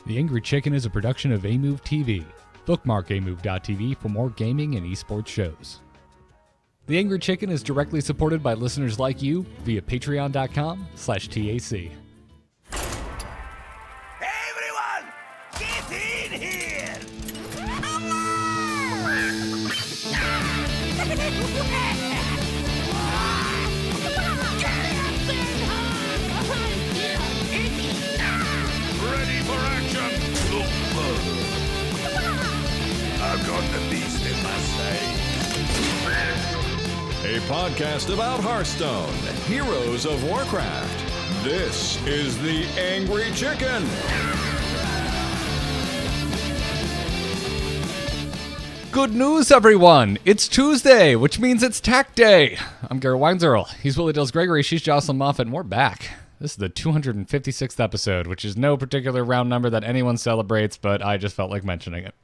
The Angry Chicken is a production of Amove TV. Bookmark amove.tv for more gaming and esports shows. The Angry Chicken is directly supported by listeners like you via patreon.com/TAC. Everyone, get in here! Ready for action! I've got the beast in my sight. A podcast about Hearthstone, Heroes of Warcraft. This is The Angry Chicken. Good news, everyone! It's Tuesday, which means it's Tack Day. I'm Garrett Weinzerl. He's Willie Dills Gregory. She's Jocelyn Moffat, and we're back. This is the 256th episode, which is no particular round number that anyone celebrates, but I just felt like mentioning it.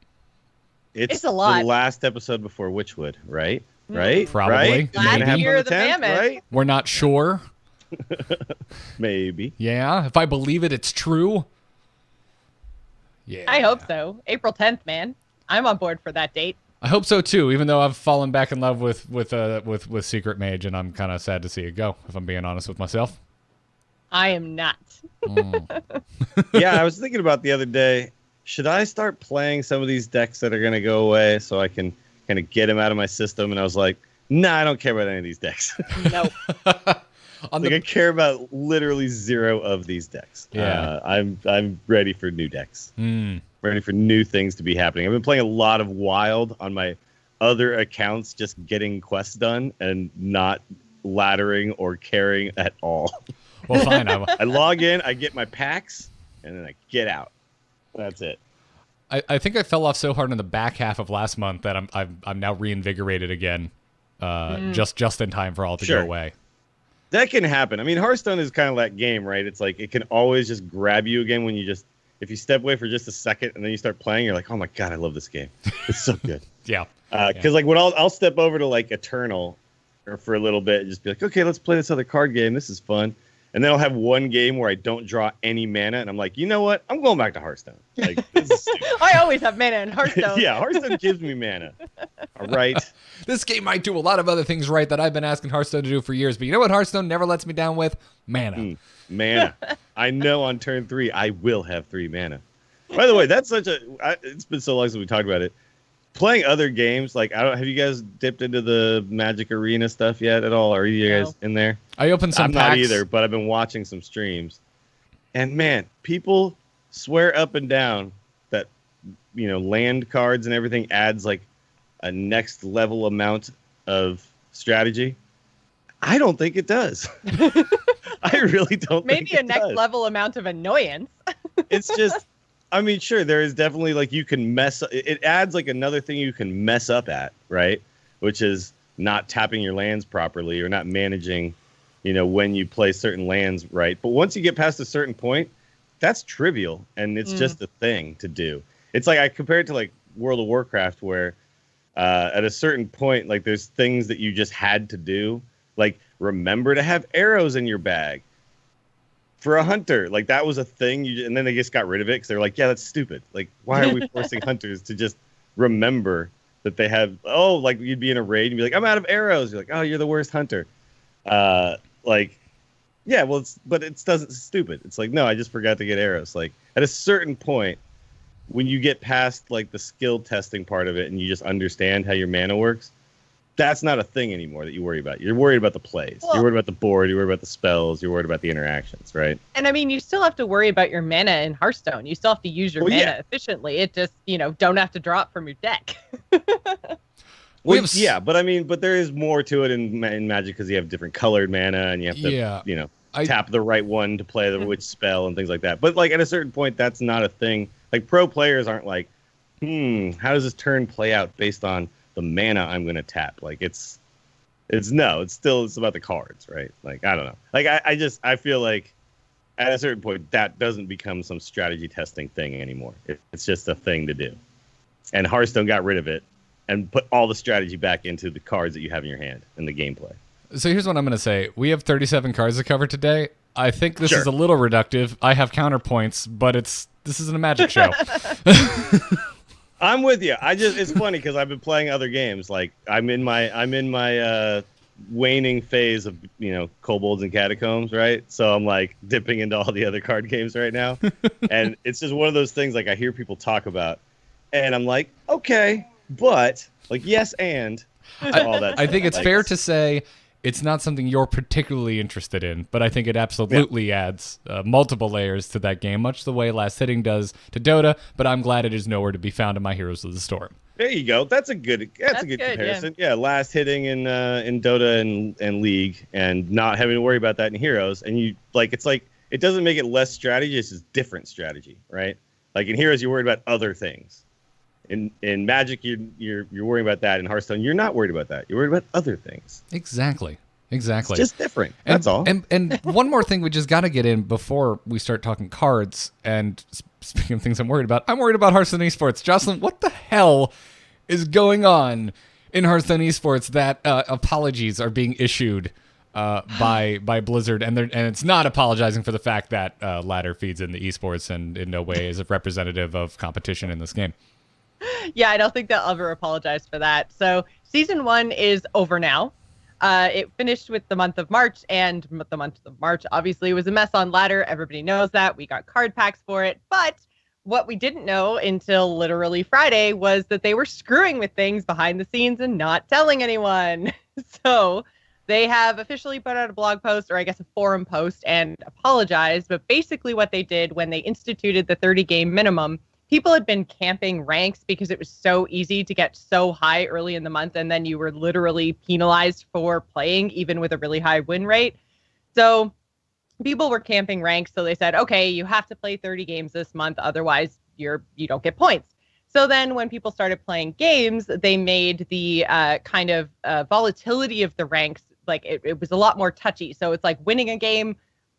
It's a lot. The last episode before Witchwood, right? Right? Probably. Right? Last Maybe. year of the 10th, mammoth. right? We're not sure. Maybe. Yeah, if I believe it, it's true. Yeah. I hope so. April 10th, man. I'm on board for that date. I hope so too, even though I've fallen back in love with Secret Mage, and I'm kind of sad to see it go, if I'm being honest with myself. I am not. Yeah, I was thinking about the other day, should I start playing some of these decks that are going to go away so I can kind of get them out of my system? And I was like, nah, I don't care about any of these decks. No. I care about literally zero of these decks. Yeah. I'm ready for new decks. Mm. Ready for new things to be happening. I've been playing a lot of Wild on my other accounts, just getting quests done and not laddering or caring at all. Well, fine. I log in, I get my packs, and then I get out. That's it. I think I fell off so hard in the back half of last month that I'm now reinvigorated again, just in time for all to go away. That can happen. I mean, Hearthstone is kind of that game, right? It's like it can always just grab you again when if you step away for just a second and then you start playing, you're like, oh my god, I love this game. It's so good. Yeah. Because like when I'll step over to like Eternal or for a little bit and just be like, okay, let's play this other card game. This is fun. And then I'll have one game where I don't draw any mana, and I'm like, you know what? I'm going back to Hearthstone. Like, this is stupid. I always have mana in Hearthstone. Yeah, Hearthstone gives me mana. All right. This game might do a lot of other things right that I've been asking Hearthstone to do for years, but you know what Hearthstone never lets me down with? Mana. Mana. I know on turn 3 I will have 3 mana. By the way, that's it's been so long since we talked about it. Playing other games, like have you guys dipped into the Magic Arena stuff yet at all? Are you guys in there? I opened some I'm packs. not either, but I've been watching some streams. And man, people swear up and down that land cards and everything adds like a next level amount of strategy. I don't think it does. I really don't think Maybe a next level amount of annoyance. It's just, I mean, sure, there is definitely like you can mess. It adds like another thing you can mess up at, right? Which is not tapping your lands properly or not managing, when you play certain lands right. But once you get past a certain point, that's trivial and it's just a thing to do. It's like I compare it to like World of Warcraft, where at a certain point, like there's things that you just had to do, like remember to have arrows in your bag. For a hunter, like that was a thing, and then they just got rid of it because they're like, yeah, that's stupid. Like, why are we forcing hunters to just remember that they have? Oh, like you'd be in a raid and be like, I'm out of arrows. You're like, oh, you're the worst hunter. Yeah, well, it's stupid. It's like, no, I just forgot to get arrows. Like at a certain point, when you get past like the skill testing part of it and you just understand how your mana works, that's not a thing anymore that you worry about. You're worried about the plays. Well, you're worried about the board. You're worried about the spells. You're worried about the interactions, right? And I mean, you still have to worry about your mana in Hearthstone. You still have to use your mana efficiently. It just, don't have to drop from your deck. Yeah, but there is more to it in Magic because you have different colored mana and you have to, tap the right one to play the which spell and things like that. But like at a certain point, that's not a thing. Like pro players aren't like, how does this turn play out based on the mana I'm going to tap? Like it's about the cards, right? Like, I don't know. Like I feel like at a certain point that doesn't become some strategy testing thing anymore. It's just a thing to do. And Hearthstone got rid of it and put all the strategy back into the cards that you have in your hand and the gameplay. So here's what I'm going to say. We have 37 cards to cover today. I think this is a little reductive. I have counterpoints, but it's This isn't a magic show. I'm with you. It's funny because I've been playing other games. Like I'm in my waning phase of kobolds and catacombs, right? So I'm like dipping into all the other card games right now, and it's just one of those things like I hear people talk about, and I'm like, okay, but like yes, and all that. I think it's fair to say it's not something you're particularly interested in, but I think it absolutely adds multiple layers to that game, much the way Last Hitting does to Dota, but I'm glad it is nowhere to be found in my Heroes of the Storm. There you go. That's a good comparison. Yeah, Last Hitting in Dota and League, and not having to worry about that in Heroes. And it doesn't make it less strategy, it's just different strategy, right? Like in Heroes, you're worried about other things. In Magic, you're worrying about that. In Hearthstone, you're not worried about that. You're worried about other things. Exactly. It's just different. That's all. And one more thing we just got to get in before we start talking cards. And speaking of things I'm worried about Hearthstone esports. Jocelyn, what the hell is going on in Hearthstone esports that apologies are being issued by Blizzard, and it's not apologizing for the fact that ladder feeds in the esports and in no way is a representative of competition in this game? Yeah, I don't think they'll ever apologize for that. So season 1 is over now. It finished with the month of March, and the month of March obviously was a mess on ladder. Everybody knows that. We got card packs for it. But what we didn't know until literally Friday was that they were screwing with things behind the scenes and not telling anyone. So they have officially put out a blog post, or I guess a forum post, and apologized. But basically what they did when they instituted the 30-game minimum, people had been camping ranks because it was so easy to get so high early in the month, and then you were literally penalized for playing, even with a really high win rate. So people were camping ranks, so they said, okay, you have to play 30 games this month, otherwise you don't get points. So then when people started playing games, they made the kind of volatility of the ranks, like it was a lot more touchy. So it's like winning a game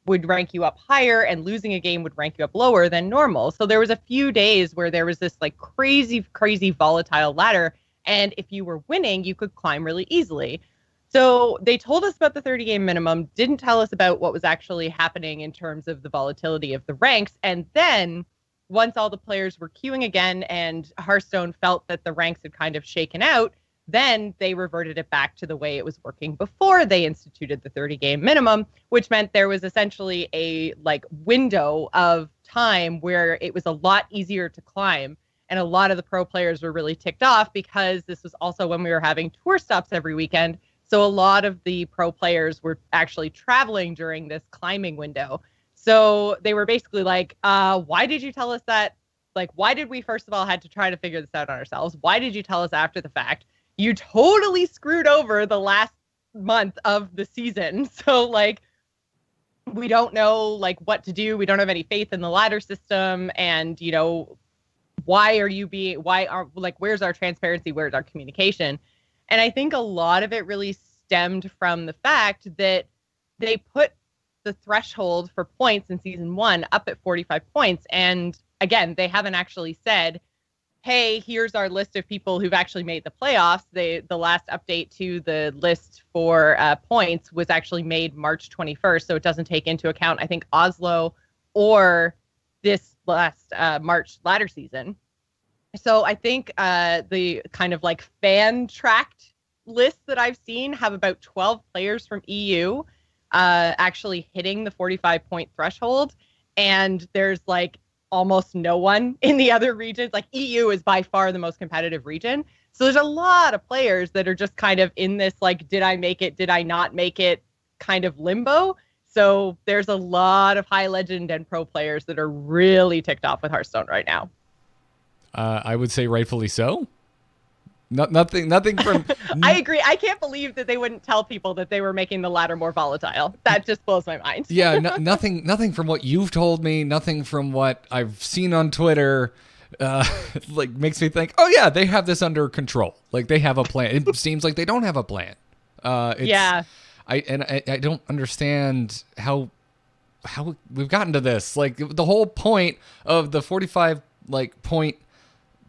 would rank you up higher and losing a game would rank you up lower than normal. So there was a few days where there was this like crazy volatile ladder. And if you were winning, you could climb really easily. So they told us about the 30-game minimum, didn't tell us about what was actually happening in terms of the volatility of the ranks. And then once all the players were queuing again and Hearthstone felt that the ranks had kind of shaken out, then they reverted it back to the way it was working before they instituted the 30-game minimum, which meant there was essentially a like window of time where it was a lot easier to climb. And a lot of the pro players were really ticked off because this was also when we were having tour stops every weekend. So a lot of the pro players were actually traveling during this climbing window. So they were basically like, why did you tell us that? Like, why did we, first of all, had to try to figure this out on ourselves? Why did you tell us after the fact? You totally screwed over the last month of the season. So like, we don't know like what to do. We don't have any faith in the ladder system. And, where's our transparency? Where's our communication? And I think a lot of it really stemmed from the fact that they put the threshold for points in season 1 up at 45 points. And again, they haven't actually said, hey, here's our list of people who've actually made the playoffs. The last update to the list for points was actually made March 21st. So it doesn't take into account, I think, Oslo or this last March ladder season. So I think the kind of like fan tracked lists that I've seen have about 12 players from EU actually hitting the 45 point threshold. And there's like almost no one in the other regions. Like EU is by far the most competitive region. So there's a lot of players that are just kind of in this, like, did I make it? Did I not make it? Kind of limbo. So there's a lot of high legend and pro players that are really ticked off with Hearthstone right now. I would say rightfully so. Nothing from... I agree. I can't believe that they wouldn't tell people that they were making the ladder more volatile. That just blows my mind. Yeah, nothing from what you've told me, nothing from what I've seen on Twitter, like makes me think, oh yeah, they have this under control. Like they have a plan. It seems like they don't have a plan. Yeah. I don't understand how we've gotten to this. Like the whole point of the 45 point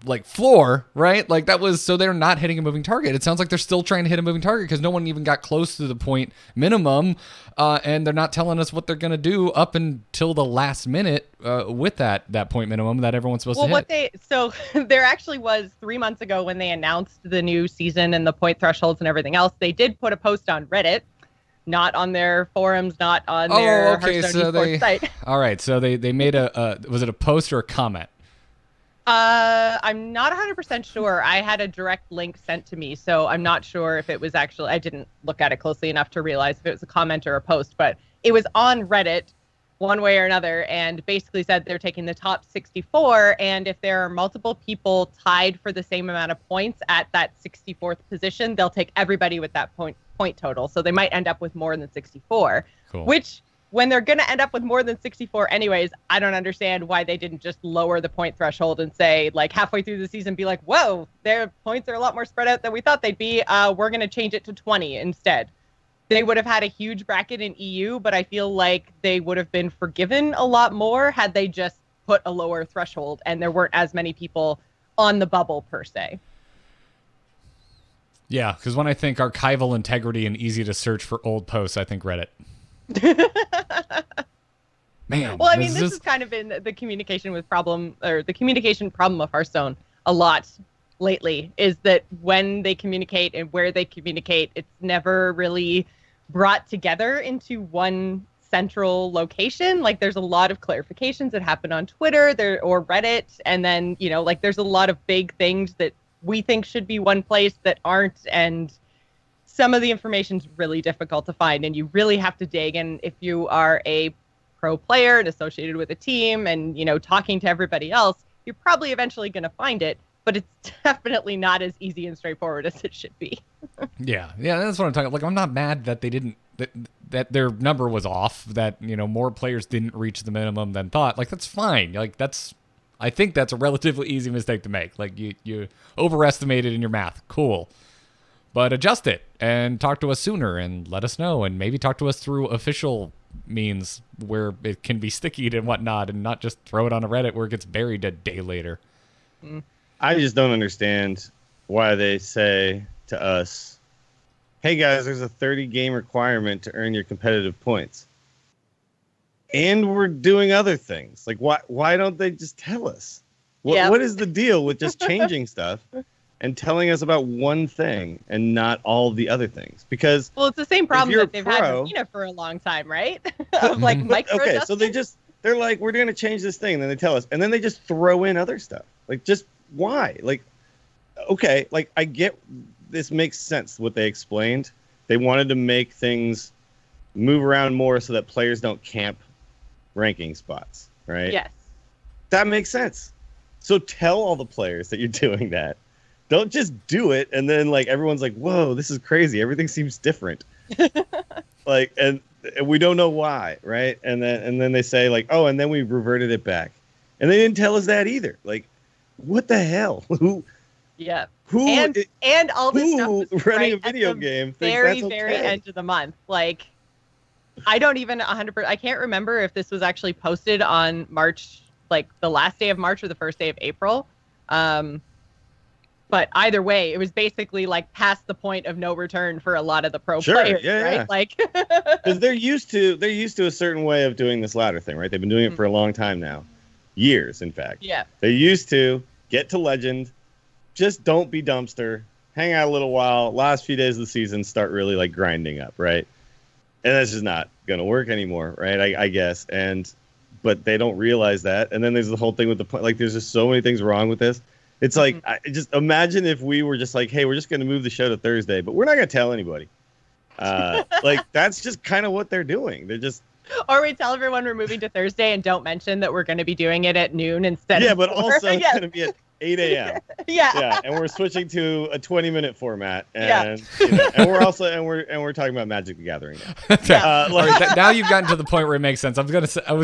like floor, right? Like that was, so they're not hitting a moving target. It sounds like they're still trying to hit a moving target because no one even got close to the point minimum, and they're not telling us what they're going to do up until the last minute with that point minimum that everyone's supposed to hit. So there actually was 3 months ago when they announced the new season and the point thresholds and everything else. They did put a post on Reddit, not on their forums, not on their Hearthstone esports site. All right, so they made was it a post or a comment? I'm not 100% sure. I had a direct link sent to me, so I'm not sure if it was actually, I didn't look at it closely enough to realize if it was a comment or a post, but it was on Reddit one way or another, and basically said they're taking the top 64, and if there are multiple people tied for the same amount of points at that 64th position, they'll take everybody with that point total. So they might end up with more than 64, cool. Which, when they're going to end up with more than 64 anyways, I don't understand why they didn't just lower the point threshold and say, like, halfway through the season, be like, whoa, their points are a lot more spread out than we thought they'd be. We're going to change it to 20 instead. They would have had a huge bracket in EU, but I feel like they would have been forgiven a lot more had they just put a lower threshold and there weren't as many people on the bubble per se. Yeah, because when I think archival integrity and easy to search for old posts, I think Reddit. Man. Well, I mean, this has kind of been the communication problem of Hearthstone a lot lately, is that when they communicate and where they communicate, it's never really brought together into one central location. Like, there's a lot of clarifications that happen on Twitter or Reddit, and then, you know, like, there's a lot of big things that we think should be one place that aren't, and some of the information's really difficult to find, and you really have to dig. And if you are a pro player and associated with a team and, you know, talking to everybody else, you're probably eventually going to find it, but it's definitely not as easy and straightforward as it should be. Yeah, that's what I'm talking about. Like, I'm not mad that they didn't, that their number was off, that, you know, more players didn't reach the minimum than thought. Like, that's fine. Like, I think that's a relatively easy mistake to make. Like, you overestimated in your math. Cool. But adjust it and talk to us sooner and let us know, and maybe talk to us through official means where it can be stickied and whatnot, and not just throw it on a Reddit where it gets buried a day later. I just don't understand why they say to us, hey guys, there's a 30 game requirement to earn your competitive points. And we're doing other things. Like, why don't they just tell us? What is the deal with just changing stuff and telling us about one thing and not all the other things? Because, well, it's the same problem that they've had with Arena for a long time, right? Of like micro okay, so they're like, we're going to change this thing, and then they tell us, and then they just throw in other stuff. Like, just why? Like, okay, like, I get this makes sense what they explained. They wanted to make things move around more so that players don't camp ranking spots, right? Yes. That makes sense. So tell all the players that you're doing that. Don't just do it and then, like, everyone's like, whoa, this is crazy. Everything seems different. Like, and we don't know why, right? And then they say, like, oh, and then we reverted it back. And they didn't tell us that either. Like, what the hell? Yeah. Who and all this stuff was running right a video at the game very, thinks that's very okay. end of the month. Like, I don't even 100%. I can't remember if this was actually posted on March, like the last day of March or the first day of April. But either way, it was basically like past the point of no return for a lot of the pro players, right? Yeah. Like, because they're used to a certain way of doing this ladder thing, right? They've been doing it for a long time now, years, in fact. Yeah. They're used to get to legend, just don't be dumpster, hang out a little while. Last few days of the season, start really like grinding up, right? And that's just not gonna work anymore, right? I guess. But they don't realize that. And then there's the whole thing with the point. Like, there's just so many things wrong with this. It's like, just imagine if we were just like, hey, we're just going to move the show to Thursday, but we're not going to tell anybody. Like, that's just kind of what they're doing. They're just. Or we tell everyone we're moving to Thursday and don't mention that we're going to be doing it at noon instead of. Yeah, but also it's going to be at 8 a.m. Yeah. And we're switching to a 20-minute format. And, you know, and we're also, and we're talking about Magic the Gathering now. Now you've gotten to the point where it makes sense. I was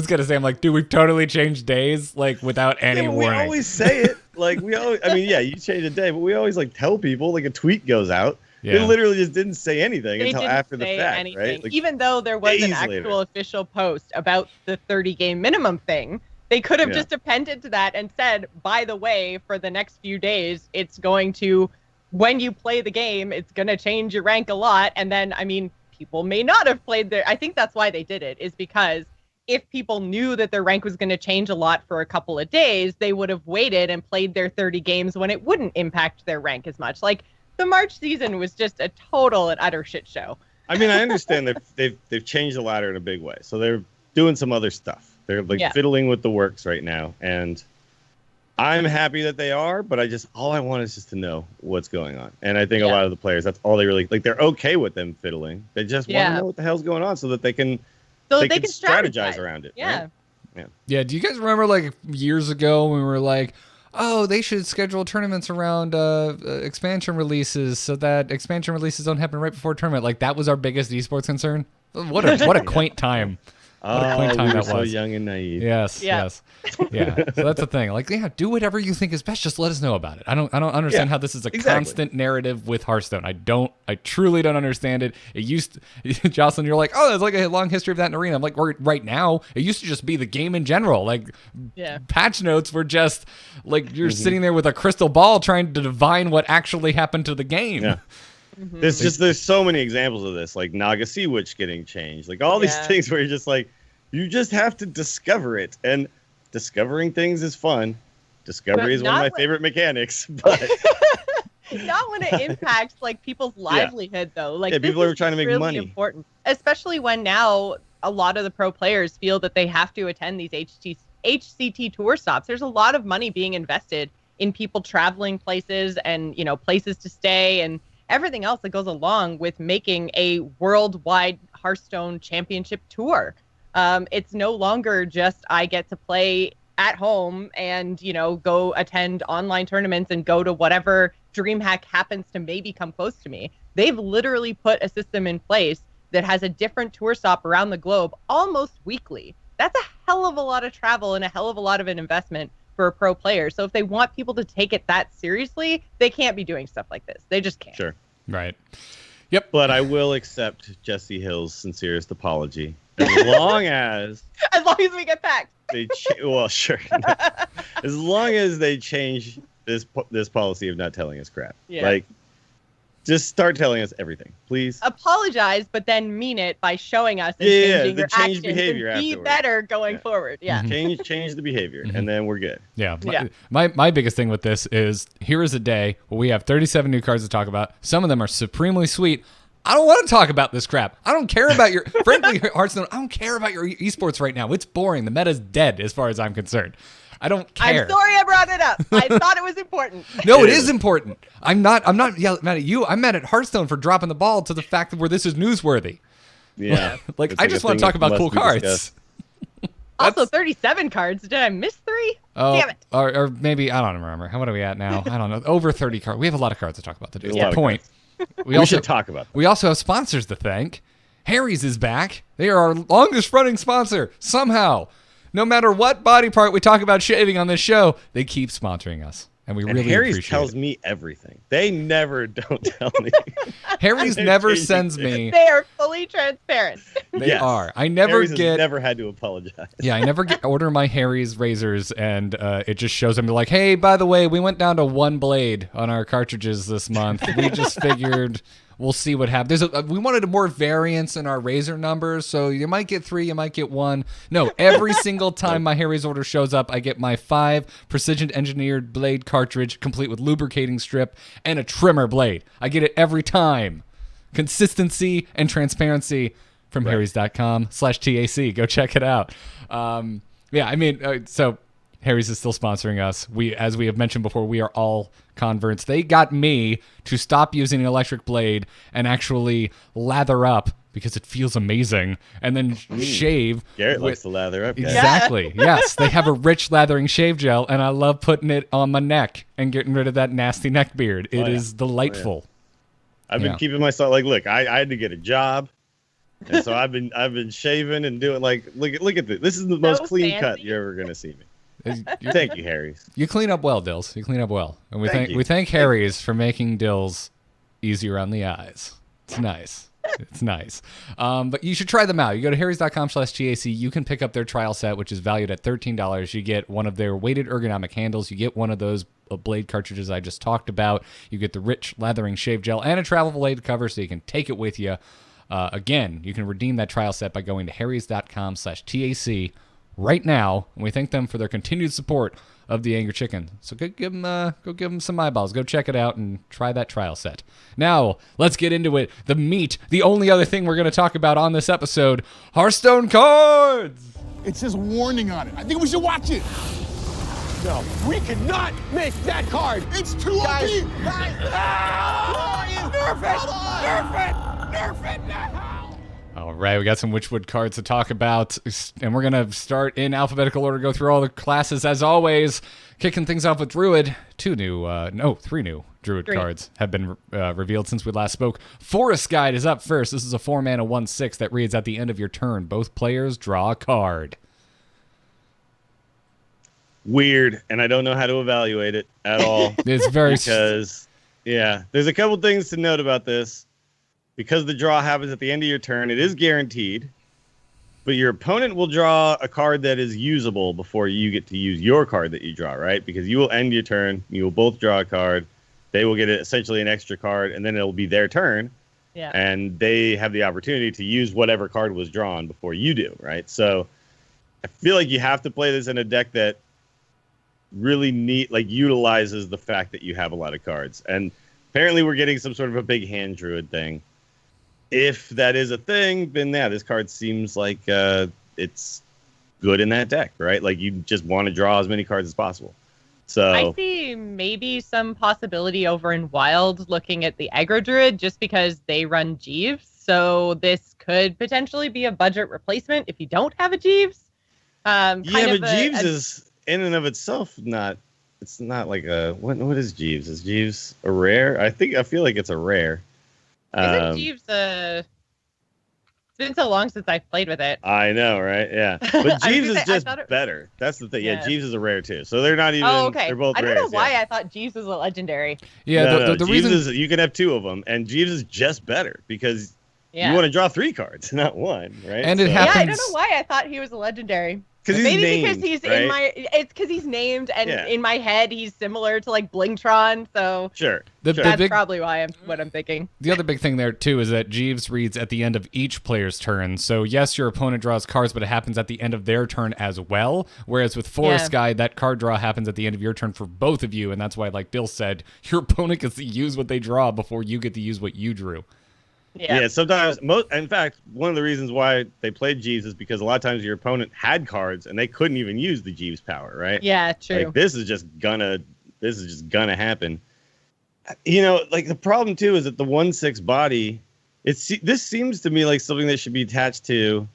gonna say, I'm like, dude, we've totally changed days, like, without any warning. We always say it. Like, you change a day, but we always, like, tell people, like, a tweet goes out. Yeah. It literally just didn't say anything until after the fact, right? Like, even though there was an actual official post about the 30 game minimum thing, They could have Yeah. just appended to that and said, by the way, for the next few days, it's going to, when you play the game, it's going to change your rank a lot. And then, I mean, people may not have played their, I think that's why they did it, is because if people knew that their rank was going to change a lot for a couple of days, they would have waited and played their 30 games when it wouldn't impact their rank as much. Like, the March season was just a total and utter shit show. I mean, I understand that they've changed the ladder in a big way, so they're doing some other stuff. They're like fiddling with the works right now, and I'm happy that they are. But all I want is just to know what's going on, and I think a lot of the players, that's all they really like. They're okay with them fiddling. They just want to know what the hell's going on, so that they can strategize around it. Yeah. Right? Yeah. Do you guys remember like years ago when we were like, oh, they should schedule tournaments around expansion releases so that expansion releases don't happen right before tournament? Like that was our biggest esports concern. What a quaint time. What a quaint time we were that so was. young and naive. Yes. Yeah. So that's the thing. Like, do whatever you think is best. Just let us know about it. I don't understand how this is a constant narrative with Hearthstone. I truly don't understand it. It used to, Jocelyn, you're like, oh, there's like a long history of that in Arena. I'm like, right now, it used to just be the game in general. Like, patch notes were just like you're sitting there with a crystal ball trying to divine what actually happened to the game. Yeah. There's so many examples of this, like Naga Sea Witch getting changed, like all these things where you're just like, you just have to discover it, and discovering things is fun. Discovery is one of my favorite mechanics, but not when it impacts like people's livelihood though. Like people are trying to make really money. Important, especially when now a lot of the pro players feel that they have to attend these HCT tour stops. There's a lot of money being invested in people traveling places and places to stay and everything else that goes along with making a worldwide Hearthstone championship tour. It's no longer just I get to play at home and, go attend online tournaments and go to whatever DreamHack happens to maybe come close to me. They've literally put a system in place that has a different tour stop around the globe almost weekly. That's a hell of a lot of travel and a hell of a lot of an investment for a pro player. So if they want people to take it that seriously, they can't be doing stuff like this. They just can't. Sure. Right. Yep. But I will accept Jesse Hill's sincerest apology as long as we get packed. Well, sure. As long as they change this policy of not telling us crap. Yeah. Like, just start telling us everything, please. Apologize, but then mean it by showing us and changing your change actions behavior and be afterwards. better going forward. Yeah. Change the behavior, and then we're good. Yeah. My biggest thing with this is here is a day where we have 37 new cards to talk about. Some of them are supremely sweet. I don't want to talk about this crap. I don't care about your, frankly, Hearthstone, I don't care about your esports right now. It's boring. The meta's dead as far as I'm concerned. I don't care. I'm sorry I brought it up. I thought it was important. No, it is important. I'm not mad at you. I'm mad at Hearthstone for dropping the ball to the fact that where this is newsworthy. Yeah. I just want to talk about cool cards. Also, 37 cards. Did I miss 3? Oh, damn it. Or maybe, I don't remember. What are we at now? I don't know. Over 30 cards. We have a lot of cards to talk about today. That's the point. We should talk about that. We also have sponsors to thank. Harry's is back. They are our longest running sponsor. Somehow, no matter what body part we talk about shaving on this show, they keep sponsoring us. And we really Harry's appreciate tells me everything. They never don't tell me. Harry's never sends me. They are fully transparent. They are. I never Harry's never had to apologize. Yeah, I never order my Harry's razors, and it just shows them like, hey, by the way, we went down to 1 blade on our cartridges this month. We just figured we'll see what happens. We wanted more variance in our razor numbers, so you might get 3, you might get 1. No, every single time my Harry's order shows up, I get my 5 precision-engineered blade cartridge, complete with lubricating strip and a trimmer blade. I get it every time. Consistency and transparency from harrys.com/TAC. Go check it out. So Harry's is still sponsoring us. As we have mentioned before, we are all converts. They got me to stop using an electric blade and actually lather up because it feels amazing, and then shave. Garrett likes to lather up. Guys. Exactly. Yes, they have a rich lathering shave gel, and I love putting it on my neck and getting rid of that nasty neck beard. It is delightful. I've been keeping myself look. I had to get a job. And so I've been shaving and doing look at this. This is the most clean cut you're ever gonna see me. Thank you, Harry's. You clean up well, Dills. You clean up well, and we thank Harry's for making Dills easier on the eyes. It's nice. It's nice. But you should try them out. You go to harrys.com/TAC. You can pick up their trial set, which is valued at $13. You get one of their weighted ergonomic handles. You get one of those blade cartridges I just talked about. You get the rich lathering shave gel and a travel blade cover so you can take it with you. Again, you can redeem that trial set by going to harrys.com/TAC right now. And we thank them for their continued support of the Angry Chicken. So go give them some eyeballs. Go check it out and try that trial set. Now, let's get into it. The meat, the only other thing we're going to talk about on this episode, Hearthstone cards. It says warning on it. I think we should watch it. No, we cannot miss that card. It's too OP. Guys. Nerf it now. All right, we got some Witchwood cards to talk about, and we're going to start in alphabetical order, go through all the classes as always. Kicking things off with Druid. Three new Druid cards have been revealed since we last spoke. Forest Guide is up first. This is a 4-mana 1/6 that reads, at the end of your turn, both players draw a card. Weird, and I don't know how to evaluate it at all. It's very... Because, yeah, there's a couple things to note about this. Because the draw happens at the end of your turn, it is guaranteed, but your opponent will draw a card that is usable before you get to use your card that you draw, right? Because you will end your turn, you will both draw a card, they will get essentially an extra card, and then it'll be their turn, and they have the opportunity to use whatever card was drawn before you do, right? So I feel like you have to play this in a deck that really utilizes the fact that you have a lot of cards. And apparently we're getting some sort of a big hand druid thing. If that is a thing, then this card seems like it's good in that deck, right? Like you just want to draw as many cards as possible. So I see maybe some possibility over in Wild looking at the aggro druid just because they run Jeeves. So this could potentially be a budget replacement if you don't have a Jeeves. But Jeeves is in and of itself not. It's not like a what is Jeeves? Is Jeeves a rare? I feel like it's a rare. Isn't Jeeves it's been so long since I've played with it. I know, right? Yeah. But Jeeves is just better. That's the thing. Yeah, Jeeves is a rare too. So they're not even they're both rares. I don't know why I thought Jeeves was a legendary. Yeah, the Jeeves reason is you can have two of them, and Jeeves is just better because you want to draw 3 cards, not one, right? And it happens. Yeah, I don't know why I thought he was a legendary. Maybe because he's right? in my. It's because he's named, and in my head he's similar to like Blingtron. So sure, that's probably why what I'm thinking. The other big thing there too is that Jeeves reads at the end of each player's turn. So yes, your opponent draws cards, but it happens at the end of their turn as well. Whereas with Forest Guide, that card draw happens at the end of your turn for both of you, and that's why, like Bill said, your opponent gets to use what they draw before you get to use what you drew. Yeah, sometimes, in fact, one of the reasons why they played Jeeves is because a lot of times your opponent had cards and they couldn't even use the Jeeves power, right? Yeah, true. Like, this is just gonna happen. You know, like the problem too is that the 1/6 body, this seems to me like something that should be attached to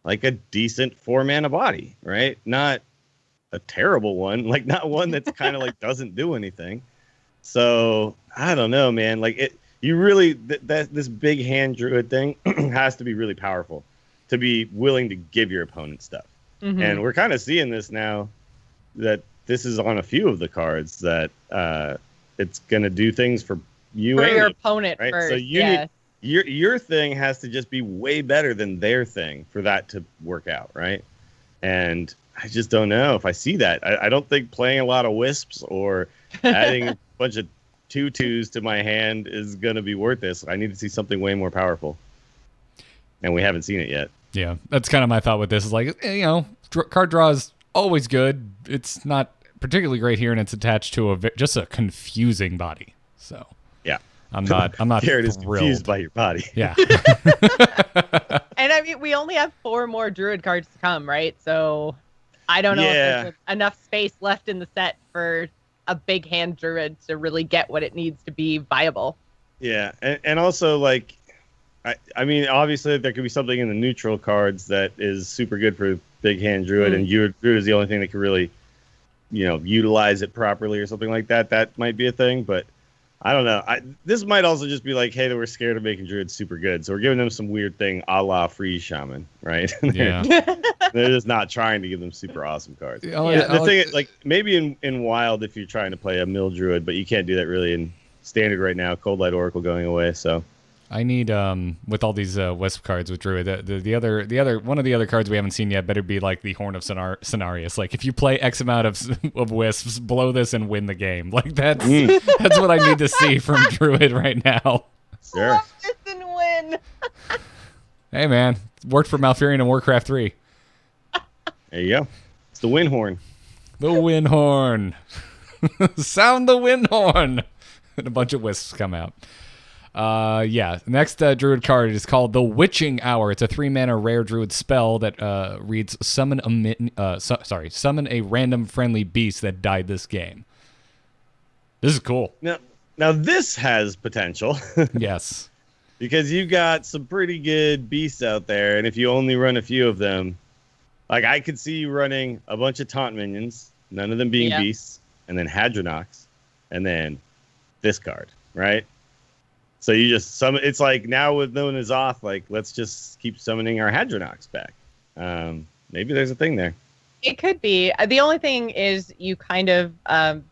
like a decent 4-mana body, right? Not a terrible one, like not one that's kind of like doesn't do anything. So I don't know, man. Like it. You really, this big hand druid thing has to be really powerful to be willing to give your opponent stuff. Mm-hmm. And we're kind of seeing this now that this is on a few of the cards that it's going to do things for you for and your opponent right? first. So need, your thing has to just be way better than their thing for that to work out, right? And I just don't know if I see that. I don't think playing a lot of wisps or adding a bunch of tutus to my hand is going to be worth this. I need to see something way more powerful. And we haven't seen it yet. Yeah, that's kind of my thought with this. Is like, card draw is always good. It's not particularly great here, and it's attached to just a confusing body. So yeah, I'm not Garrett is thrilled. confused by your body. Yeah. And I mean, we only have 4 more druid cards to come, right? So I don't know if there's enough space left in the set for a big hand druid to really get what it needs to be viable. Yeah, and also like, I mean, obviously there could be something in the neutral cards that is super good for big hand druid, and druid is the only thing that could really, utilize it properly or something like that. That might be a thing, but I don't know. This might also just be like, hey, we're scared of making druids super good, so we're giving them some weird thing a la freeze shaman, right? Yeah. They're just not trying to give them super awesome cards. The thing is, like, maybe in Wild if you're trying to play a mill druid, but you can't do that really in Standard right now. Cold Light Oracle going away, so I need with all these Wisp cards with Druid, the other one of the other cards we haven't seen yet better be like the Horn of Cenarius. Like if you play X amount of Wisps, blow this and win the game. Like that's what I need to see from Druid right now. Sure. This and win. Hey man, it worked for Malfurion and Warcraft 3. There you go. It's the wind horn. The wind horn. Sound the wind horn. And a bunch of Wisps come out. Next Druid card is called the Witching Hour. It's a 3-mana rare Druid spell that reads summon a random friendly beast that died this game. This is cool. Now this has potential. Yes. Because you got some pretty good beasts out there, and if you only run a few of them, like I could see you running a bunch of taunt minions, none of them being beasts, and then Hadronox, and then this card, right? So you just summon. It's like now with no N'Zoth, like let's just keep summoning our Hadronox back. Maybe there's a thing there. It could be. The only thing is you kind of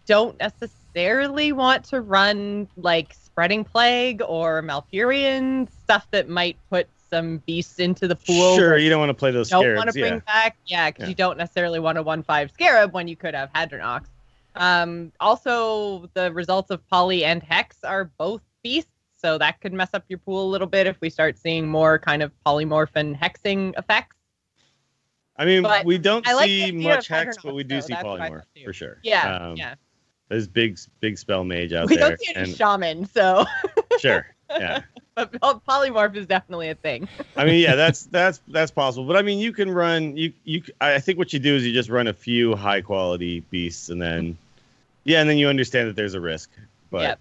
don't necessarily want to run like Spreading Plague or Malfurion, stuff that might put some beasts into the pool. Sure, you don't want to play those Don't scarabs. want to bring back, because you don't necessarily want a 1/5 Scarab when you could have Hadronox. Also, the results of Poly and Hex are both beasts, so that could mess up your pool a little bit if we start seeing more kind of polymorph and hexing effects. I mean, But we don't I like see the idea much of Hex, Hadronox, but we do though. see That's what I polymorph thought too. for sure. Yeah. There's big spell mage out We there. don't see any shaman, so Sure, yeah. but polymorph is definitely a thing. I mean, yeah, that's possible. But I mean, you can run. I think what you do is you just run a few high quality beasts, and then you understand that there's a risk. But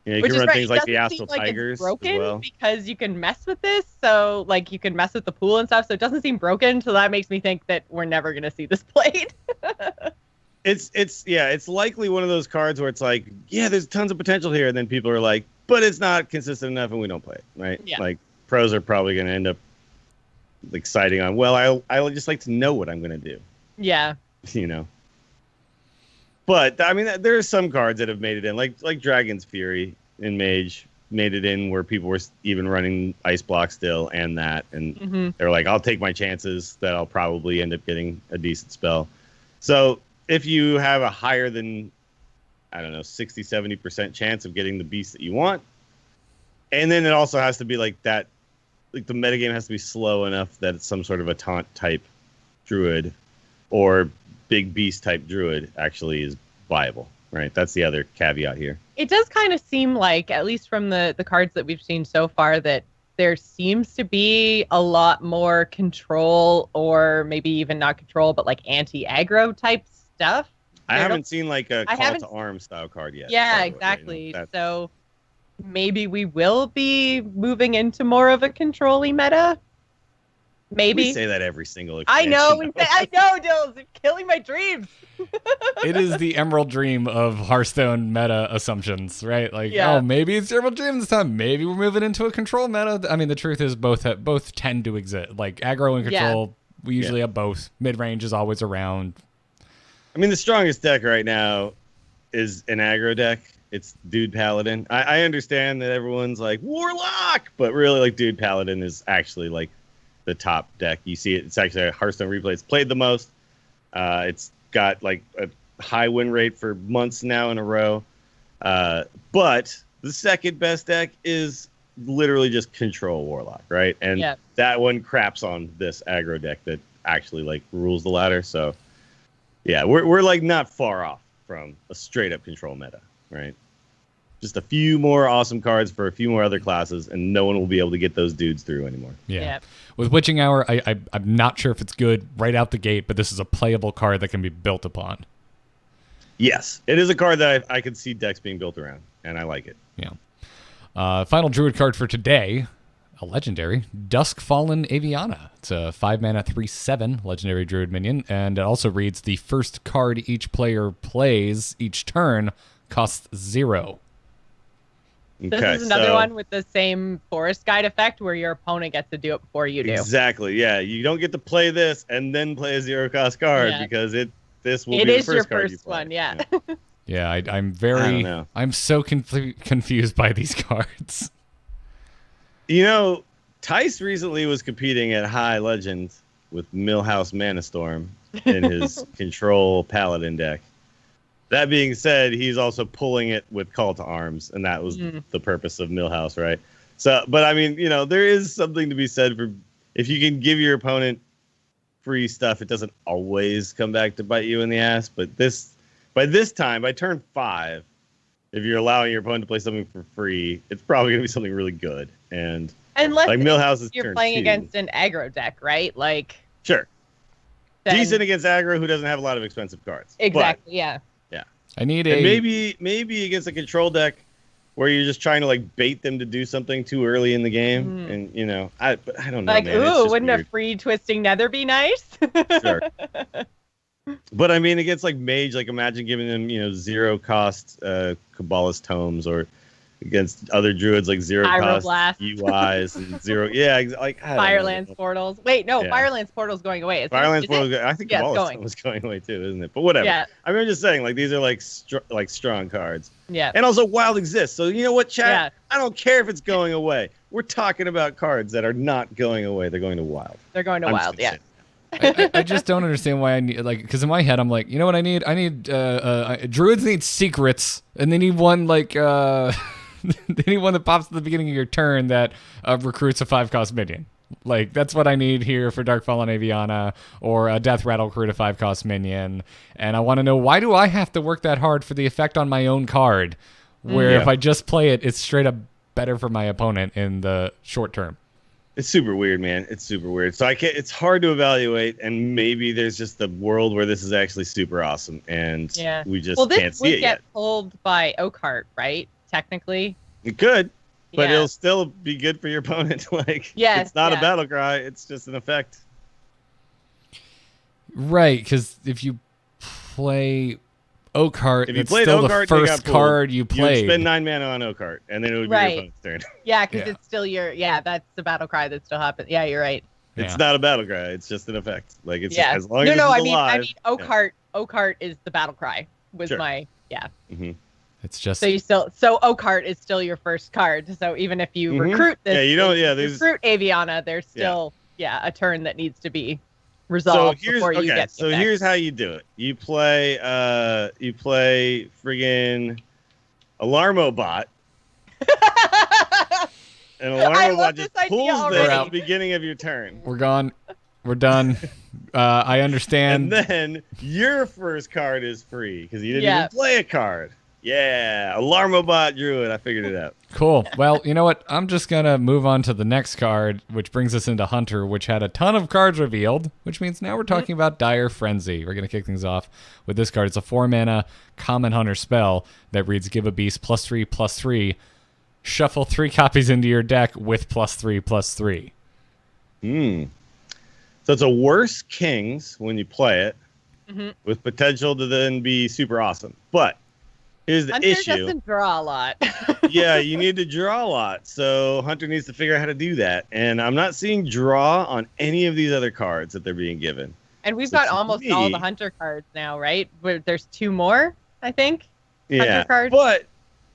you Which can is run right. things It like the doesn't Astral seem like Tigers it's broken as well. because you can mess with this. So like you can mess with the pool and stuff. So it doesn't seem broken. So that makes me think that we're never gonna see this played. It's likely one of those cards where it's like, yeah, there's tons of potential here, and then people are like, but it's not consistent enough, and we don't play it, right? Yeah. Like pros are probably going to end up like siding on, well, I just like to know what I'm going to do, Yeah. you know. But I mean, there are some cards that have made it in, like Dragon's Fury in Mage made it in where people were even running Ice Block still, and they're like, I'll take my chances that I'll probably end up getting a decent spell. So if you have a higher than, I don't know, 60, 70% chance of getting the beast that you want, and then it also has to be like that, like the metagame has to be slow enough that it's some sort of a taunt type druid or big beast type druid actually is viable, right? That's the other caveat here. It does kind of seem like, at least from the cards that we've seen so far, that there seems to be a lot more control, or maybe even not control, but like anti-aggro type stuff. I haven't seen like a call to arms style card yet. Yeah, exactly. So maybe we will be moving into more of a control-y meta. Maybe. We say that every single I expansion. know. I know, Dills. You're killing my dreams. It is the Emerald Dream of Hearthstone meta assumptions, right? Like, oh, maybe it's Emerald Dream this time. Maybe we're moving into a control meta. I mean, the truth is both tend to exist. Like aggro and control, we usually have both. Mid-range is always around. I mean, the strongest deck right now is an aggro deck. It's Dude Paladin. I understand that everyone's like Warlock, but really, like Dude Paladin is actually like the top deck. You see it. It's actually a Hearthstone replay. It's played the most. It's got like a high win rate for months now in a row. But the second best deck is literally just Control Warlock, right? And that one craps on this aggro deck that actually like rules the ladder. So yeah, we're like not far off from a straight up control meta, right? Just a few more awesome cards for a few more other classes, and no one will be able to get those dudes through anymore. Yeah. With Witching Hour, I'm not sure if it's good right out the gate, but this is a playable card that can be built upon. Yes, it is a card that I could see decks being built around, and I like it. Yeah. Final Druid card for today, a legendary, Duskfallen Aviana. It's a 5-mana 3/7 legendary Druid minion, and it also reads, the first card each player plays each turn costs 0. This is another one with the same Forest Guide effect where your opponent gets to do it before you do. Exactly, yeah. You don't get to play this and then play a 0-cost card because this will be the first card you play. One, yeah. Yeah, I'm so confused by these cards. You know, Tice recently was competing at High Legend with Millhouse Manastorm in his Control Paladin deck. That being said, he's also pulling it with Call to Arms, and that was the purpose of Millhouse, right? So, but I mean, there is something to be said for if you can give your opponent free stuff, it doesn't always come back to bite you in the ass. But by turn 5, if you're allowing your opponent to play something for free, it's probably going to be something really good. And unless like Millhouse is you're turn playing 2. against an aggro deck, right? Like Sure. then, Decent against aggro who doesn't have a lot of expensive cards. exactly. Yeah. I need And maybe against a control deck where you're just trying to like bait them to do something too early in the game, and I don't know. Like, man. It's just wouldn't weird. a free twisting nether be nice? Sure. But I mean, against like mage, like imagine giving them 0 cost Kabbalist tomes, or against other druids like 0 cost Pyroblast. UIs and 0. Yeah, like Firelands portals. Wait, no, Yeah. Firelands portal's going away. Firelands portals. I think Yeah, it's Kabbalist going. tome was going away too, isn't it? But whatever. Yeah. I mean, I'm just saying, like these are like strong cards. Yeah. And also, Wild exists. So you know what, chat? Yeah. I don't care if it's going away. We're talking about cards that are not going away. They're going to Wild. They're going to I'm Wild, just yeah. saying. I just don't understand why I need, like, because in my head I'm like, you know what I need? I need druids need secrets, and they need one like they need one that pops at the beginning of your turn that recruits a 5-cost minion. Like that's what I need here for Darkfall on Aviana, or a Death Rattle recruit a 5-cost minion. And I want to know, why do I have to work that hard for the effect on my own card, where if I just play it, it's straight up better for my opponent in the short term. It's super weird, man. It's super weird. So it's hard to evaluate, and maybe there's just a world where this is actually super awesome, and we just can't see it get yet. pulled by Oakheart, right? Technically. It could, but Yeah. it'll still be good for your opponent. Like, Yes, it's not a yeah. battle cry. It's just an effect. Right, because if you play Oakheart, If you it's played still Oakheart, the and you first got pulled, card you played. You'd spend 9 mana on Oakheart, and then it would be Right. your opponent's turn. Yeah, because Yeah. it's still that's the battle cry that still happens. Yeah, you're right. It's Yeah. not a battle cry. It's just an effect. Like it's Yeah. just, as long no, as no, it's I mean, alive. Oakheart is the battle cry. Was Sure. my It's just So Oakheart is still your first card. So even if you recruit this, Yeah, you don't- yeah, there's- recruit Aviana, there's still a turn that needs to be resolved before you get. So here's how you do it. You play friggin' Alarmobot. And Alarmobot love just this idea pulls them already. at the beginning of your turn. we're gone. We're done. I understand. And then your first card is free because you didn't Yeah. even play a card. Yeah, Alarmobot Druid. I figured it out. Cool. Well, you know what? I'm just going to move on to the next card, which brings us into Hunter, which had a ton of cards revealed, which means now we're talking about Dire Frenzy. We're going to kick things off with this card. It's a 4-mana common Hunter spell that reads, give a beast +3/+3. Shuffle 3 copies into your deck with +3/+3. So it's a worse Kings when you play it, with potential to then be super awesome. But here's the Hunter issue. doesn't draw a lot. Yeah, you need to draw a lot. So Hunter needs to figure out how to do that. And I'm not seeing draw on any of these other cards that they're being given. And we've So got to almost me- all the Hunter cards now, right? Where there's 2 more, I think. Yeah. Hunter cards.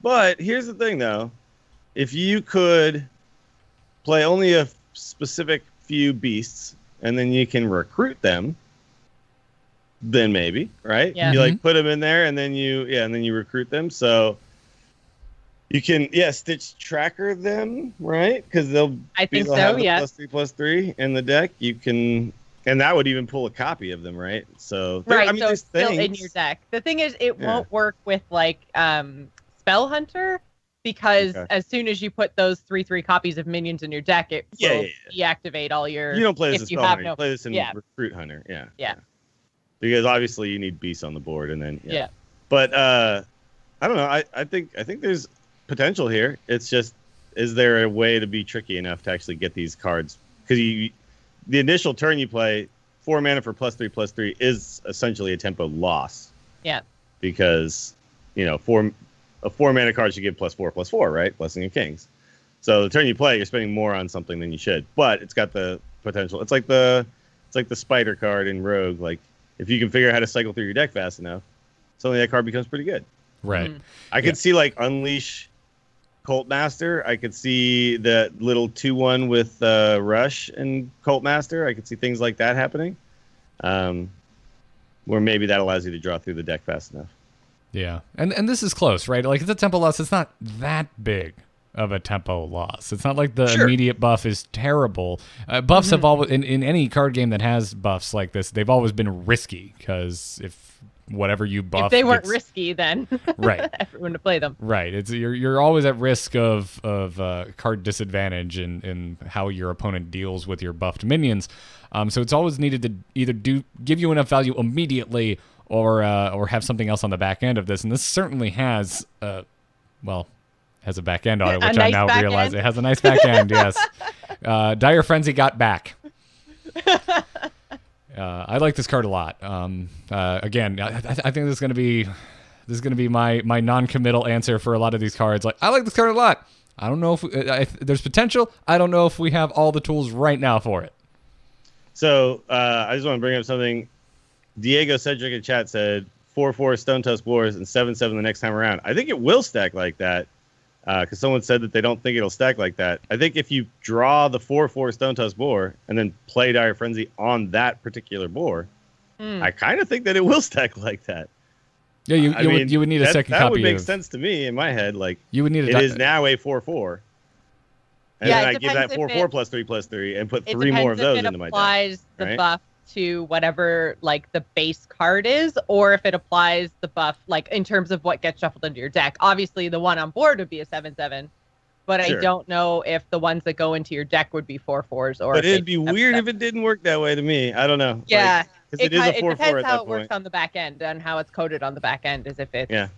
But here's the thing though. If you could play only a specific few beasts and then you can recruit them, then maybe, right? Yeah. You like put them in there and then you recruit them. So you can Stitch Tracker them, right? Because they'll I think have so, the yeah. +3/+3 in the deck. You can, and that would even pull a copy of them, right? So Right, I mean, so there's it's still things. in your deck. The thing is, it Yeah. won't work with like Spell Hunter because Okay. as soon as you put those 3/3 copies of minions in your deck, it will deactivate all your. You don't play this if as you Spell have Hunter. You play this in Recruit Hunter. Yeah. Yeah. Because obviously you need beasts on the board, and then Yeah. But I don't know. I think there's potential here. It's just, is there a way to be tricky enough to actually get these cards? Because the initial turn you play 4 mana for +3/+3 is essentially a tempo loss. Yeah. Because a 4 mana card should give +4/+4, right? Blessing of Kings. So the turn you play, you're spending more on something than you should. But it's got the potential. It's like the spider card in Rogue. Like, if you can figure out how to cycle through your deck fast enough, suddenly that card becomes pretty good. Right. I could see like Unleash Cult Master. I could see the little 2-1 with Rush and Cult Master. I could see things like that happening. Where maybe that allows you to draw through the deck fast enough. Yeah, and this is close, right? Like, it's a tempo loss. It's not that big of a tempo loss. It's not like the immediate buff is terrible. Buffs have always, in any card game that has buffs like this, they've always been risky, because if whatever you buff, if they weren't risky, then right, everyone to play them. Right, it's you're always at risk of card disadvantage in how your opponent deals with your buffed minions. So it's always needed to either give you enough value immediately, or have something else on the back end of this. And this certainly has has a back end on it, which I now realize it has a nice back end. Yes, Dire Frenzy got back. I like this card a lot. Again, I think this is going to be my non-committal answer for a lot of these cards. Like, I like this card a lot. I don't know if there's potential. I don't know if we have all the tools right now for it. So I just want to bring up something. Diego Cedric in chat said 4/4 Stone Tusk Wars and 7/7 the next time around. I think it will stack like that, because someone said that they don't think it'll stack like that. I think if you draw the 4/4 Stone Tusk Boar and then play Dire Frenzy on that particular boar, I kind of think that it will stack like that. Yeah, you would need a second copy. That would make sense to me in my head. Like, you would need it is now a 4/4. And then I give that 4/4 +3/+3 and put 3 more of those into my deck. It applies the buff to whatever like the base card is, or if it applies the buff like in terms of what gets shuffled into your deck. Obviously, the one on board would be a 7/7, but I don't know if the ones that go into your deck would be 4/4s. Or but it'd be weird if it didn't work that way to me. I don't know. Yeah, because it is a 4/4 it depends at how that it works point. on the back end and how it's coded on the back end, as if it's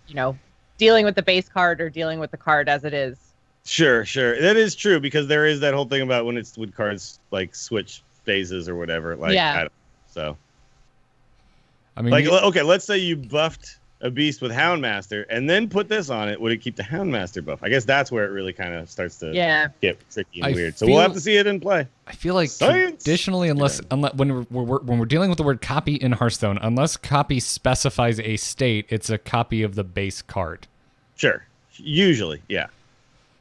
dealing with the base card or dealing with the card as it is. Sure. That is true, because there is that whole thing about when cards like switch phases or whatever. Like, so. I mean, like, okay, let's say you buffed a beast with Houndmaster and then put this on it. Would it keep the Houndmaster buff? I guess that's where it really kind of starts to get tricky and weird. So we'll have to see it in play. I feel like traditionally, unless when we're dealing with the word copy in Hearthstone, unless copy specifies a state, it's a copy of the base card. Sure. Usually, yeah.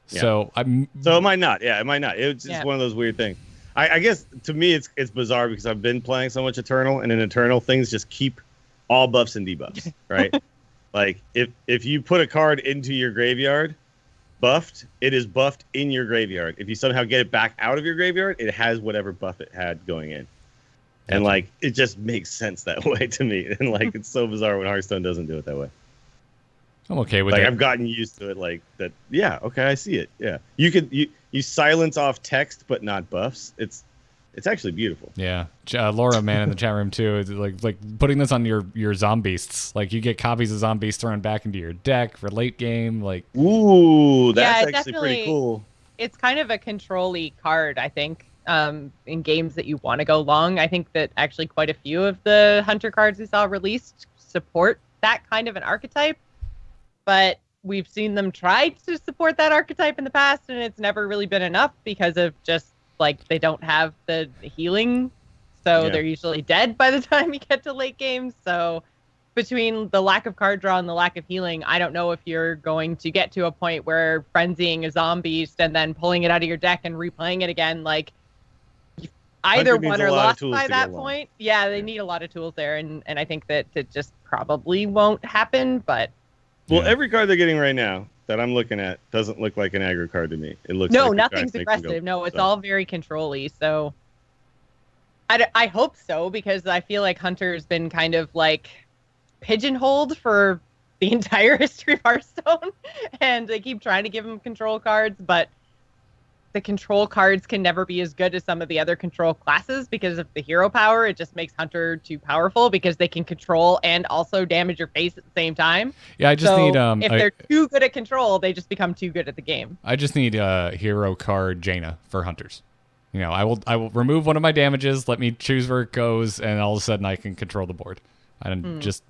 So it might not. Yeah, it might not. It's just one of those weird things. I guess to me it's bizarre, because I've been playing so much Eternal, and in Eternal things just keep all buffs and debuffs, right? Like if you put a card into your graveyard buffed, it is buffed in your graveyard. If you somehow get it back out of your graveyard, it has whatever buff it had going in. And like, it just makes sense that way to me. And like, it's so bizarre when Hearthstone doesn't do it that way. I'm okay with it. Like, I've gotten used to it like that. Yeah, okay, I see it. Yeah. You silence off text but not buffs. It's actually beautiful. Yeah. Laura, man, in the chat room too, is like putting this on your Zombeasts. Like, you get copies of Zombeasts thrown back into your deck for late game. Like, ooh, that's actually pretty cool. It's kind of a control-y card, I think, in games that you want to go long. I think that actually quite a few of the Hunter cards we saw released support that kind of an archetype. But we've seen them try to support that archetype in the past, and it's never really been enough, because of just like they don't have the healing, so they're usually dead by the time you get to late games. So between the lack of card draw and the lack of healing, I don't know if you're going to get to a point where frenzying a Zombeast and then pulling it out of your deck and replaying it again, like either won or lost by that point. Yeah, they need a lot of tools there, and I think that it just probably won't happen, but. Well, every card they're getting right now that I'm looking at doesn't look like an aggro card to me. It looks nothing's aggressive. It's all very control-y. So I hope so, because I feel like Hunter's been kind of like pigeonholed for the entire history of Hearthstone, and they keep trying to give him control cards, but the control cards can never be as good as some of the other control classes because of the hero power. It just makes Hunter too powerful, because they can control and also damage your face at the same time. Yeah, I just need if they're too good at control, they just become too good at the game. I just need a hero card Jaina for Hunters. You know, I will remove one of my damages, let me choose where it goes, and all of a sudden I can control the board. And just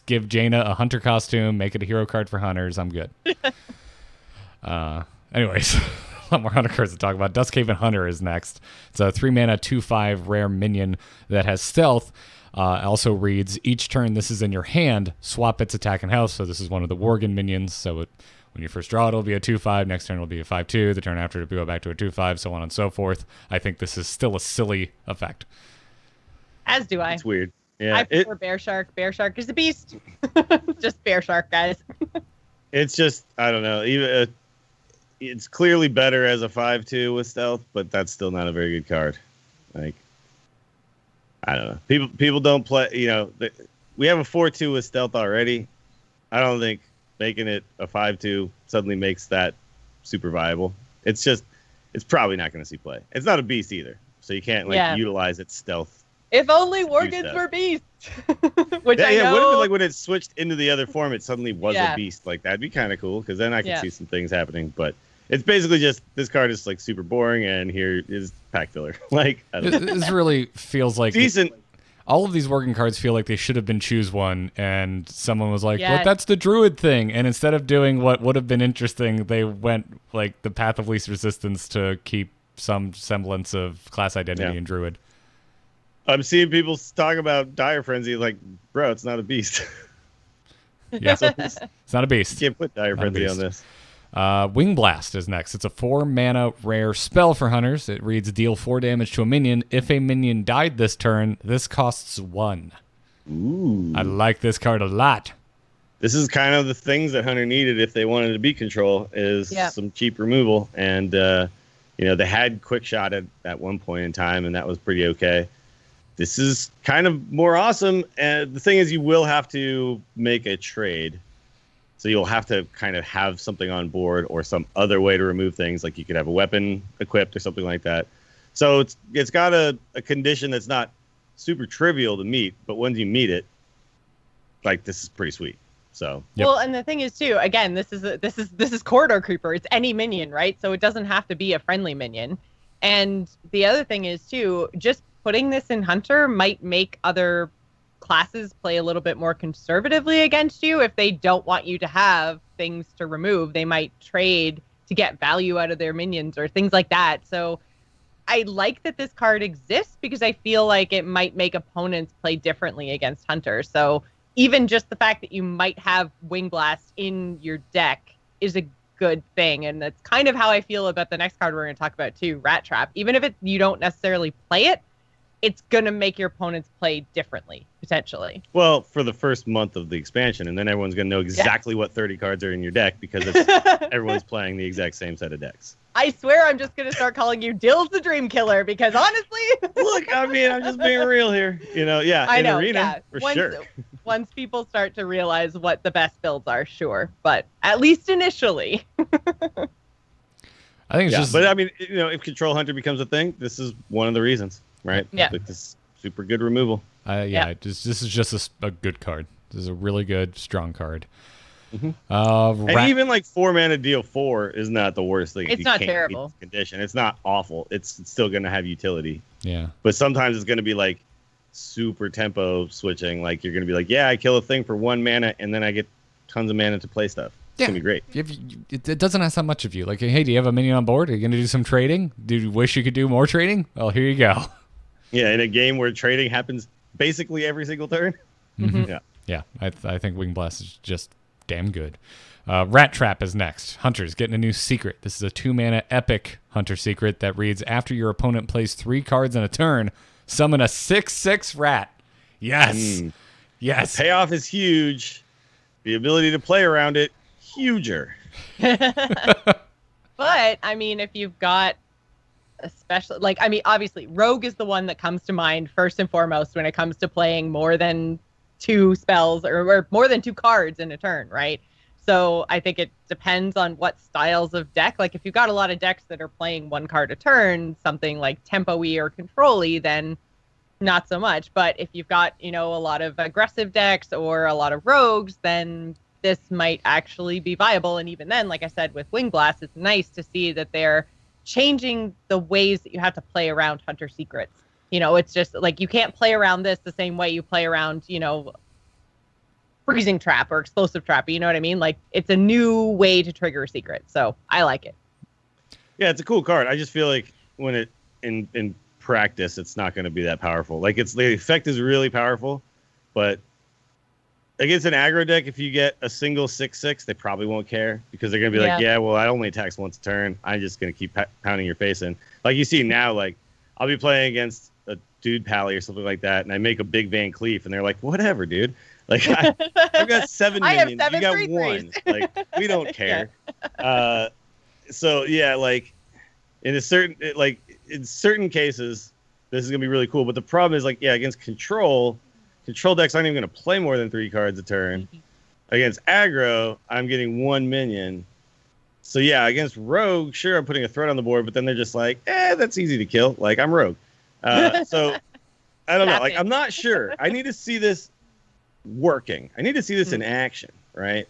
give Jaina a Hunter costume, make it a hero card for Hunters. I'm good. Anyways. A lot more Hunter cards to talk about. Duskhaven Hunter is next. It's a 3-mana 2/5 rare minion that has stealth. Also reads, each turn this is in your hand, swap its attack and health. So this is one of the Worgen minions. So when you first draw it, it'll be a 2/5. Next turn it'll be a 5/2. The turn after it'll go back to a 2/5, so on and so forth. I think this is still a silly effect. As do I. It's weird. Yeah, I prefer Bear Shark. Bear Shark is a beast. Just Bear Shark, guys. it's just, I don't know. Even it's clearly better as a 5/2 with stealth, but that's still not a very good card. Like, I don't know. People don't play. We have a 4/2 with stealth already. I don't think making it a 5/2 suddenly makes that super viable. It's probably not going to see play. It's not a beast either, so you can't utilize its stealth. If only Worgens were beasts. Which I know. What if like when it switched into the other form, it suddenly was a beast? Like that'd be kind of cool because then I could see some things happening. But it's basically just this card is like super boring, and here is pack filler. Like this really feels like decent. All of these Worgen cards feel like they should have been choose one, and someone was like, "Well, that's the Druid thing," and instead of doing what would have been interesting, they went like the path of least resistance to keep some semblance of class identity in Druid. I'm seeing people talk about Dire Frenzy like, bro, it's not a beast. Yeah, it's not a beast. You can't put Dire Frenzy on this. Wing Blast is next. It's a 4-mana rare spell for hunters. It reads, deal 4 damage to a minion. If a minion died this turn, this costs 1. Ooh. I like this card a lot. This is kind of the things that Hunter needed if they wanted to beat control is some cheap removal. And, they had Quick Shot at one point in time, and that was pretty okay. This is kind of more awesome. And the thing is, you will have to make a trade. So you'll have to kind of have something on board or some other way to remove things. Like you could have a weapon equipped or something like that. So it's got a condition that's not super trivial to meet, but once you meet it, like this is pretty sweet. So well, and the thing is too, again, this is Corridor Creeper. It's any minion, right? So it doesn't have to be a friendly minion. And the other thing is too, just putting this in Hunter might make other classes play a little bit more conservatively against you. If they don't want you to have things to remove, they might trade to get value out of their minions or things like that. So I like that this card exists because I feel like it might make opponents play differently against Hunter. So even just the fact that you might have Wing Blast in your deck is a good thing. And that's kind of how I feel about the next card we're going to talk about too, Rat Trap. Even if you don't necessarily play it, it's going to make your opponents play differently, potentially. Well, for the first month of the expansion, and then everyone's going to know exactly what 30 cards are in your deck because everyone's playing the exact same set of decks. I swear I'm just going to start calling you Dills the Dream Killer because honestly... Look, I mean, I'm just being real here. I know, Arena, for sure. Once people start to realize what the best builds are, sure. But at least initially. I think it's just... But I mean, if Control Hunter becomes a thing, this is one of the reasons. Right? Yeah. Like this super good removal. This is just a good card. This is a really good, strong card. Mm-hmm. And even like 4-mana deal 4 is not the worst thing. It's not terrible. Condition. It's not awful. It's still going to have utility. Yeah. But sometimes it's going to be like super tempo switching. Like you're going to be like, yeah, I kill a thing for 1 mana and then I get tons of mana to play stuff. It's going to be great. It doesn't ask that much of you. Like, hey, do you have a minion on board? Are you going to do some trading? Do you wish you could do more trading? Well, here you go. Yeah, in a game where trading happens basically every single turn. Mm-hmm. Yeah. I think Wing Blast is just damn good. Rat Trap is next. Hunter's getting a new secret. This is a 2-mana epic Hunter secret that reads, after your opponent plays 3 cards in a turn, summon a 6/6 rat. Yes. Yes. The payoff is huge. The ability to play around it, huger. But, I mean, if you've got especially obviously Rogue is the one that comes to mind first and foremost when it comes to playing more than 2 spells or more than 2 cards in a turn, right? So I think it depends on what styles of deck. Like if you've got a lot of decks that are playing 1 card a turn, something like Tempo-y or Control-y, then not so much. But if you've got, a lot of aggressive decks or a lot of rogues, then this might actually be viable. And even then, like I said, with Wing Blast, it's nice to see that they're changing the ways that you have to play around Hunter secrets. It's just like you can't play around this the same way you play around, freezing trap or explosive trap. You know what I mean? Like it's a new way to trigger a secret. So I like it. Yeah, it's a cool card. I just feel like when it in practice, it's not going to be that powerful. Like the effect is really powerful, but against an aggro deck, if you get a single 6/6, they probably won't care because they're going to be like, yeah, well, I only attacks once a turn. I'm just going to keep pounding your face in. Like you see now, like I'll be playing against a dude pally or something like that, and I make a big Van Cleef, and they're like, whatever, dude. Like I've got 7 minions, you got 1. Like we don't care. So yeah, like in certain cases, this is gonna be really cool. But the problem is like, against control decks aren't even gonna play more than 3 cards a turn. Against aggro, I'm getting 1 minion. So yeah, against rogue, sure, I'm putting a threat on the board, but then they're just like, that's easy to kill. Like I'm rogue. So I don't know. Like I'm not sure. I need to see this working. I need to see this in action, right?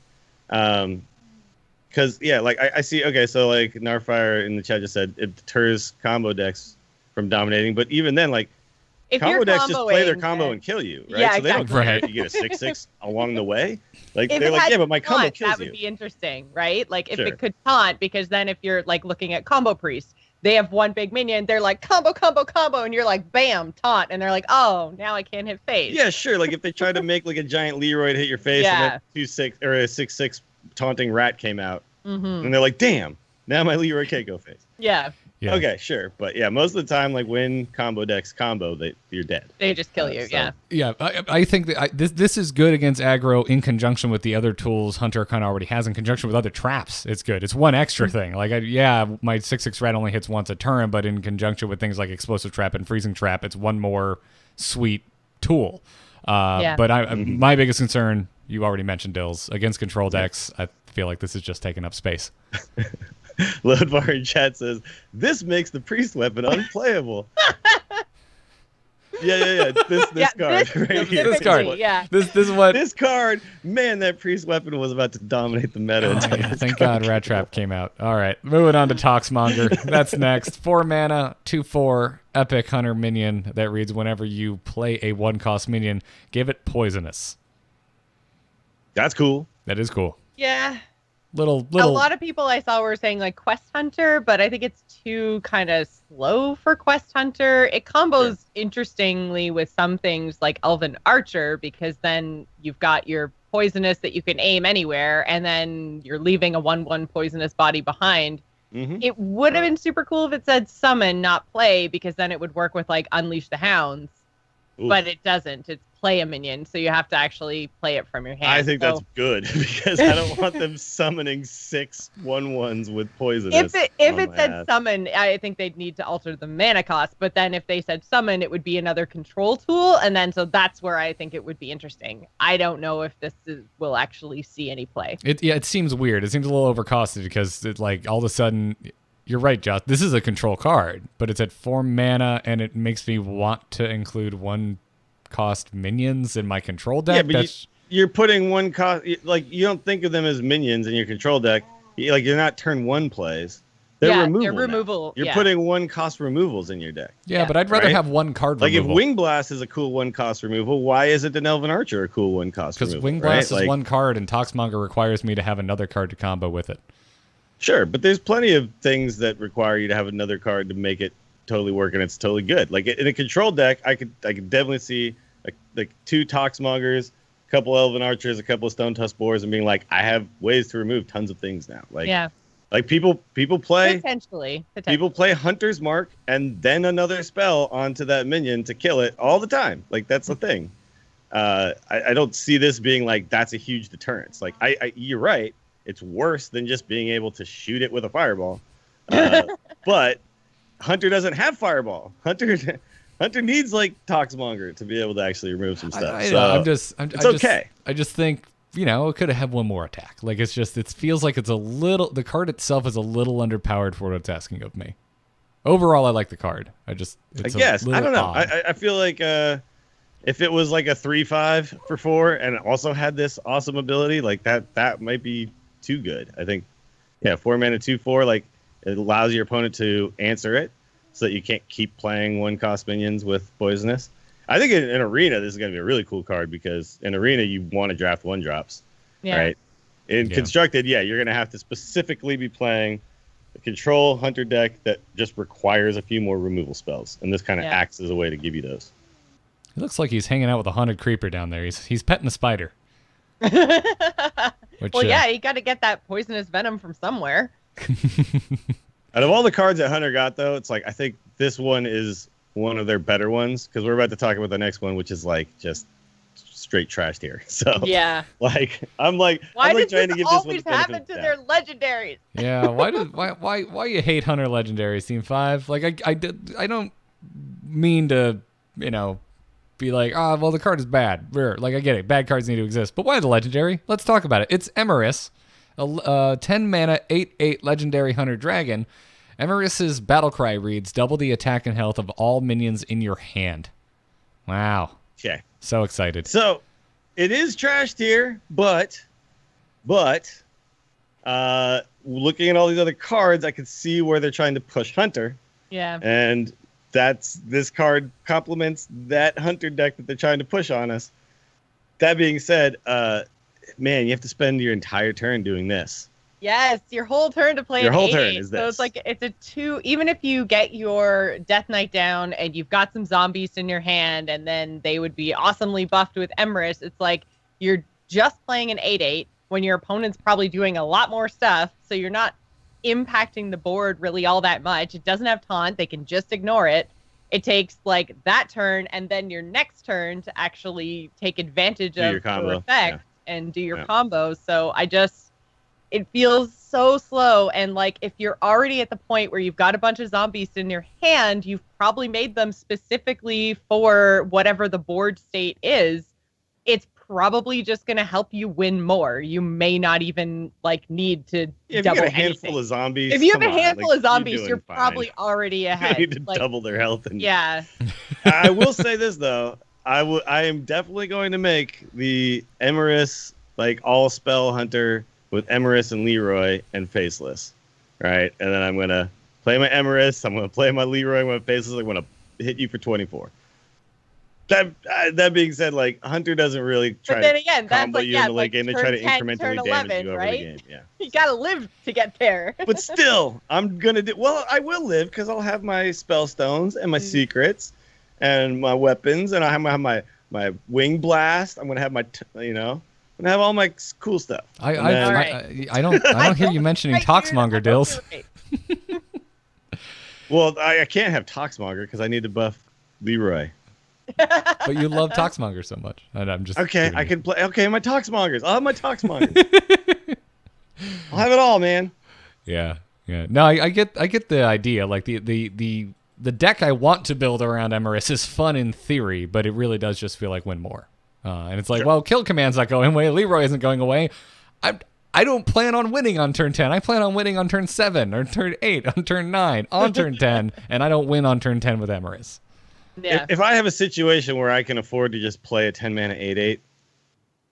Because like I see. Okay, so like Narfire in the chat just said it deters combo decks from dominating, but even then, like if combo decks just play their combo and kill you, right? Yeah, so they don't care if you get a 6/6 along the way. Like they're like, but my combo kills you. That would be interesting, right? Like if it could taunt, because then if you're like looking at combo priest, they have 1 big minion, they're like combo, and you're like bam, taunt, and they're like, oh, now I can't hit face. Yeah, sure. Like if they try to make like a giant Leroy to hit your face, and then 2/6 or a 6/6 taunting rat came out, and they're like, damn, now my Leroy can't go face. Yeah. Okay, sure, but most of the time, like when combo decks combo, you're dead. They just kill you. So. Yeah. I think that this is good against aggro in conjunction with the other tools Hunter kind of already has in conjunction with other traps. It's good. It's one extra thing. Like my 6/6 rat only hits once a turn, but in conjunction with things like explosive trap and freezing trap, it's one more sweet tool. But my biggest concern, you already mentioned, Dills, against control decks. I feel like this is just taking up space. Loadbar in chat says, this makes the priest weapon unplayable. Yeah. This card right here. This card. Yeah. This is what this card, man, that priest weapon was about to dominate the meta. Thank God Rat Trap came out. All right. Moving on to Toxmonger. That's next. 4 mana, 2/4, epic hunter minion that reads whenever you play a 1-cost minion, give it poisonous. That's cool. That is cool. Yeah. Little. A lot of people I saw were saying like Quest Hunter, but I think it's too kind of slow for Quest Hunter. It combos interestingly with some things like Elven Archer, because then you've got your poisonous that you can aim anywhere, and then you're leaving a 1/1 poisonous body behind. It would have been super cool if it said summon, not play, because then it would work with like Unleash the Hounds. Oof. But it doesn't. It's play a minion, so you have to actually play it from your hand. I think that's good, because I don't want them summoning 6 1/1s with poison. If it said summon, I think they'd need to alter the mana cost. But then if they said summon, it would be another control tool, and then so that's where I think it would be interesting. I don't know if this will actually see any play. It seems weird. It seems a little overcosted because it, like, all of a sudden. You're right, Josh. This is a control card, but it's at 4 mana, and it makes me want to include 1-cost minions in my control deck. Yeah, but you're putting 1 cost. Like, you don't think of them as minions in your control deck. Like, you're not turn 1 plays. They're removal. You're putting 1-cost removals in your deck. Yeah, but I'd rather have 1 card removal. Like, if Wing Blast is a cool 1-cost removal, why isn't an Elven Archer a cool 1-cost removal? Because Wing Blast is 1 card, and Toxmonger requires me to have another card to combo with it. Sure, but there's plenty of things that require you to have another card to make it totally work, and it's totally good. Like in a control deck, I could definitely see like 2 Toxmongers, a couple Elven Archers, a couple of Stone Tusk Boars, and being like, I have ways to remove tons of things now. Like people play potentially. People play Hunter's Mark and then another spell onto that minion to kill it all the time. Like that's the thing. I don't see this being like that's a huge deterrence. Like you're right. It's worse than just being able to shoot it with a fireball. But Hunter doesn't have fireball. Hunter needs like Toxmonger to be able to actually remove some stuff. It's okay. I just think, it could have had 1 more attack. Like it feels like it's a little, the card itself is a little underpowered for what it's asking of me. Overall, I like the card. I guess. I don't know. I feel like if it was like a 3/5 for 4 and it also had this awesome ability, like that might be too good. I think 4 mana 2/4, like it allows your opponent to answer it so that you can't keep playing 1-cost minions with poisonous. I think in arena this is going to be a really cool card, because in arena you want to draft 1-drops, right? In constructed, you're going to have to specifically be playing a control hunter deck that just requires a few more removal spells, and this kind of acts as a way to give you those. He looks like he's hanging out with a haunted creeper down there. He's petting a spider. Well, yeah, you got to get that poisonous venom from somewhere. Out of all the cards that Hunter got, though, it's like I think this one is one of their better ones, because we're about to talk about the next one, which is like just straight trash tier. So yeah, like I'm like, why does trying this to give always this one the happen to their legendaries? Yeah, why you hate Hunter legendaries, Team 5? Like I don't mean to, be like, well, the card is bad. Like, I get it. Bad cards need to exist. But why the legendary? Let's talk about it. It's Emerus, a 10 mana, 8/8 legendary hunter dragon. Emerus's battle cry reads, double the attack and health of all minions in your hand. Wow. Okay. So excited. So it is trash tier, but looking at all these other cards, I can see where they're trying to push Hunter. Yeah. And this card complements that Hunter deck that they're trying to push on us. That being said, man, you have to spend your entire turn doing this. Yes, your whole turn to play. Your an whole 8/8. turn is this. So it's like it's a 2. Even if you get your Death Knight down and you've got some zombies in your hand, and then they would be awesomely buffed with Emerus, it's like you're just playing an 8/8 when your opponent's probably doing a lot more stuff. So you're not impacting the board really all that much. It doesn't have taunt. They can just ignore it. It takes like that turn and then your next turn to actually take advantage of your effect and do your combos. So it feels so slow. And like, if you're already at the point where you've got a bunch of zombies in your hand, you've probably made them specifically for whatever the board state is. It's probably just going to help you win more. You may not even like need to if double you got a handful anything. of zombies. If you have a handful of zombies, you're fine. probably already ahead. You need to double their health. Yeah. I will say this though, I am definitely going to make the Emerus like all spell hunter with Emerus and Leroy and Faceless, right? And then I'm gonna play my Emerus. I'm gonna play my Leroy. I'm gonna Faceless. I'm gonna hit you for 24. That being said, like Hunter doesn't really try but then again, to that's combo like, you in the late like game. They turn try to 10, incrementally turn damage 11, you over right? the game. Yeah. You gotta live to get there. But still, I'm gonna do well. I will live because I'll have my spell stones and my secrets, and my weapons, and I have my wing blast. I'm gonna have my I'm gonna have all my cool stuff. I don't hear you mentioning Toxmonger, Dills. Well, I can't have Toxmonger because I need to buff Leroy. But you love Toxmonger so much. And I'm just okay. I can play. Okay, my Toxmongers. I'll have my Toxmongers. I'll have it all, man. Yeah. No, I get the idea. Like the deck I want to build around Emerus is fun in theory, but it really does just feel like win more. And it's like, well, kill command's not going away. Leroy isn't going away. I don't plan on winning on turn 10. I plan on winning on turn 7, or turn 8, on turn 9, on turn 10, and I don't win on turn 10 with Emerus. Yeah. If I have a situation where I can afford to just play a 10 mana 8/8,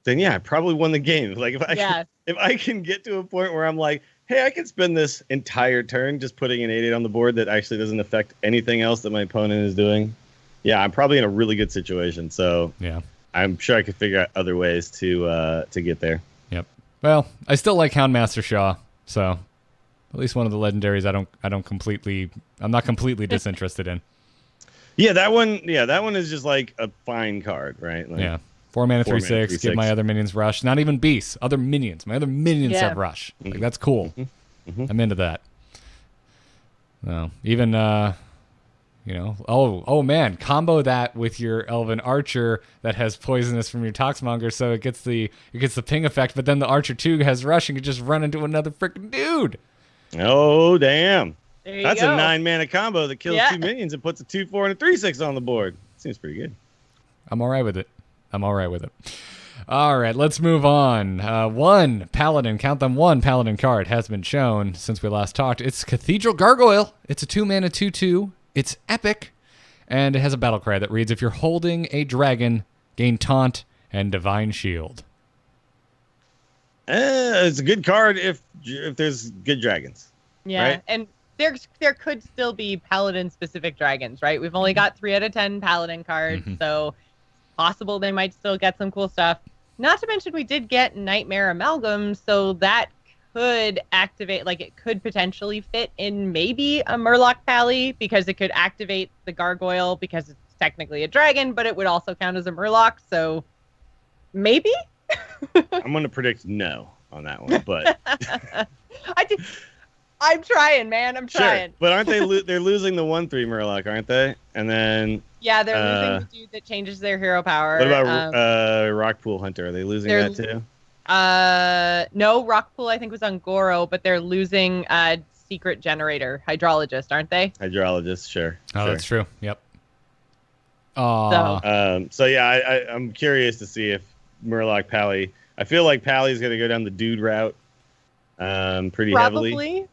then yeah, I probably won the game. Like if I can get to a point where I'm like, hey, I can spend this entire turn just putting an 8/8 on the board that actually doesn't affect anything else that my opponent is doing. Yeah, I'm probably in a really good situation. So yeah, I'm sure I could figure out other ways to get there. Yep. Well, I still like Houndmaster Shaw, so at least one of the legendaries I'm not completely disinterested in. Yeah, that one is just like a fine card, right? Like, yeah. 4 mana, 3/6, give my other minions rush. Not even beasts, other minions. My other minions have rush. Like, that's cool. I'm into that. No, even oh man, combo that with your Elven Archer that has poisonous from your Toxmonger, so it gets the ping effect, but then the Archer 2 has rush and can just run into another freaking dude. Oh damn. That's go. a 9 mana combo that kills 2 minions and puts a 2/4 and a 3/6 on the board. Seems pretty good. I'm all right with it. All right, let's move on. One Paladin, count them, one Paladin card has been shown since we last talked. It's Cathedral Gargoyle. It's a 2 mana 2/2. It's epic, and it has a battle cry that reads, if you're holding a dragon, gain taunt and divine shield. It's a good card if there's good dragons. Yeah, right? and there could still be Paladin-specific dragons, right? We've only got 3 out of 10 Paladin cards, so possible they might still get some cool stuff. Not to mention we did get Nightmare Amalgam, so that could activate, like it could potentially fit in maybe a Murloc Pally because it could activate the Gargoyle because it's technically a dragon, but it would also count as a Murloc. So maybe. I'm going to predict no on that one, but I'm trying, man. I'm trying. Sure. But aren't they? They're losing the 1/3 Murloc, aren't they? And then Yeah, they're losing the dude that changes their hero power. what about Rockpool Hunter? Are they losing that too? No, Rockpool I think was on Goro, but they're losing Secret Generator, Hydrologist, aren't they? Hydrologist, sure. Oh, sure. that's true. Yep. So yeah, I'm curious to see if Murloc Pally. I feel like Pally's going to go down the dude route, pretty heavily. Probably.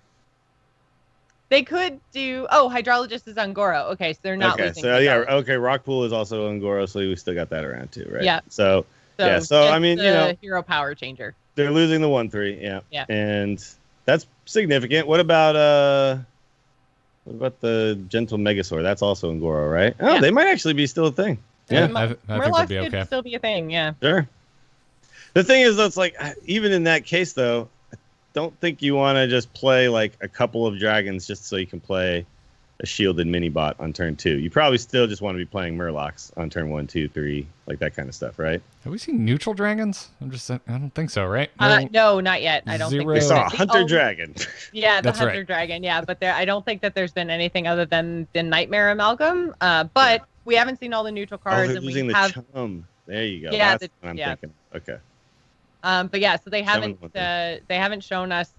They could do. Oh, Hydrologist is on Goro. Okay, so they're not losing. So yeah, okay. Rockpool is also on Goro, so we still got that around too, right? Yeah. So I mean, hero power changer. They're losing the 1/3, yeah. Yeah. And that's significant. What about the Gentle Megasaur? That's also in Goro, right? Oh, Yeah. they might actually be still a thing. Yeah. I think they'd Murlocs be could okay. still be a thing. Yeah. Sure. The thing is, though, it's like, even in that case, though, I don't think you want to just play like a couple of dragons just so you can play a shielded mini bot on turn 2. You probably still just want to be playing Murlocs on turn 1, 2, 3, like that kind of stuff, right? Have we seen neutral dragons? I don't think so, right? No, not yet. I don't think Zero. We there's saw a been- Hunter oh, Dragon. Yeah, the That's Hunter right. Dragon. Yeah, but I don't think that there's been anything other than the Nightmare Amalgam. But we haven't seen all the neutral cards, they're and losing we the have. chum. There you go. Yeah, That's what I'm yeah. thinking. Okay. But yeah, so they haven't Seven. they haven't shown us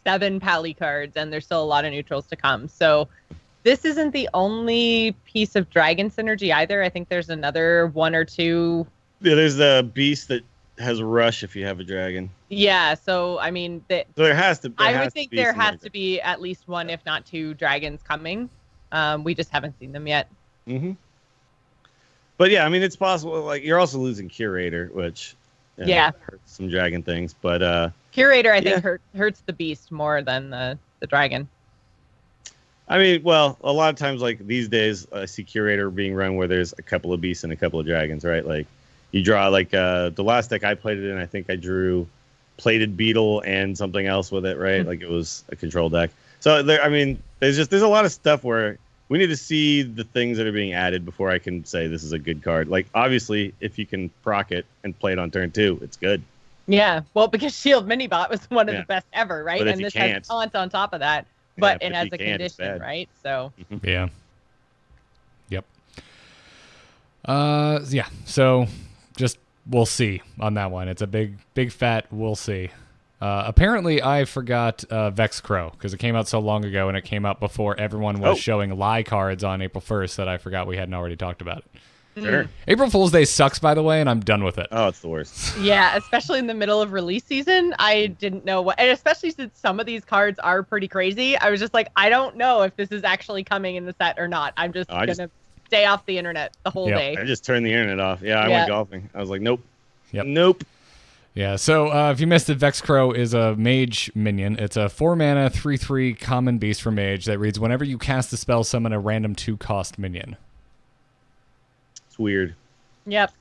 7 Pally cards, and there's still a lot of neutrals to come. So this isn't the only piece of dragon synergy either. I think there's another 1 or 2. Yeah, there's the beast that has rush if you have a dragon. Yeah, so I mean, So there has to. I would think there has to be at least 1, if not 2, dragons coming. We just haven't seen them yet. Mm-hmm. But yeah, I mean, it's possible. Like, you're also losing Curator, which hurts some dragon things. But Curator, I think, hurts the beast more than the dragon. I mean, well, a lot of times, like these days, I see Curator being run where there's a couple of beasts and a couple of dragons, right? Like, you draw like the last deck I played it in. I think I drew Plated Beetle and something else with it, right? Like it was a control deck. So there, I mean, there's a lot of stuff where we need to see the things that are being added before I can say this is a good card. Like, obviously, if you can proc it and play it on turn 2, it's good. Yeah, well, because Shield Minibot was one of the best ever, right? But if and you this can't- has taunt on top of that, Yeah, but if it has you a can't, it's condition, bad. right? So Yeah. Yep. Yeah. So just we'll see on that one. It's a big fat we'll see. Apparently, I forgot Vex Crow because it came out so long ago and it came out before everyone was showing lie cards on April 1st that I forgot we hadn't already talked about it. Sure. April Fool's Day sucks, by the way, and I'm done with it. Oh, it's the worst. yeah, especially in the middle of release season, I didn't know what, and especially since some of these cards are pretty crazy. I was just like, I don't know if this is actually coming in the set or not. I'm just gonna stay off the internet the whole day. I just turned the internet off. Yeah, I went golfing. I was like, nope. Yep. Nope. Yeah, so if you missed it, Vex Crow is a mage minion. It's a 4-mana, 3/3 common beast for mage that reads, whenever you cast a spell, summon a random 2-cost minion. It's weird. Yep.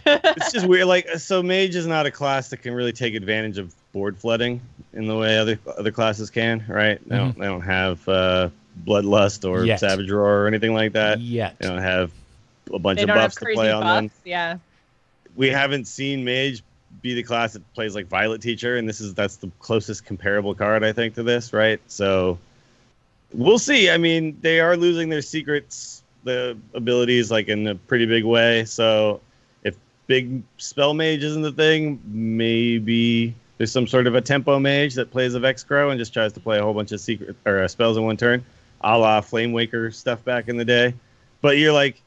It's just weird. Like, so mage is not a class that can really take advantage of board flooding in the way other classes can, right? They don't have Bloodlust or Yet. Savage Roar or anything like that. Yet. They don't have a bunch They of don't have buffs to crazy play on them. buffs. Yeah. We haven't seen mage be the class that plays like Violet Teacher, and that's the closest comparable card I think to this, right? So we'll see. I mean, they are losing their secrets, the abilities, like in a pretty big way. So if big spell mage isn't the thing, maybe there's some sort of a tempo mage that plays a Vex Crow and just tries to play a whole bunch of secret or spells in one turn, a la Flame Waker stuff back in the day. But you're like,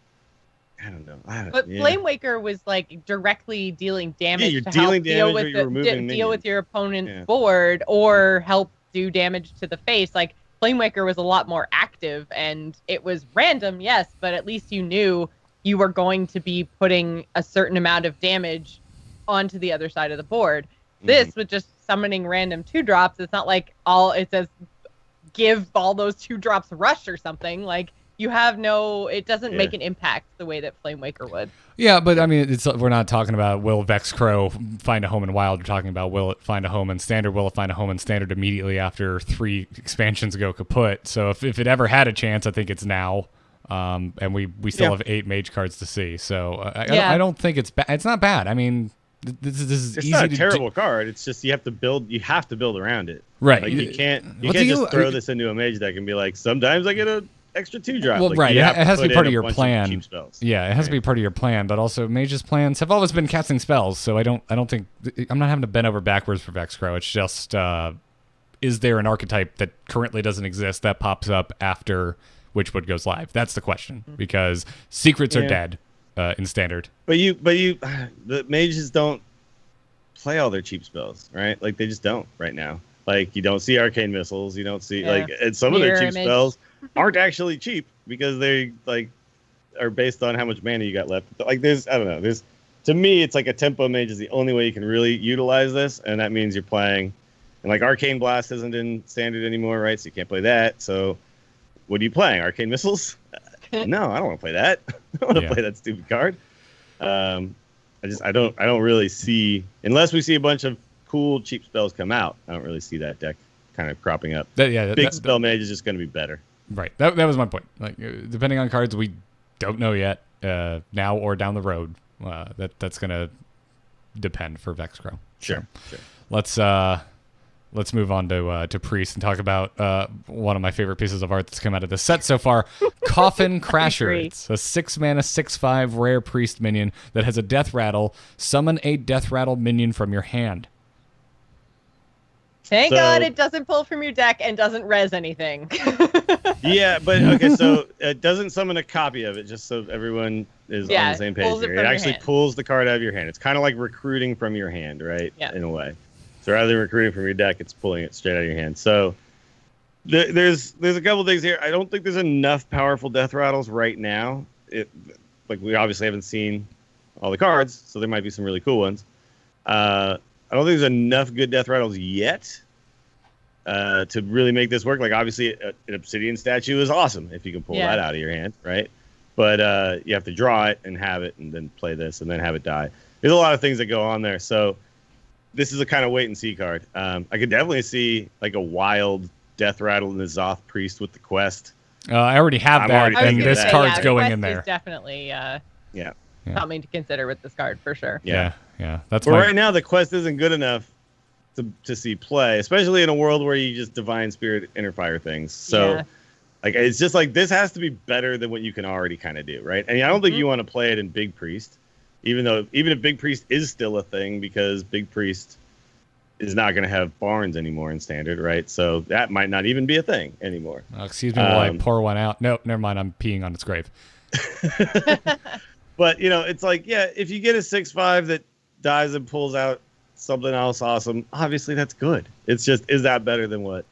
I don't know. But Flame Waker was like directly dealing damage. you're to dealing help deal damage with or you're removing deal with minions. your opponent's Yeah. board or help do damage to the face. Like Flame Waker was a lot more active and it was random, yes, but at least you knew you were going to be putting a certain amount of damage onto the other side of the board. This with just summoning random 2-drops, it's not like it says give all those 2-drops rush or something. Like you have no. It doesn't make Yeah. an impact the way that Flame Waker would. Yeah, but I mean, we're not talking about will Vex Crow find a home in Wild. We're talking about will it find a home in Standard? Will it find a home in Standard immediately after 3 expansions go kaput? So if it ever had a chance, I think it's now. And we still have 8 mage cards to see. So I don't think it's bad. It's not bad. I mean, this is It's easy not a to terrible card. It's just you have to build around it. Right. Like you can't What do just throw this into a mage deck and be like, sometimes I get a extra 2 drop. Well, like, right. you It have to has to be put part in of a your bunch plan. cheap spells. Yeah, it has to be part of your plan. But also, mage's plans have always been casting spells. So I don't think I'm not having to bend over backwards for Vex Crow. It's just is there an archetype that currently doesn't exist that pops up after Witchwood goes live? That's the question, because secrets are dead in Standard. But the mages don't play all their cheap spells, right? Like they just don't right now. Like you don't see arcane missiles, you don't see and some of their Mirror cheap image. spells aren't actually cheap because they are based on how much mana you got left. Like to me it's like a tempo mage is the only way you can really utilize this, and that means you're playing, and like Arcane Blast isn't in Standard anymore, right? So you can't play that. So what are you playing? Arcane missiles? No, I don't want to play that. I don't want to play that stupid card. I don't really see, unless we see a bunch of cool cheap spells come out, I don't really see that deck kind of cropping up. Big spell mage is just going to be better. Right. That was my point. Like depending on cards we don't know yet, now or down the road, that's going to depend for Vex Crow. Sure. Let's move on to Priest and talk about one of my favorite pieces of art that's come out of this set so far, Coffin Crasher. It's a 6-mana, 6/5 rare Priest minion that has a Death Rattle. Summon a Death Rattle minion from your hand. Thank God it doesn't pull from your deck and doesn't res anything. Yeah, but okay, so it doesn't summon a copy of it, just so everyone is on the same page here. It actually pulls the card out of your hand. It's kind of like recruiting from your hand, right? Yeah. In a way. So rather than recruiting from your deck, it's pulling it straight out of your hand. So there's a couple things here. I don't think there's enough powerful Death Rattles right now. We obviously haven't seen all the cards, so there might be some really cool ones. I don't think there's enough good Death Rattles yet to really make this work. Like, obviously, an Obsidian statue is awesome if you can pull that out of your hand, right? But you have to draw it and have it and then play this and then have it die. There's a lot of things that go on there. So this is a kind of wait-and-see card. I could definitely see, like, a wild Death Rattle in the Zoth Priest with the quest. I already have that, and this card's going in there. Is definitely something to consider with this card, for sure. Yeah. That's right now, the quest isn't good enough to see play, especially in a world where you just Divine Spirit Interfire things. So, like, it's just like this has to be better than what you can already kind of do, right? And I don't think you want to play it in Big Priest, even if Big Priest is still a thing, because Big Priest is not going to have Barns anymore in Standard, right? So that might not even be a thing anymore. Excuse me while I pour one out. No, never mind. I'm peeing on its grave. But, it's like, if you get a 6/5 that dies and pulls out something else awesome, obviously that's good. It's just, is that better than what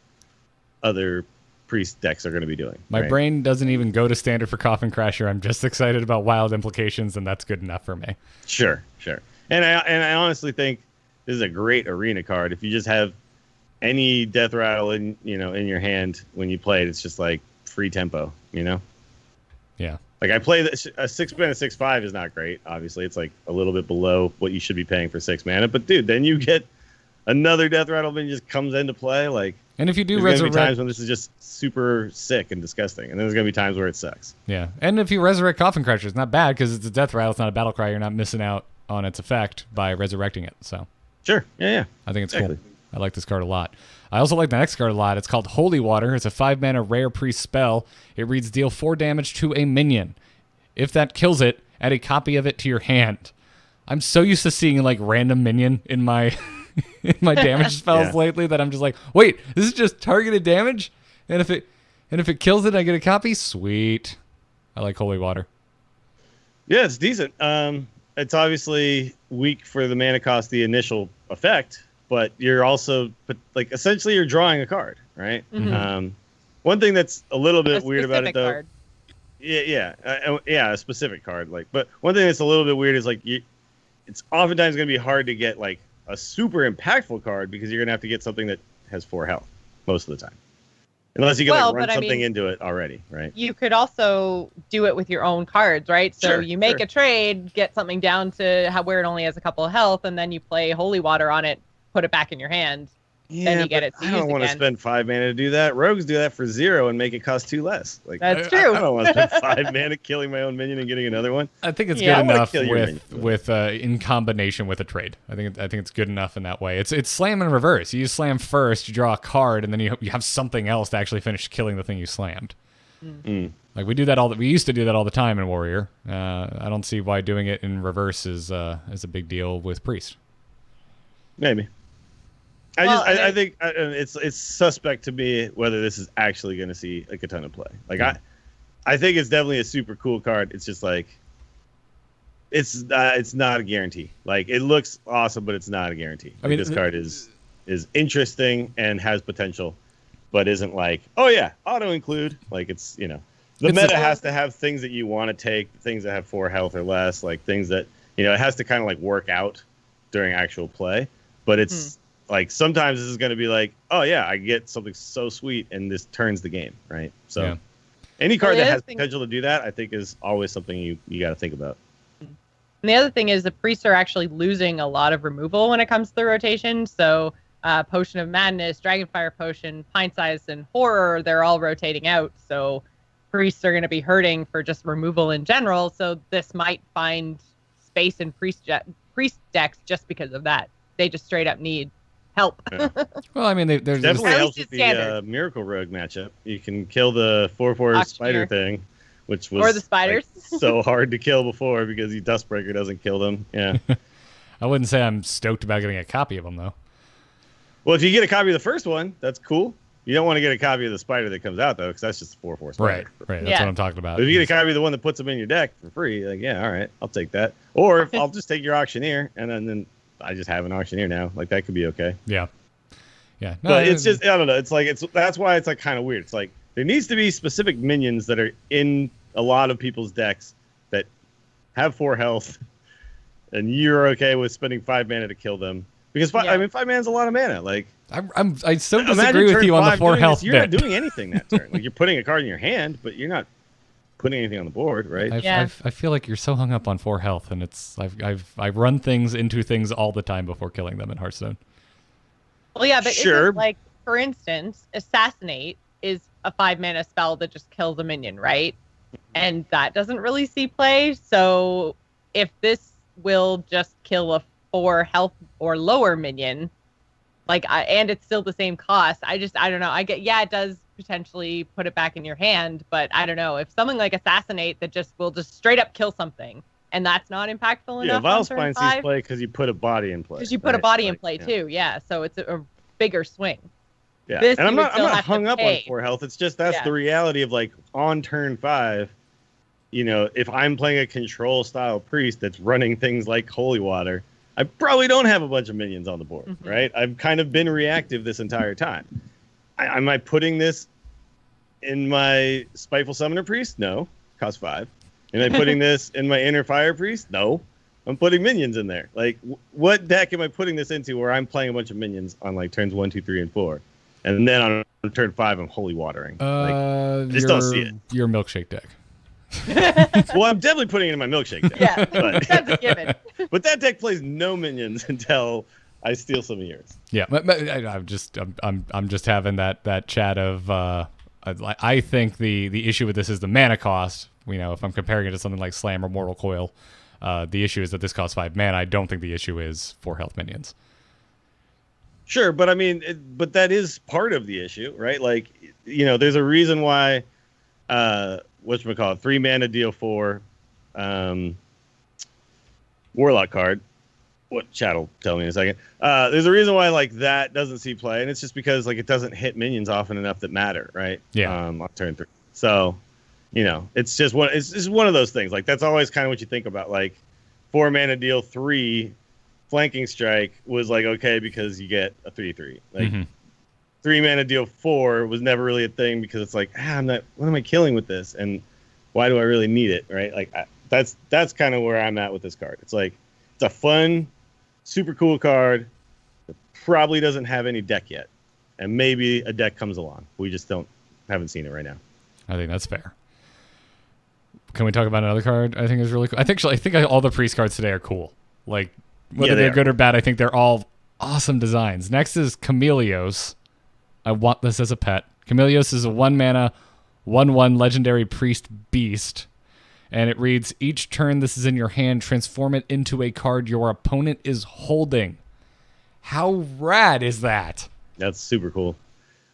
other Priest decks are going to be doing? My brain doesn't even go to Standard for Coffin Crasher. I'm just excited about wild implications, and that's good enough for me. Sure. And I honestly think this is a great arena card. If you just have any Death Rattle in your hand when you play it, it's just like free tempo, Yeah. Like, I play a 6-mana 6/5 is not great. Obviously, it's like a little bit below what you should be paying for 6 mana. But dude, then you get another Death Rattle minion just comes into play. Like, and if you do there's gonna be times when this is just super sick and disgusting, and then there's gonna be times where it sucks. Yeah, and if you resurrect Coffin Crasher, it's not bad because it's a Death Rattle. It's not a battle cry. You're not missing out on its effect by resurrecting it. So sure, yeah. I think it's cool. I like this card a lot. I also like the next card a lot. It's called Holy Water. It's a 5-mana rare priest spell. It reads deal 4 damage to a minion. If that kills it, add a copy of it to your hand. I'm so used to seeing like random minion in my damage spells lately that I'm just like, wait, this is just targeted damage? And if it kills it, I get a copy? Sweet. I like Holy Water. Yeah, it's decent. It's obviously weak for the mana cost, the initial effect, but you're also, like, essentially you're drawing a card, right? Mm-hmm. One thing that's a little bit weird about it, though. Card. A specific card. Like, but one thing that's a little bit weird is like it's oftentimes going to be hard to get like a super impactful card because you're going to have to get something that has 4 health most of the time. Unless you can Well, like, run but I something mean- into it already, right? You could also do it with your own cards, right? So Sure, you make sure. a trade, get something down to where it only has a couple of health, and then you play Holy Water on it, put it back in your hand. Yeah, you get but it to I don't use want to again. spend 5 mana to do that. Rogues do that for 0 and make it cost 2 less. Like That's I true. don't want to spend 5 mana killing my own minion and getting another one. I think it's Yeah. good I wanna enough kill your with in combination with a trade. I think it's good enough in that way. It's slam in reverse. You slam first, you draw a card, and then you have something else to actually finish killing the thing you slammed. Like we used to do that all the time in Warrior. I don't see why doing it in reverse is a big deal with Priest. Maybe. I think it's suspect to me whether this is actually going to see like a ton of play. Like I think it's definitely a super cool card. It's just like it's not a guarantee. Like it looks awesome, but it's not a guarantee. I mean, this card is interesting and has potential, but isn't like, oh yeah, auto include. Like it's the meta has to have things that you want to take, things that have 4 health or less, like things that it has to kind of like work out during actual play. But it's like sometimes this is going to be like, oh yeah, I get something so sweet, and this turns the game, right? So Yeah. any card Well, that the has other thing- potential to do that, I think, is always something you got to think about. And the other thing is the priests are actually losing a lot of removal when it comes to the rotation. So Potion of Madness, Dragonfire Potion, Pint Size, and Horror, they're all rotating out. So priests are going to be hurting for just removal in general. So this might find space in priest decks just because of that. They just straight up need help. Well, I mean, there's Definitely At helps least with it's the standard. Miracle Rogue matchup. You can kill the 4/4 Auctioneer. spider thing, which was Or the spiders. like, so hard to kill before because the Dustbreaker doesn't kill them. Yeah. I wouldn't say I'm stoked about getting a copy of them though. Well, if you get a copy of the first one, that's cool. You don't want to get a copy of the spider that comes out though, because that's just a 4/4 spider. Right. That's Yeah. what I'm talking about. But if you get a copy of the one that puts them in your deck for free, like yeah, all right, I'll take that. Or if I'll just take your auctioneer, and then I just have an auctioneer now. Like that could be okay. Yeah. No, But it's just I don't know. It's like that's why it's like kind of weird. It's like there needs to be specific minions that are in a lot of people's decks that have 4 health, and you're okay with spending 5 mana to kill them because 5 mana is a lot of mana. Like I so imagine disagree with turn you on the 5 4 doing health this, You're not bit. doing anything that turn. Like you're putting a card in your hand, but you're not putting anything on the board, right? I feel like you're so hung up on 4 health, and it's I run things into things all the time before killing them in Hearthstone. Well, yeah, but Sure. isn't, like, for instance, Assassinate is a 5 mana spell that just kills a minion, right? And that doesn't really see play. So if this will just kill a 4 health or lower minion, and it's still the same cost, I don't know. It does potentially put it back in your hand, but I don't know. If something like Assassinate that will just straight up kill something, and that's not impactful Yeah, enough Vile on turn Spine 5, sees play because you put a body in play. because you put a right? body in Like, play yeah. too, yeah. So it's a bigger swing. Yeah, This and I'm you would not still have to hung up on pay. 4 health. It's just that's Yeah. the reality of like on turn 5. If I'm playing a control style priest that's running things like Holy Water, I probably don't have a bunch of minions on the board, Mhm. right? I've kind of been reactive this entire time. Am I putting this in my Spiteful Summoner Priest? No, cost 5. Am I putting this in my Inner Fire Priest? No. I'm putting minions in there. Like, what deck am I putting this into where I'm playing a bunch of minions on like turns 1, 2, 3, and 4, and then on turn 5 I'm holy watering? Just don't see it. Your milkshake deck. Well, I'm definitely putting it in my milkshake deck. Yeah, But, that's a given. but that deck plays no minions until I steal some of yours. Yeah, but I'm just having that chat of I think the issue with this is the mana cost. If I'm comparing it to something like Slam or Mortal Coil, the issue is that this costs 5 mana. I don't think the issue is 4 health minions. Sure, but I mean, but that is part of the issue, right? Like, there's a reason why, whatchamacallit, 3 mana deal 4, Warlock card. What chat will tell me in a second. There's a reason why like that doesn't see play, and it's just because like it doesn't hit minions often enough that matter, right? Yeah. On turn 3. So, it's just one of those things. Like that's always kind of what you think about. Like 4 mana deal 3, flanking strike was like okay because you get a 3/3. Like 3 mana deal 4 was never really a thing because it's like I'm not. What am I killing with this? And why do I really need it? Right? Like that's kind of where I'm at with this card. It's like it's a fun, super cool card that probably doesn't have any deck yet, and maybe a deck comes along. We just don't haven't seen it right now. I think that's fair. Can we talk about another card I think is really cool? I think all the priest cards today are cool. Like, whether they're good or bad, I think they're all awesome designs. Next is Chameleos. I want this as a pet. Chameleos is a 1-mana, 1/1 legendary priest beast. And it reads, each turn this is in your hand, transform it into a card your opponent is holding. How rad is that? That's super cool.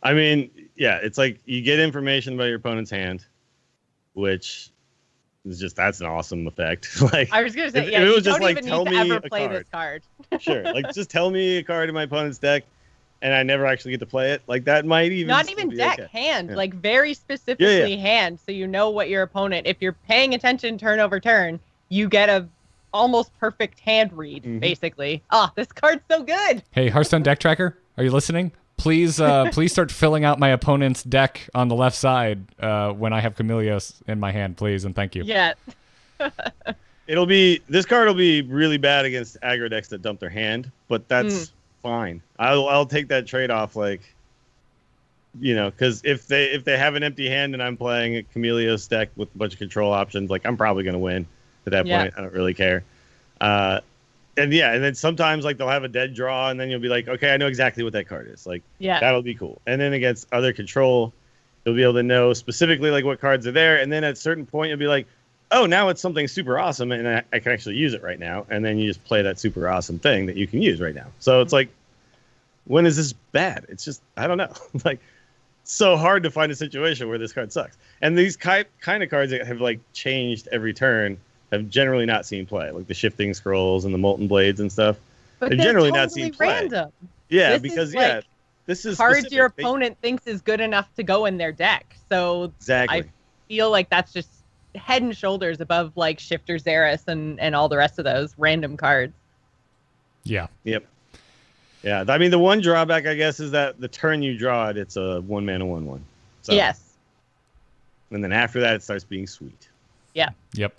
I mean, yeah, it's like you get information about your opponent's hand, which is that's an awesome effect. Like, I was gonna say, if it was you just don't like, even tell need to me ever a play card. this card. Sure, like just tell me a card in my opponent's deck, and I never actually get to play it. Like that might even Not still even be deck, okay. hand, Yeah. like very specifically hand, so you know what your opponent. If you're paying attention turn over turn, you get a almost perfect hand read, basically. Oh, this card's so good. Hey, Hearthstone Deck Tracker, are you listening? Please start filling out my opponent's deck on the left side when I have Chameleos in my hand, please, and thank you. Yeah. This card will be really bad against aggro decks that dump their hand, but that's fine. I'll take that trade off, like, because if they have an empty hand and I'm playing a Chameleos deck with a bunch of control options, like I'm probably gonna win at that point. I don't really care. And then sometimes like they'll have a dead draw, and then you'll be like, okay, I know exactly what that card is. Like, that'll be cool. And then against other control, you'll be able to know specifically like what cards are there. And then at a certain point, you'll be like, oh, now it's something super awesome, and I can actually use it right now. And then you just play that super awesome thing that you can use right now. So it's like, when is this bad? It's just, I don't know. Like, so hard to find a situation where this card sucks. And these kind of cards that have like changed every turn have generally not seen play, like the shifting scrolls and the molten blades and stuff. But they've they're generally totally not seen play. random. Yeah, This because is like this is cards specific. your opponent thinks is good enough to go in their deck. So Exactly. I feel like that's just head and shoulders above like Shifter Xeris and all the rest of those random cards. Yeah. Yep. Yeah, I mean the one drawback I guess is that the turn you draw it, it's a 1-mana 1/1. So, Yes. And then after that, it starts being sweet. Yeah. Yep.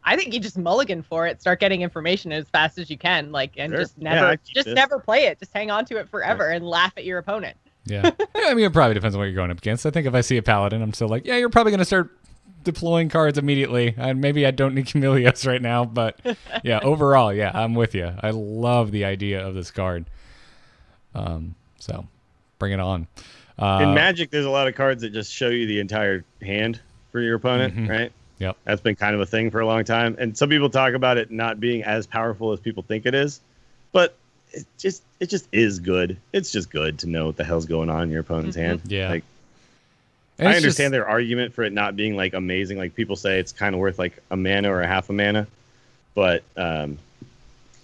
I think you just mulligan for it, start getting information as fast as you can, like, and Sure. just Yeah, never, I keep this. never play it. Just hang on to it forever and laugh at your opponent. Yeah. I mean, it probably depends on what you're going up against. I think if I see a paladin, I'm still like, yeah, you're probably going to start deploying cards immediately. And maybe I don't need Chameleos right now, but yeah, overall, yeah, I'm with you. I love the idea of this card. So bring it on. In Magic, there's a lot of cards that just show you the entire hand for your opponent, right? Yep. That's been kind of a thing for a long time. And some people talk about it not being as powerful as people think it is. But it just is good. It's just good to know what the hell's going on in your opponent's hand. Yeah. Like, And I it's understand just- their argument for it not being like amazing. Like people say it's kind of worth like a mana or a half a mana. But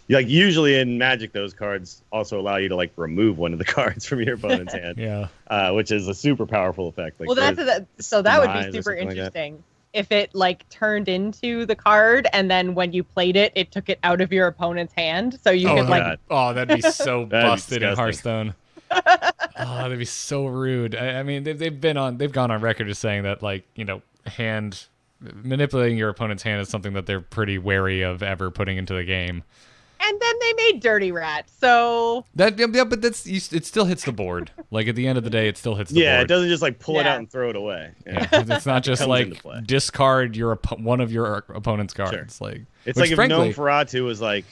like usually in Magic, those cards also allow you to like remove one of the cards from your opponent's hand. Yeah. Which is a super powerful effect. Like, Well, that would demise be or super something like that. interesting if it like turned into the card, and then when you played it, it took it out of your opponent's hand, so you could like. God. Oh, that'd be so That'd be busted in disgusting. Hearthstone. Oh, that'd be so rude. I mean, they've gone on record as saying that, like, hand manipulating your opponent's hand is something that they're pretty wary of ever putting into the game. And then they made Dirty Rat, so But it still hits the board. Like at the end of the day, it still hits the Yeah, board. it doesn't just like pull it Yeah. out and throw it away. Yeah, it's not just Comes into like play. discard one of your opponent's cards. Like It's which like if frankly, Gnome Feratu was like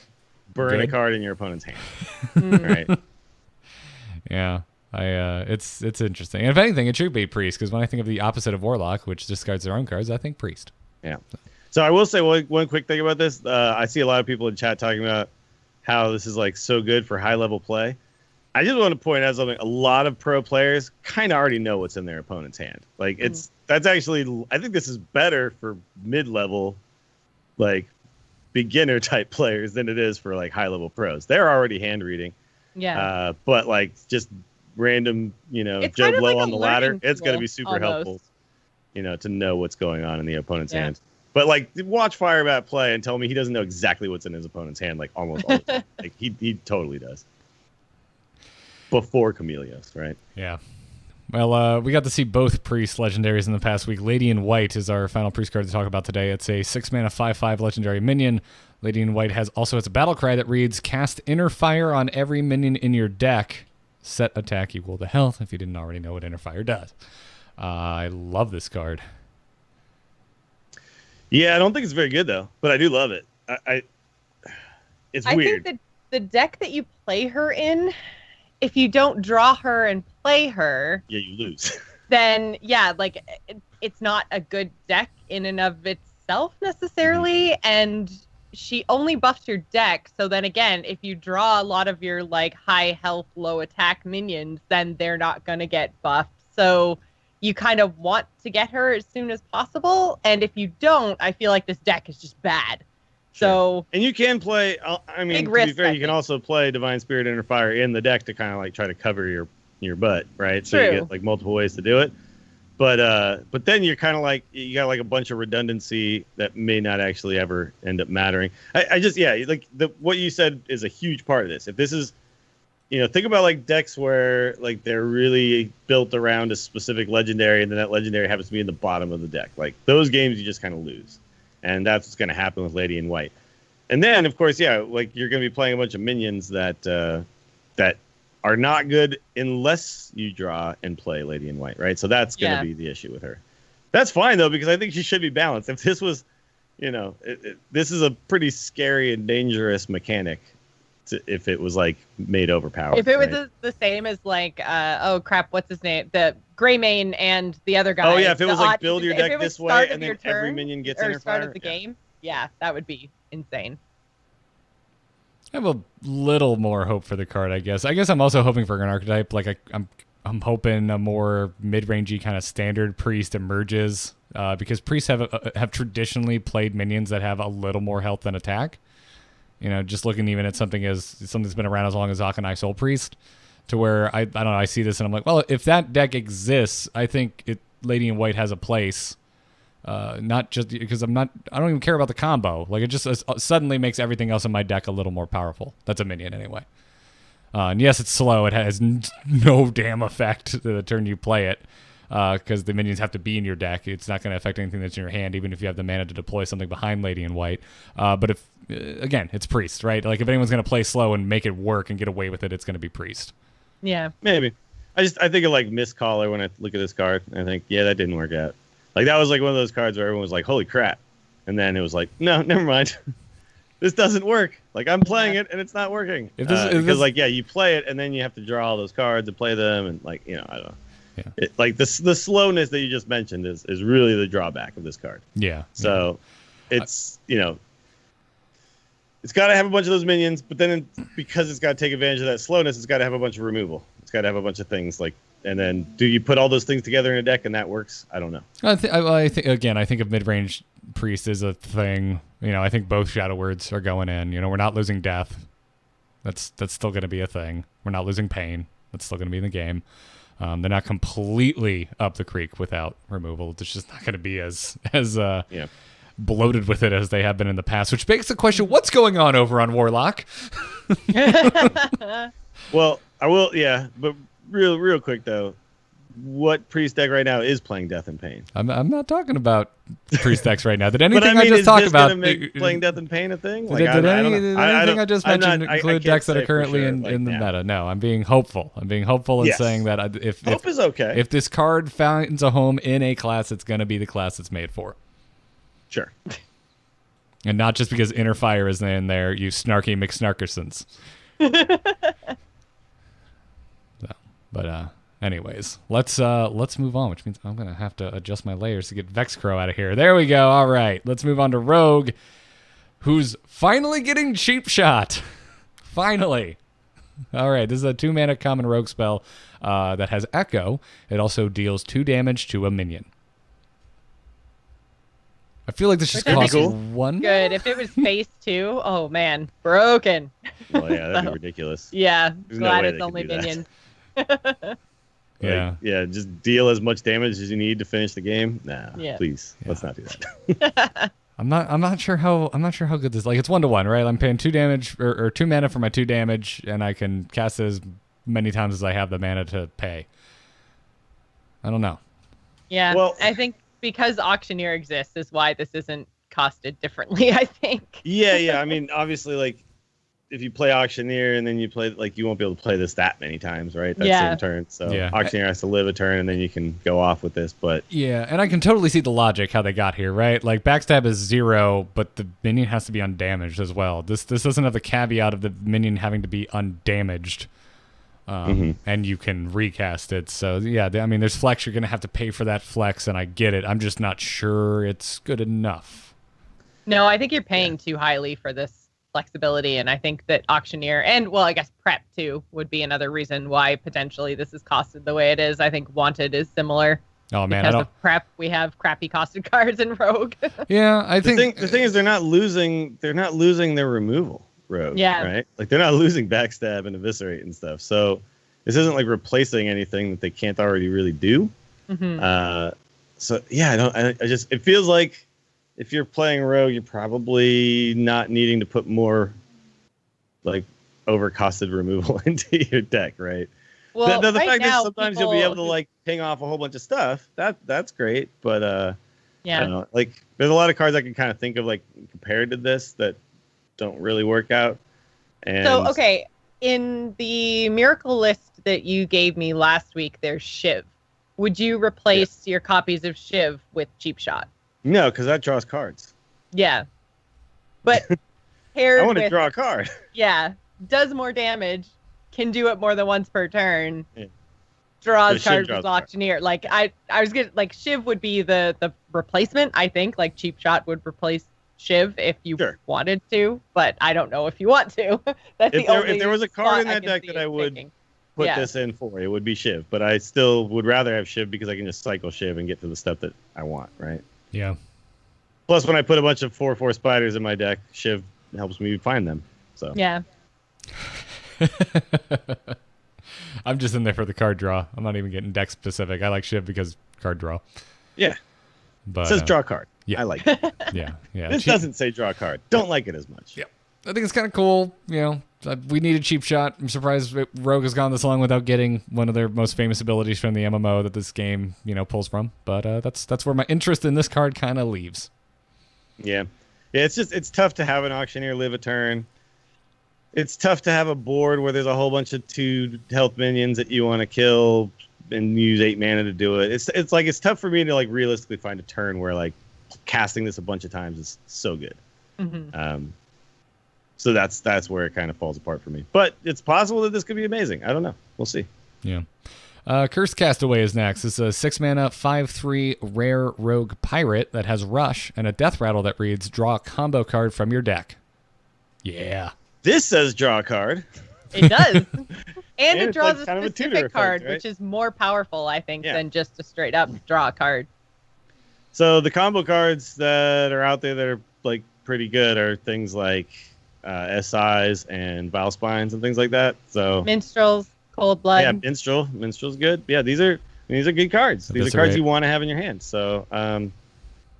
burn a Good. card in your opponent's hand. Right. yeah, it's interesting. And if anything, it should be priest, because when I think of the opposite of warlock, which discards their own cards, I think priest. Yeah. So I will say one quick thing about this. I see a lot of people in chat talking about how this is like so good for high level play. I just want to point out something. A lot of pro players kind of already know what's in their opponent's hand. Like that's actually, I think this is better for mid level, like beginner type players than it is for like high level pros. They're already hand reading. yeah. But like just random, It's Joe kind of Blow like on a the ladder, learning it's going to tool, be super almost. helpful, to know what's going on in the opponent's Yeah. hand. But like watch Firebat play and tell me he doesn't know exactly what's in his opponent's hand, like almost all the time. Like he totally does. Before Chameleos, right? Yeah. Well, we got to see both priest legendaries in the past week. Lady in White is our final priest card to talk about today. It's a 6-mana 5/5 legendary minion. Lady in White also has a battle cry that reads, cast Inner Fire on every minion in your deck. Set attack equal to health, if you didn't already know what Inner Fire does. I love this card. Yeah, I don't think it's very good though, but I do love it. It's I weird. think that the deck that you play her in, if you don't draw her and play her, Yeah, you lose. then yeah, like it's not a good deck in and of itself necessarily, and she only buffs your deck. So then again, if you draw a lot of your like high health, low attack minions, then they're not gonna get buffed. So you kind of want to get her as soon as possible, and if you don't, I feel like this deck is just bad. So and you can play. I mean, to be fair, you can also play Divine Spirit Inner Fire in the deck to kind of like try to cover your butt, right? So you get like multiple ways to do it. But then you're kind of like you got like a bunch of redundancy that may not actually ever end up mattering. I just like what you said is a huge part of this. If this is, think about like decks where like they're really built around a specific legendary, and then that legendary happens to be in the bottom of the deck. Like those games, you just kind of lose. And that's what's going to happen with Lady in White. And then, of course, like you're going to be playing a bunch of minions that are not good unless you draw and play Lady in White, right? So that's going to be the issue with her. That's fine, though, because I think she should be balanced. If this was, this is a pretty scary and dangerous mechanic if it was, like, made overpowered. If it was the same as, like, oh, crap, what's his name? The Greymane and the other guy. Oh, yeah, if it was, like, build your deck this way and then every minion gets Inner Fire. Start of the game, that would be insane. I have a little more hope for the card, I guess. I guess I'm also hoping for an archetype. Like I'm hoping a more mid-rangey kind of standard priest emerges, because priests have traditionally played minions that have a little more health than attack. Just looking even at something that's been around as long as Akanai Soul Priest, to where I don't know, I see this and I'm like, well, if that deck exists, I think Lady in White has a place. Not just because I don't even care about the combo. Like it just suddenly makes everything else in my deck a little more powerful. That's a minion anyway. And yes, it's slow. It has no damn effect the turn you play it, because the minions have to be in your deck. It's not going to affect anything that's in your hand, even if you have the mana to deploy something behind Lady in White. But if again, it's Priest, right? Like if anyone's going to play slow and make it work and get away with it, it's going to be Priest. Yeah, maybe. I think of like Mistcaller when I look at this card. I think, that didn't work out. Like that was like one of those cards where everyone was like, "Holy crap!" And then it was like, "No, never mind. This doesn't work. Like I'm playing it and it's not working." Because you play it and then you have to draw all those cards and play them, and like I don't know. Yeah. Like the slowness that you just mentioned is really the drawback of this card. Yeah. So it's it's got to have a bunch of those minions, but then because it's got to take advantage of that slowness, it's got to have a bunch of removal. It's got to have a bunch of things like. And then, do you put all those things together in a deck and that works? I don't know. I think of mid-range priest as a thing. I think both Shadow Words are going in. We're not losing death. That's still going to be a thing. We're not losing pain. That's still going to be in the game. They're not completely up the creek without removal. It's just not going to be as bloated with it as they have been in the past. Which begs the question: what's going on over on Warlock? Well, I will. Yeah, but. Real quick though, what priest deck right now is playing Death and Pain? I'm not talking about priest decks right now. Did anything I just talk about make playing Death and Pain a thing? Like, did anything I just mentioned include decks that are currently in the meta? No, I'm being hopeful. I'm being hopeful in saying that if hope is okay. If this card finds a home in a class, it's going to be the class it's made for. Sure. And not just because Inner Fire is in there, you snarky McSnarkersons. But anyways, let's move on, which means I'm gonna have to adjust my layers to get Vexcrow out of here. There we go. All right, let's move on to Rogue, who's finally getting Cheap Shot. Finally. All right, this is a 2-mana common Rogue spell that has Echo. It also deals 2 damage to a minion. I feel like this just costs 1. Good. If it was phase 2, oh man, broken. Well, yeah, that'd be ridiculous. Yeah, There's glad no it's only minions. Just deal as much damage as you need to finish the game. Please, let's not do that. I'm not sure how good this. Like, it's 1-to-1, right? I'm paying 2 damage or 2 mana for my 2 damage, and I can cast it as many times as I have the mana to pay. I don't know. Yeah, well, I think because Auctioneer exists is why this isn't costed differently. I think. Yeah. I mean, obviously, like if you play Auctioneer and then you play, like, you won't be able to play this that many times, right? That Yeah. same turn. So Yeah. Auctioneer has to live a turn and then you can go off with this. But Yeah, and I can totally see the logic how they got here, right? Like backstab is 0, but the minion has to be undamaged as well. This doesn't have the caveat of the minion having to be undamaged, and you can recast it. So yeah, I mean, there's flex. You're gonna have to pay for that flex, and I get it. I'm just not sure it's good enough. No, I think you're paying too highly for this flexibility, and I think that Auctioneer and, well, I guess Prep too would be another reason why potentially this is costed the way it is. I think Wanted is similar. Oh man, Because of Prep, we have crappy costed cards in Rogue. Yeah, I think the thing is, they're not losing their removal Rogue. Yeah. Right. Like they're not losing backstab and eviscerate and stuff. So this isn't like replacing anything that they can't already really do. So yeah, it feels like if you're playing Rogue, you're probably not needing to put more like overcosted removal into your deck, right? Well, the right fact that now, sometimes you'll be able to like ping off a whole bunch of stuff, that's great. But I don't know, like there's a lot of cards I can kind of think of like compared to this that don't really work out. And So, okay, in the Miracle list that you gave me last week, there's Shiv. Would you replace your copies of Shiv with Cheap Shot? No, because that draws cards. Yeah. But paired I want to with, draw a card. yeah, does more damage, can do it more than once per turn, Yeah. draws So Shiv cards draws with cards. Auctioneer. Like, I was gonna, like, Shiv would be the replacement, I think. Like, Cheap Shot would replace Shiv if you Sure. wanted to, but I don't know if you want to. That's If the there- only if there was a card spot in that can deck see that it I would taking. Put Yeah. this in for it would be Shiv, but I still would rather have Shiv because I can just cycle Shiv and get to the stuff that I want, right? yeah. Plus, when I put a bunch of 4/4 spiders in my deck, Shiv helps me find them. So Yeah. I'm just in there for the card draw. I'm not even getting deck specific. I like Shiv because card draw. yeah, But it says draw card. yeah. I like it. Yeah, yeah. This Cheap- doesn't say draw card. Don't like it as much. Yeah. I think it's kind of cool. You know, we need a cheap shot. I'm surprised Rogue has gone this long without getting one of their most famous abilities from the MMO that this game, pulls from. But that's where my interest in this card kind of leaves. Yeah. It's tough to have an Auctioneer live a turn. It's tough to have a board where there's a whole bunch of 2 health minions that you want to kill and use 8 mana to do it. It's tough for me to like realistically find a turn where like casting this a bunch of times is so good. So that's where it kind of falls apart for me. But it's possible that this could be amazing. I don't know. We'll see. Yeah. Curse Castaway is next. It's a 6 mana, 5/3 rare rogue pirate that has Rush and a death rattle that reads, draw a combo card from your deck. Yeah. This says draw a card. It does. And it it's draws like a kind of a tutor specific effect, card, right? which is more powerful, I think, Yeah. than just a straight up draw a card. So the combo cards that are out there that are like pretty good are things like SIs and Vile Spines and things like that. So Minstrels, Cold Blood. yeah, Minstrel's good. Yeah, these are good cards. These are That's cards right. you want to have in your hand. So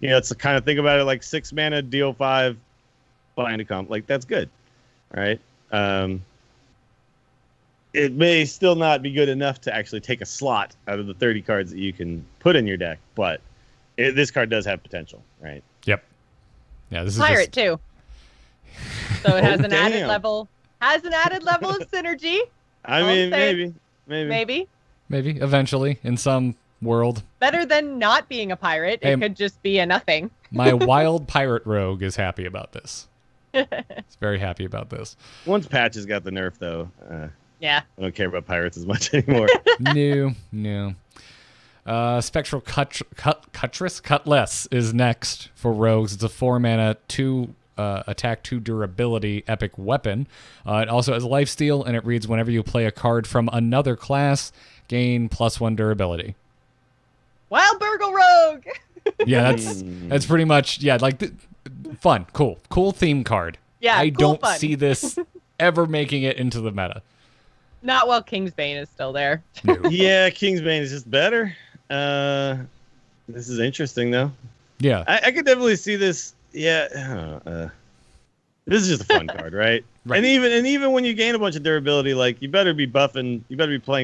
it's to kind of think about it like 6 mana, deal 5, bind a comp. Like that's good, right? It may still not be good enough to actually take a slot out of the 30 cards that you can put in your deck, but this card does have potential, right? Yep. Yeah, this is Pirate, too. So it has Oh, an added damn. level. Has an added level of synergy. I I'll mean, say maybe. Maybe. maybe eventually in some world. Better than not being a pirate. Hey, It could just be a nothing. My wild pirate rogue is happy about this. It's very happy about this. Once Patch has got the nerf, though, Yeah. I don't care about pirates as much anymore. No. Spectral Cutlass is next for rogues. It's a 4 mana, 2 attack, 2 durability epic weapon. It also has lifesteal, and it reads, whenever you play a card from another class, gain +1 durability. Wild Burgle Rogue. Yeah, that's pretty much, fun, cool theme card. Yeah, I cool don't fun. see this ever making it into the meta. Not while Kingsbane is still there. Yeah, Kingsbane is just better. This is interesting, though. Yeah. I could definitely see this. Yeah, this is just a fun card, right? Right. And even when you gain a bunch of durability, like you better be playing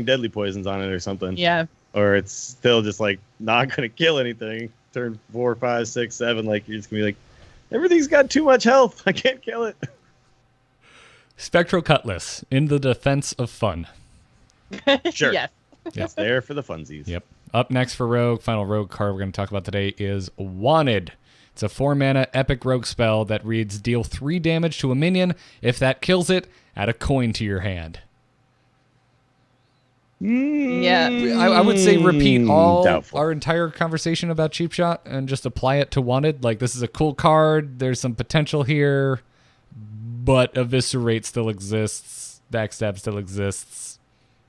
deadly poisons on it or something. Yeah. Or it's still just like not gonna kill anything. Turn 4, 5, 6, 7, like you're just gonna be like, everything's got too much health. I can't kill it. Spectral Cutlass in the defense of fun. Sure. Yes. It's there for the funsies. Yep. Up next for Rogue, final Rogue card we're going to talk about today is Wanted. It's a 4-mana epic rogue spell that reads deal 3 damage to a minion. If that kills it, add a coin to your hand. Yeah. I would say repeat all Doubtful. our entire conversation about Cheap Shot and just apply it to Wanted. Like, this is a cool card. There's some potential here, but Eviscerate still exists. Backstab still exists.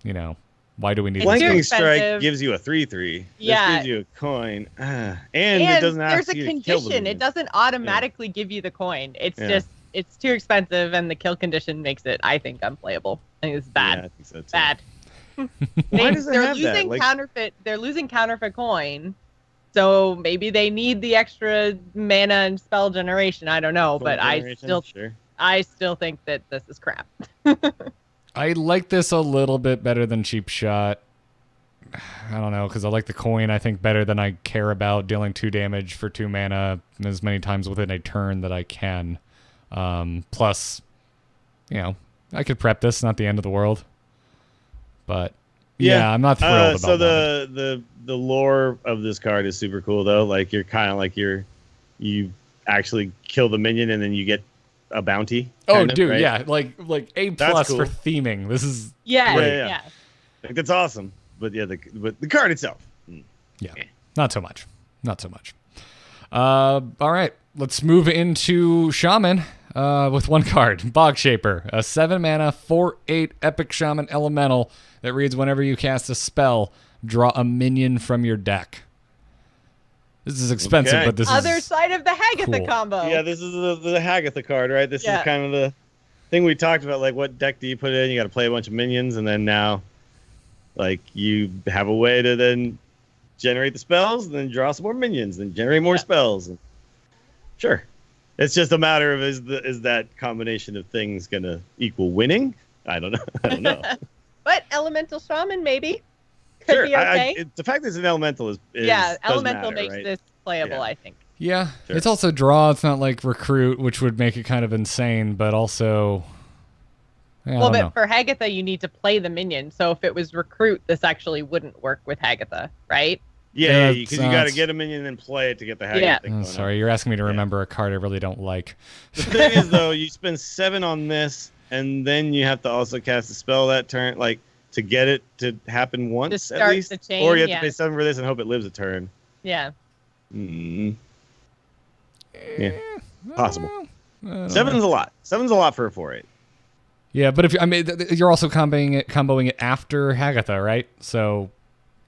You know, why do we need It's too Flanking this? Strike expensive. gives you a 3/3. Yeah. This gives you a coin. And And it doesn't ask there's a you to kill the condition. It minion. doesn't automatically give you the coin. It's Yeah. just it's too expensive, and the kill condition makes it, I think, unplayable. I think it's bad. Yeah, I think so too. Bad. Why does it They're have that? losing Like- counterfeit. They're losing counterfeit coin, so maybe they need the extra mana and spell generation. I don't know, but Generation? Sure. I still think that this is crap. I like this a little bit better than Cheap Shot. I don't know, because I like the coin, I think, better than I care about dealing 2 damage for 2 mana as many times within a turn that I can. Plus, you know, I could prep this, not the end of the world. But, yeah, I'm not thrilled about So Wanted. the lore of this card is super cool, though. Like, you're kind of like you actually kill the minion and then you get a bounty. Oh, kind of, dude, right? yeah, like A+ That's for cool. theming. This is Yeah, Great. yeah. Like, that's awesome. But yeah, but the card itself. Yeah, not so much. Not so much. All right, let's move into Shaman with 1 card. Bog Shaper, a 7-mana, 4/8 epic Shaman elemental that reads whenever you cast a spell, draw a minion from your deck. This is expensive, Okay. but this Other is side of the Hagatha cool. combo. Yeah, this is the Hagatha card, right? This Yeah. is kind of the thing we talked about. Like, what deck do you put in? You got to play a bunch of minions, and then now, like, you have a way to then generate the spells, and then draw some more minions, and generate more spells. And sure, it's just a matter of is that combination of things gonna equal winning? I don't know. I don't know. But Elemental Shaman maybe could Sure, be okay. the fact that it's an elemental is yeah, does Elemental matter, makes right? this playable, Yeah. I think. yeah. Sure. It's also draw. It's not like recruit, which would make it kind of insane, but also. Yeah, I Well, don't but know. for Hagatha, you need to play the minion. So if it was recruit, this actually wouldn't work with Hagatha, right? Yeah, Yeah, because you got to it's- get a minion and play it to get the Hagatha Yeah. thing Oh, going sorry, on. you're asking me to remember a card I really don't like. The thing is, though, you spend 7 on this, and then you have to also cast a spell that turn, like, to get it to happen once at start least. the chain, or you have yeah. to pay 7 for this and hope it lives a turn. Yeah. Mm. Yeah, possible. I don't know. 7's a lot. 7's a lot for a 4/8. Yeah, but if I mean, you're also comboing it after Hagatha, right? So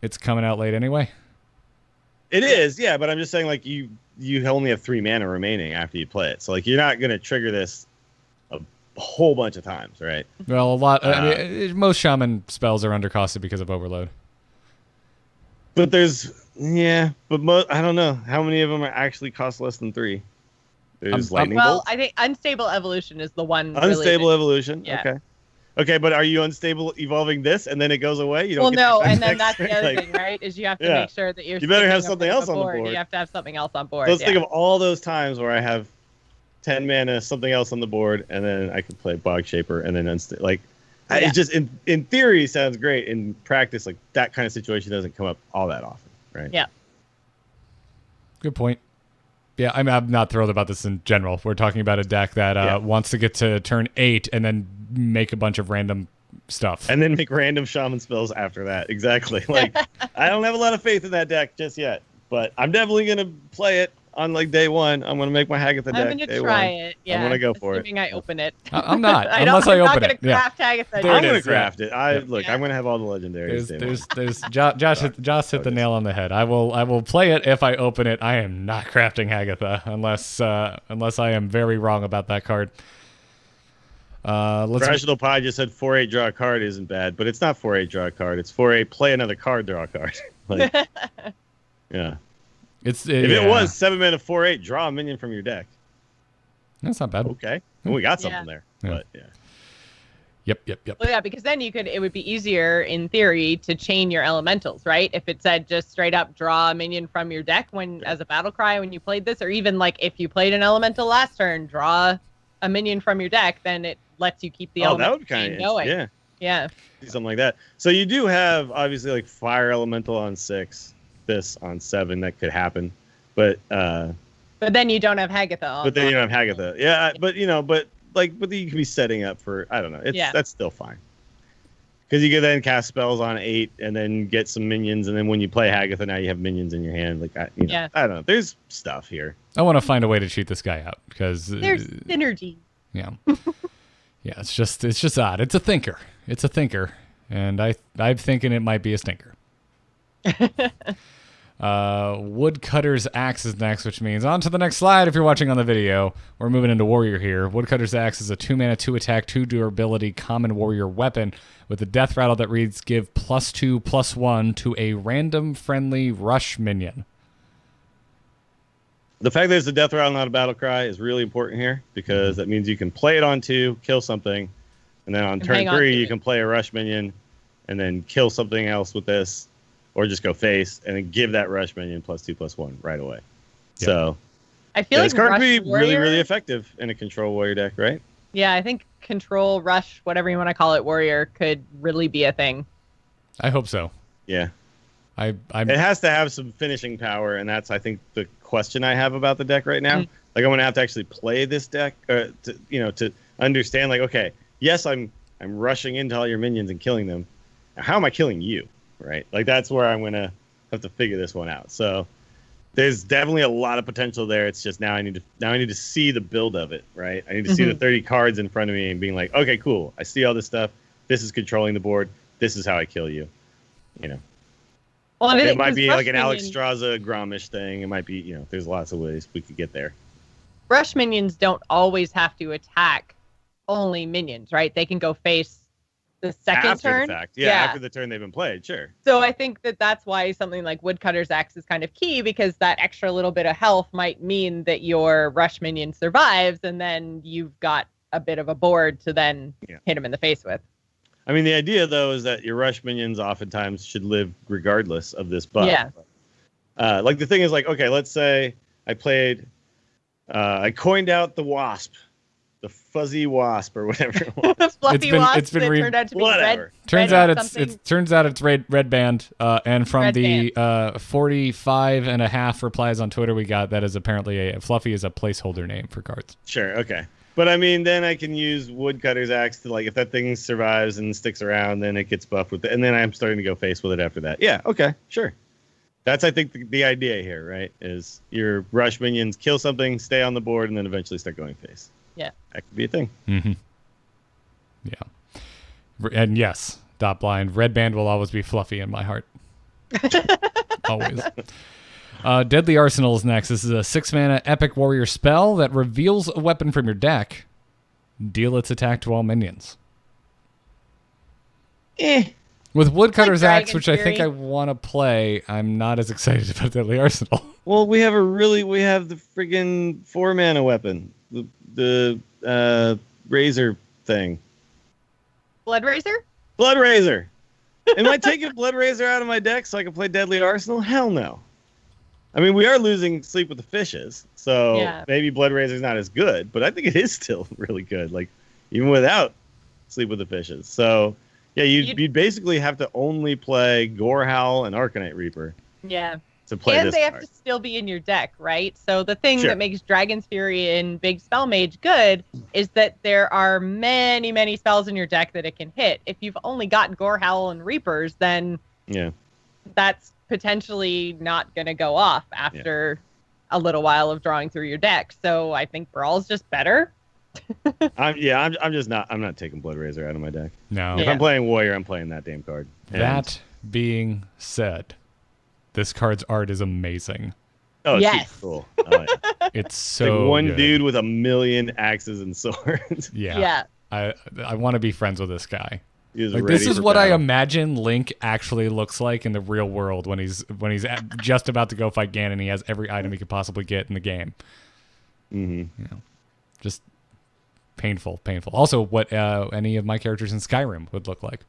it's coming out late anyway. It is, yeah, but I'm just saying, like, you only have 3 mana remaining after you play it. So, like, you're not going to trigger this a whole bunch of times, right? Well, a lot. I mean, most shaman spells are undercosted because of overload. But there's, I don't know. How many of them are actually cost less than 3? There's lightning Well, bolt. I think Unstable Evolution is the one. really Unstable that- evolution. Yeah. Okay, but are you unstable evolving this and then it goes away? You don't Well, get no, the and then next that's the turn? other Like, thing, right? Is you have to Yeah. make sure that you're. You better have sticking something up else on the board. You have to have something else on board. So let's yeah. think of all those times where I have 10 mana, something else on the board, and then I can play Bog Shaper and then Yeah. it just in theory sounds great. In practice, like, that kind of situation doesn't come up all that often, right? Yeah. Good point. Yeah, I'm not thrilled about this in general. We're talking about a deck that wants to get to turn 8 and then make a bunch of random stuff. And then make random shaman spells after that. Exactly. Like, I don't have a lot of faith in that deck just yet, but I'm definitely gonna play it on, like, day 1. I'm gonna make my Hagatha deck. I'm gonna day try 1. it. Yeah. gonna go for it. Assuming I open it. I'm not, I unless I I'm not open gonna it. Yeah. craft Hagatha. There I'm it gonna is, yeah. craft it. Look, Yeah. I'm gonna have all the legendaries. day 1. There's Josh hit the nail on the head. I will play it if I open it. I am not crafting Hagatha unless I am very wrong about that card. Let's Rational Pie just said 4/8 draw a card isn't bad, but it's not 4/8 draw a card. It's 4/8 play another card, draw a card. Like, yeah. if If it was 7 mana 4/8, draw a minion from your deck. that's not bad. Okay, well, we got something Yeah. there. Yeah. But yeah, Yep. Well, yeah, because then it would be easier in theory to chain your elementals, right? If it said just straight up draw a minion from your deck as a battle cry when you played this, or even like if you played an elemental last turn, draw a minion from your deck, then lets you keep the Oh, element that would kind of going. yeah, something like that. So you do have obviously like fire elemental on 6, this on 7 that could happen, but then you don't have Hagatha on. But then you don't have Hagatha. Yeah, but you can be setting up for, I don't know. That's still fine. Because you can then cast spells on 8 and then get some minions, and then when you play Hagatha, now you have minions in your hand. Like, I don't know. There's stuff here. I want to find a way to cheat this guy out because there's synergy. Yeah, yeah. It's just odd. It's a thinker. And I'm thinking it might be a stinker. Woodcutter's Axe is next, which means on to the next slide. If you're watching on the video, we're moving into Warrior here. Woodcutter's Axe is a 2-mana, 2-attack, 2 durability common warrior weapon with a death rattle that reads give +2/+1 to a random friendly rush minion. The fact that it's a death rattle, not a battle cry, is really important here because that means you can play it on 2, kill something, and then on turn 3 you can play a rush minion and then kill something else with this. Or just go face and then give that rush minion +2/+1 right away. Yep. So I feel like this card could be warrior, really, really effective in a control warrior deck, right? Yeah, I think control, rush, whatever you want to call it, warrior could really be a thing. I hope so. Yeah. It has to have some finishing power, and that's, I think, the question I have about the deck right now. Mm-hmm. Like, I'm going to have to actually play this deck to understand, like, okay, yes, I'm rushing into all your minions and killing them. Now, how am I killing you? Right, like that's where I'm gonna have to figure this one out. So there's definitely a lot of potential there. It's just now I need to see the build of it. Right, I need to see the 30 cards in front of me and being like, okay, cool. I see all this stuff. This is controlling the board. This is how I kill you. Well, it might be like an Alex Straza Gromish thing. It might be, there's lots of ways we could get there. Rush minions don't always have to attack only minions, right? They can go face the second turn. The fact. Yeah, after the turn they've been played, sure. So I think that's why something like Woodcutter's Axe is kind of key, because that extra little bit of health might mean that your rush minion survives, and then you've got a bit of a board to then hit him in the face with. I mean, the idea, though, is that your rush minions oftentimes should live regardless of this buff. Yeah. Like, the thing is, like, okay, let's say I coined out the wasp. The fuzzy wasp or whatever it was. Fluffy wasp that turned out to be red. Turns out it's red band. And from red the 45.5 replies on Twitter we got, that is apparently Fluffy is a placeholder name for cards. Sure, okay. But I mean, then I can use Woodcutter's Axe to, like, if that thing survives and sticks around, then it gets buffed with it, and then I'm starting to go face with it after that. Yeah, okay, sure. That's, I think, the idea here, right? Is your rush minions kill something, stay on the board, and then eventually start going face. Yeah. That could be a thing. Mm-hmm. Yeah. And yes, dot blind. Red band will always be Fluffy in my heart. Always. Deadly Arsenal is next. This is a 6-mana epic warrior spell that reveals a weapon from your deck. Deal its attack to all minions. With Woodcutter's Axe, which I think I want to play, I'm not as excited about Deadly Arsenal. Well, we have the friggin' 4-mana weapon. The razor thing. Blood Razor? Blood Razor. Am I taking Blood Razor out of my deck so I can play Deadly Arsenal? Hell no. I mean, we are losing Sleep with the Fishes, so maybe Blood Razor's not as good, but I think it is still really good, like, even without Sleep with the Fishes. So, yeah, you'd basically have to only play Gorehowl and Arcanite Reaper. Yeah. To play and this they card. have to still be in your deck, right? So the thing that makes Dragon's Fury and Big Spell Mage good is that there are many, many spells in your deck that it can hit. If you've only got Gorehowl and Reapers, then that's potentially not going to go off after a little while of drawing through your deck. So I think Brawl's just better. I'm not taking Blood Razor out of my deck. No. If I'm playing Warrior, I'm playing that damn card. That being said, this card's art is amazing. Oh, it's super cool. Oh, yeah. It's so like one good. dude with 1,000,000 axes and swords. Yeah. I want to be friends with this guy. Like, this is what I imagine Link actually looks like in the real world when he's just about to go fight Ganon and he has every item he could possibly get in the game. Mm-hmm. Just painful. Also, what any of my characters in Skyrim would look like.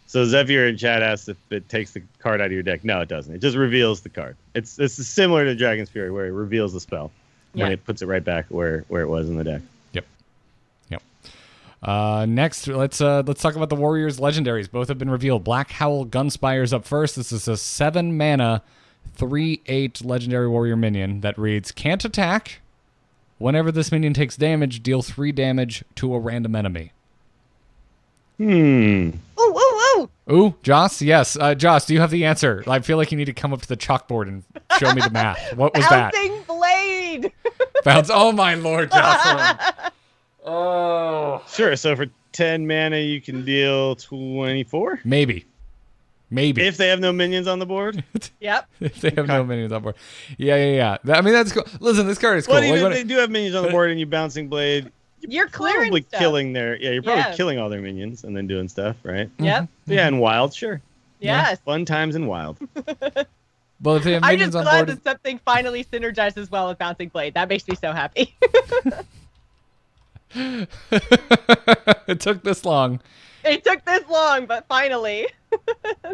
So Zephyr in chat asks if it takes the card out of your deck. No, it doesn't. It just reveals the card. It's similar to Dragon's Fury, where it reveals the spell when it puts it right back where it was in the deck. Yep. Next, let's talk about the Warriors legendaries. Both have been revealed. Black Howl Gunspire's up first. This is a 7 mana, 3/8 legendary warrior minion that reads, can't attack. Whenever this minion takes damage, deal 3 damage to a random enemy. Ooh, ooh, ooh. Ooh, Joss? Yes. Joss, do you have the answer? I feel like you need to come up to the chalkboard and show me the math. What was that? Bouncing Blade. Bounce. Oh, my Lord, Jocelyn. Oh. Sure. So for 10 mana, you can deal 24? Maybe. If they have no minions on the board? Yep. If they have no minions on board. Yeah. I mean, that's cool. Listen, this card is cool. Well, even if they do have minions on the board and you Bouncing Blade, You're clearing probably stuff. you're probably killing all their minions and then doing stuff, right? Yep. Yeah, and Wild, sure. Yes. Fun times in Wild. Well, if they have I'm minions just on glad board... that something finally synergizes well with Bouncing Blade. That makes me so happy. It took this long. It took this long, but finally,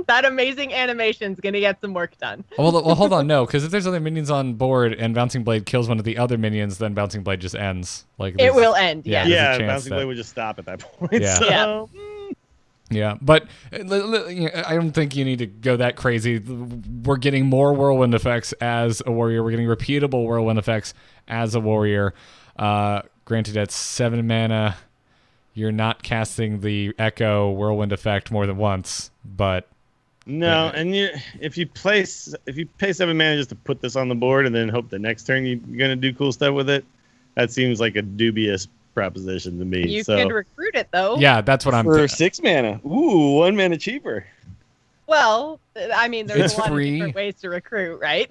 that amazing animation's gonna get some work done. Well, hold on, no, because if there's other minions on board and Bouncing Blade kills one of the other minions, then Bouncing Blade just ends. Like It will end. Yeah. Yeah. there's a Yeah, chance Bouncing that- Blade would just stop at that point. Yeah. So, Yeah, but I don't think you need to go that crazy. We're getting more whirlwind effects as a warrior. We're getting repeatable whirlwind effects as a warrior. Granted, at 7 mana, you're not casting the Echo whirlwind effect more than once, but No, and if you pay 7 mana just to put this on the board and then hope the next turn you're gonna do cool stuff with it, that seems like a dubious proposition to me. You so could recruit it though. yeah, that's what I'm for 6 mana, 1 mana cheaper. Well, I mean, there's It's a lot free. of different ways to recruit, right?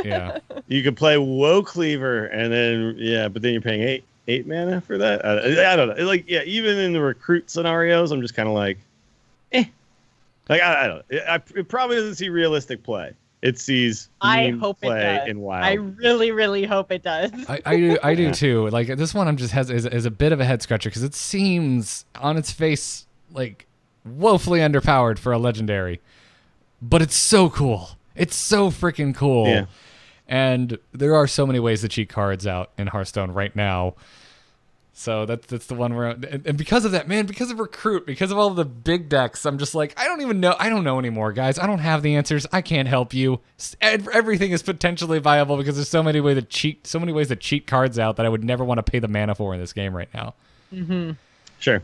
Yeah. You could play Woe Cleaver and then but then you're paying 8 mana for that. I don't know. Like even in the recruit scenarios, I'm just kind of like, Like I don't. It probably doesn't see realistic play. It sees I meme hope it play does. in Wild. I really, really hope it does. I do too. Like this one, I'm just is a bit of a head scratcher because it seems on its face like woefully underpowered for a legendary, but it's so cool. It's so freaking cool. Yeah. And there are so many ways to cheat cards out in Hearthstone right now. So that's the one where, and because of that, man, because of recruit, because of all the big decks, I'm just like, I don't know anymore, guys. I don't have the answers. I can't help you. Everything is potentially viable because there's so many ways to cheat cards out that I would never want to pay the mana for in this game right now. Mm-hmm. Sure.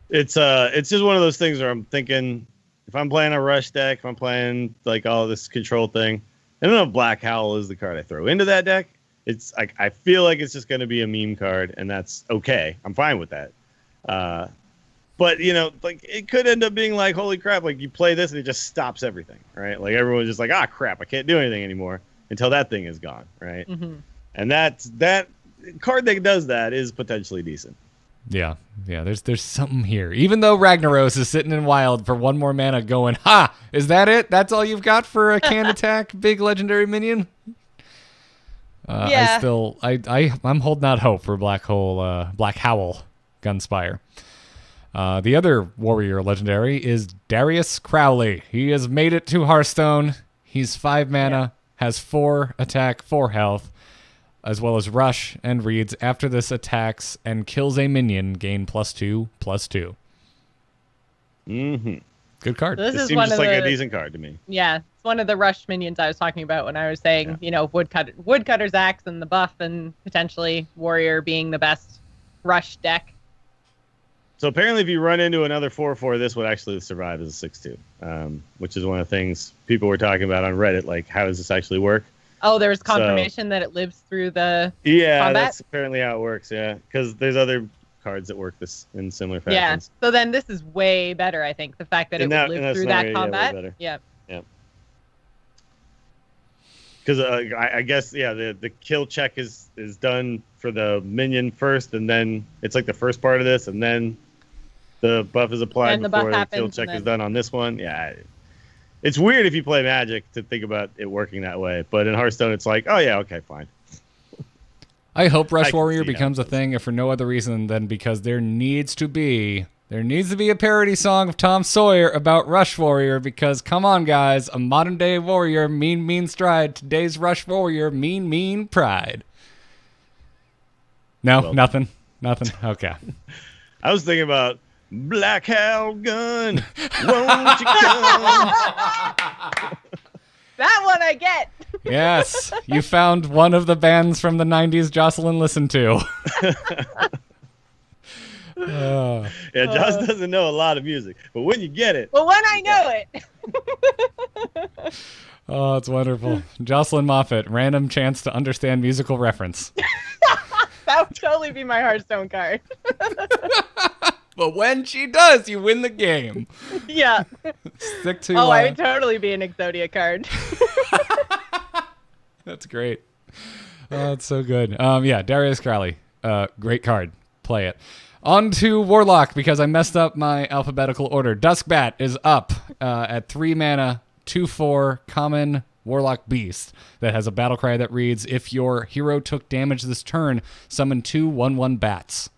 It's just one of those things where I'm thinking, if I'm playing a rush deck, if I'm playing like all this control thing, I don't know if Black Howl is the card I throw into that deck. It's like I feel like it's just going to be a meme card, and that's okay. I'm fine with that. But like it could end up being like, holy crap! Like you play this and it just stops everything, right? Like everyone's just like, crap, I can't do anything anymore until that thing is gone, right? Mm-hmm. And that card that does that is potentially decent. Yeah. There's something here. Even though Ragnaros is sitting in Wild for 1 more mana, going, is that it? That's all you've got for a can attack big legendary minion? Yeah. I'm holding out hope for Black Howl Gunspire. The other warrior legendary is Darius Crowley. He has made it to Hearthstone. He's 5 mana, has 4 attack, 4 health, as well as rush and reads after this attacks and kills a minion, gain +2/+2. Mm-hmm. Good card. So this It is seems one just of like the, a decent card to me. Yeah, it's one of the rush minions I was talking about when I was saying, Woodcutter's Axe and the buff, and potentially Warrior being the best rush deck. So apparently, if you run into another 4/4, this would actually survive as a 6/2, which is one of the things people were talking about on Reddit. Like, how does this actually work? Oh, there's confirmation that it lives through the Yeah, combat? that's apparently how it works. Yeah, because there's other cards that work this in similar Yeah. fashions. So then this is way better, I think. The fact that it In would that live through scenario, that yeah, way combat. better. Yeah. Because I guess the kill check is done for the minion first, and then it's like the first part of this, and then the buff is applied And the buff before the kill happens, check and is then- done on this one. Yeah, it's weird if you play Magic to think about it working that way, but in Hearthstone it's like, oh yeah, okay, fine. I hope I Rush can Warrior see how becomes a thing, if for no other reason than because there needs to be a parody song of Tom Sawyer about Rush Warrior, because come on guys, a modern day warrior, mean stride, today's Rush Warrior, mean pride. No, Well- nothing. Okay. I was thinking about Black Hell Gun. Won't you come? That one I get. Yes, you found one of the bands from the 90s Jocelyn listened to. Yeah, Josh doesn't know a lot of music, but when you get it. Well, when I know it. Oh, it's wonderful. Jocelyn Moffat, random chance to understand musical reference. That would totally be my Hearthstone card. But when she does, you win the game. Yeah. Stick to. I would totally be an Exodia card. That's great. Oh, that's so good. Yeah, Darius Crowley. Great card. Play it. On to Warlock, because I messed up my alphabetical order. Duskbat is up at 3 mana, 2/4 common Warlock Beast that has a battle cry that reads, if your hero took damage this turn, summon 2 1/1 bats.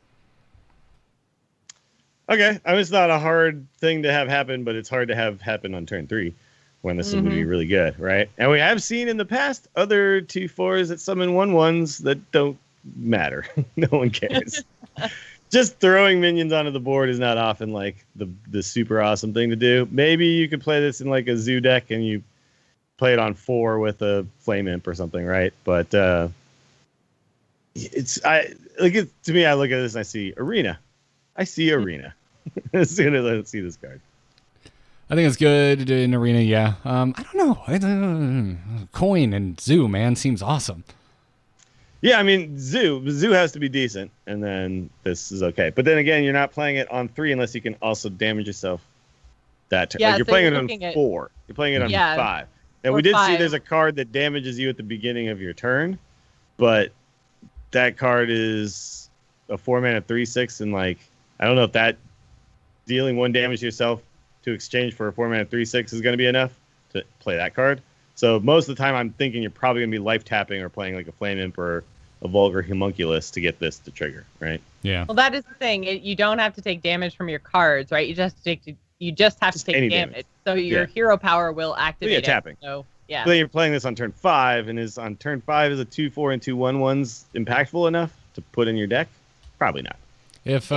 Okay, I mean, it's not a hard thing to have happen, but it's hard to have happen on turn 3 when this is going to be really good, right? And we have seen in the past other 2/4s that summon 1/1s that don't matter. No one cares. Just throwing minions onto the board is not often like the super awesome thing to do. Maybe you could play this in like a zoo deck and you play it on 4 with a flame imp or something, right? But to me, I look at this and I see arena. I see arena as soon as I see this card. I think it's good in arena, yeah. I don't know. Coin and zoo, man, seems awesome. Yeah, I mean, zoo has to be decent, and then this is okay. But then again, you're not playing it on 3 unless you can also damage yourself that turn. Yeah, like you're so playing you're it on looking at- 4. You're playing it on 5. And Or we did see 5. there's a card that damages you at the beginning of your turn, but that card is a 4 mana 3/6, and like I don't know if that dealing 1 damage to yourself to exchange for a 4 mana 3/6 is going to be enough to play that card. So most of the time, I'm thinking you're probably going to be life tapping or playing like a Flame Imp or a Vulgar Homunculus to get this to trigger, right? Yeah. Well, that is the thing. You don't have to take damage from your cards, right? You just have to take any damage. damage. So your hero power will activate tapping. it. So yeah. But then you're playing this on turn 5, and is on turn 5 is a 2/4 and 2 1/1s impactful enough to put in your deck? Probably not. If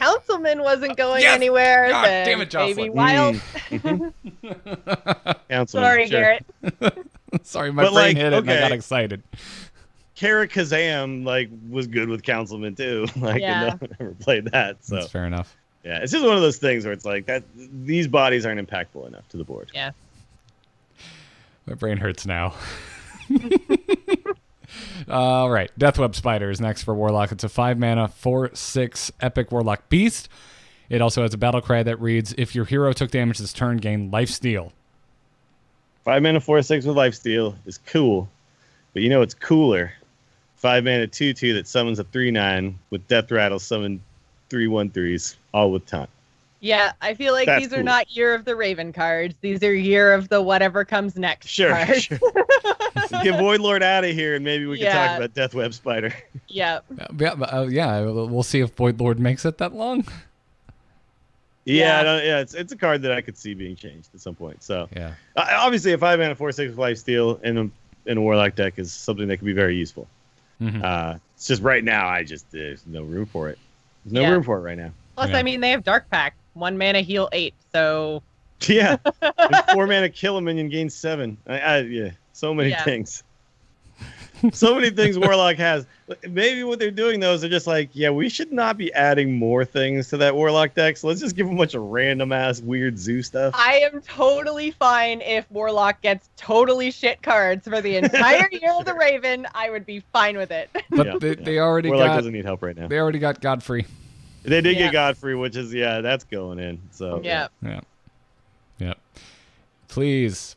Councilman wasn't going Yes! anywhere, God then damn it, maybe Jocelyn. Wild. Councilman, Sorry, sure. Garrett. Sorry, my But, brain like, hit it and I okay. got excited. Kara Kazam was good with Councilman too. And no one ever played that. So That's fair enough. yeah, it's just one of those things where it's like that. These bodies aren't impactful enough to the board. Yeah. My brain hurts now. All right. Deathweb Spider is next for Warlock. It's a 5 mana, 4/6 epic Warlock Beast. It also has a battle cry that reads, if your hero took damage this turn, gain lifesteal. 5 mana 4/6 with lifesteal is cool, but you know it's cooler. 5 mana 2/2 that summons a 3/9 with Death Rattle, summon 3/1/3s, all with taunt. Yeah, I feel like That's these are cool. not Year of the Raven cards. These are Year of the whatever comes next Sure, cards. sure. Get Void Lord out of here, and maybe we can Yeah. talk about Deathweb Spider. Yeah. Yeah, we'll see if Void Lord makes it that long. Yeah, it's a card that I could see being changed at some point. So Yeah. Obviously, a 5 mana 4/6 with lifesteal in a Warlock deck is something that could be very useful. Mhm. It's just right now, there's no room for it. There's no Yeah. room for it right now. Plus, Yeah. I mean, they have Dark Pact. 1 mana heal 8. So Yeah, and 4 mana kill a minion, gain 7. Yeah, so many Yeah. things. So many things Warlock has. Maybe what they're doing though is they're just like, yeah, we should not be adding more things to that Warlock deck. So let's just give them a bunch of random ass weird zoo stuff. I am totally fine if Warlock gets totally shit cards for the entire Year of the Raven. I would be fine with it. But Yeah, they already Warlock got doesn't need help right now. they already got Godfrey. They did Yeah. get Godfrey, which is that's going in. So Yeah. Yeah. Please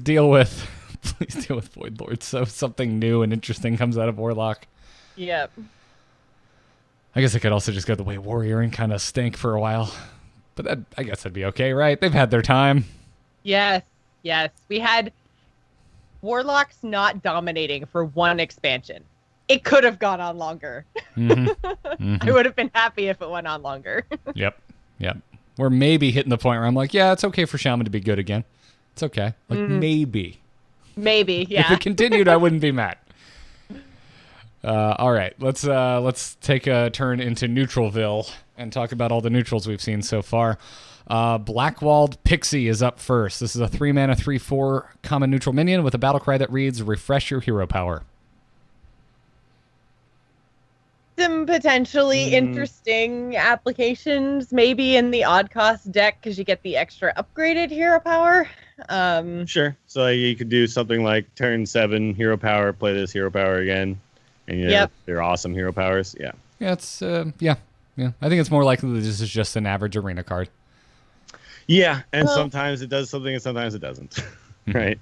deal with Void Lord so something new and interesting comes out of Warlock. Yeah. I guess I could also just go the way Warrior and kind of stink for a while. But I guess that'd be okay, right? They've had their time. Yes. Yes. We had Warlocks not dominating for 1 expansion. It could have gone on longer. I would have been happy if it went on longer. Yep. We're maybe hitting the point where I'm like, yeah, it's okay for Shaman to be good again. It's okay. Like maybe. Maybe, If yeah. it continued, I wouldn't be mad. All right, let's take a turn into Neutralville and talk about all the neutrals we've seen so far. Blackwalled Pixie is up first. This is a 3-mana 3/4 common neutral minion with a battle cry that reads, refresh your hero power. Some potentially interesting applications, maybe in the odd cost deck because you get the extra upgraded hero power. Sure. So you could do something like turn 7 hero power, play this hero power again, and they're awesome hero powers. Yeah. Yeah, it's yeah. I think it's more likely that this is just an average arena card. Yeah, and sometimes it does something and sometimes it doesn't. Right.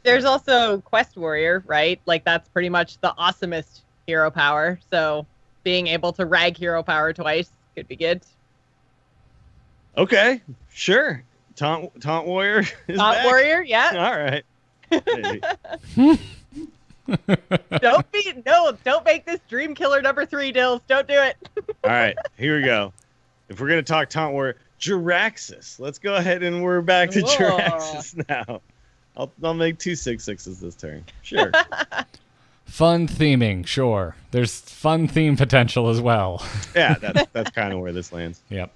There's also Quest Warrior, right? Like that's pretty much the awesomest hero power. So being able to rag hero power twice could be good. Okay, sure. Taunt Warrior is Taunt back. Warrior, yeah. All right. Hey. Don't make this Dream Killer number 3, Dills. Don't do it. All right, here we go. If we're gonna talk Taunt Warrior, Jiraxis. Let's go ahead and we're back to Jiraxis now. I'll make 2 6/6s this turn. Sure. Fun theming, sure. There's fun theme potential as well. Yeah, that's kind of where this lands. Yep.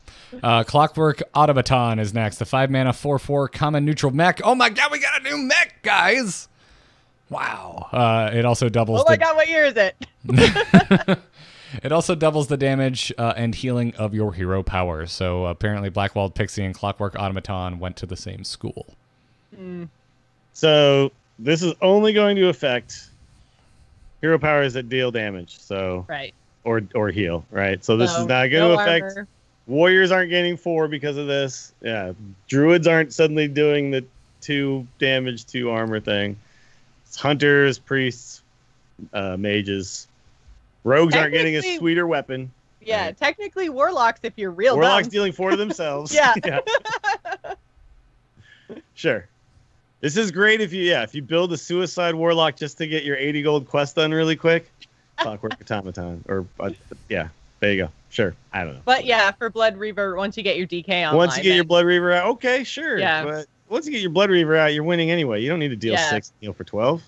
Clockwork Automaton is next. The 5-mana 4/4 common neutral mech. Oh my god, we got a new mech, guys! Wow. It also doubles. Oh my god, what year is it? It also doubles the damage and healing of your hero power. So apparently Blackwalled Pixie and Clockwork Automaton went to the same school. So this is only going to affect hero powers that deal damage. So Right. or heal, right? So this is not going to affect armor. Warriors aren't getting 4 because of this. Yeah. Druids aren't suddenly doing the 2 damage, 2 armor thing. It's hunters, priests, mages. Rogues aren't getting a sweeter weapon. Yeah, right? technically warlocks if you're real Warlocks dumb. dealing 4 to themselves. Yeah. Sure. This is great if you build a suicide warlock just to get your 80 gold quest done really quick. Clockwork Automaton. Or there you go. Sure. I don't know. But yeah, for Blood Reaver, once you get your DK online. Once you get your Blood Reaver out, okay, sure. Yeah. But once you get your Blood Reaver out, you're winning anyway. You don't need to deal 6 for 12.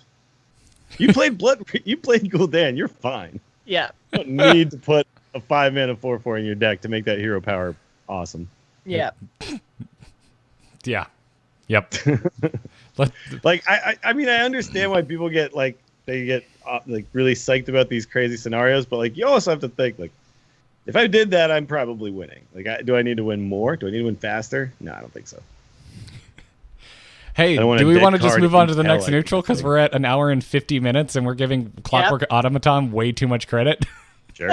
You played Gul'dan, you're fine. Yeah. You don't need to put a 5-mana 4/4 in your deck to make that hero power awesome. Yeah. Yeah. Yep. Like I mean, I understand why people get they get really psyched about these crazy scenarios, but like you also have to think like, if I did that, I'm probably winning. Like, do I need to win more? Do I need to win faster? No, I don't think so. Hey, do we want to just move on to the next neutral because we're at 1 hour and 50 minutes and we're giving Clockwork Automaton way too much credit? Sure.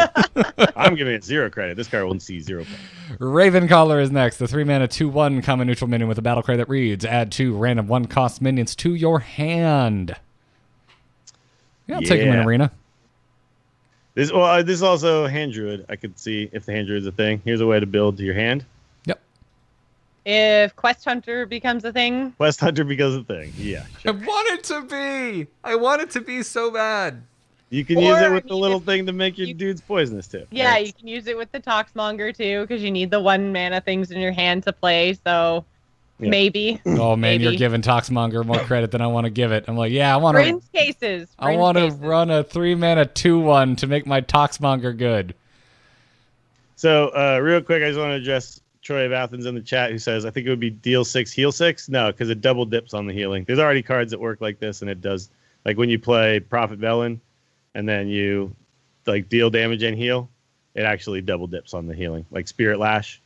I'm giving it 0 credit. This card will see 0 credit. Ravencaller is next. The 3-mana 2/1 common neutral minion with a battle cry that reads, add 2 random 1-cost minions to your hand. Yeah, I'll take him in arena. This is also hand druid. I could see if the hand druid's a thing. Here's a way to build to your hand. Yep. If Quest Hunter becomes a thing. Quest Hunter becomes a thing. Yeah. Sure. I want it to be. I want it to be so bad. You can use it with the little thing to make your dudes poisonous too. Yeah, right? you can use it with the Toxmonger too, because you need the 1-mana things in your hand to play. So maybe. Oh man, maybe. you're giving Toxmonger more credit than I want to give it. I'm like, yeah, I want to. Fringe cases. I want to run a 3-mana 2/1 to make my Toxmonger good. So real quick, I just want to address Troy of Athens in the chat who says, I think it would be deal 6, heal 6. No, because it double dips on the healing. There's already cards that work like this, and it does. Like when you play Prophet Velen, and then you deal damage and heal, it actually double dips on the healing. Like Spirit Lash,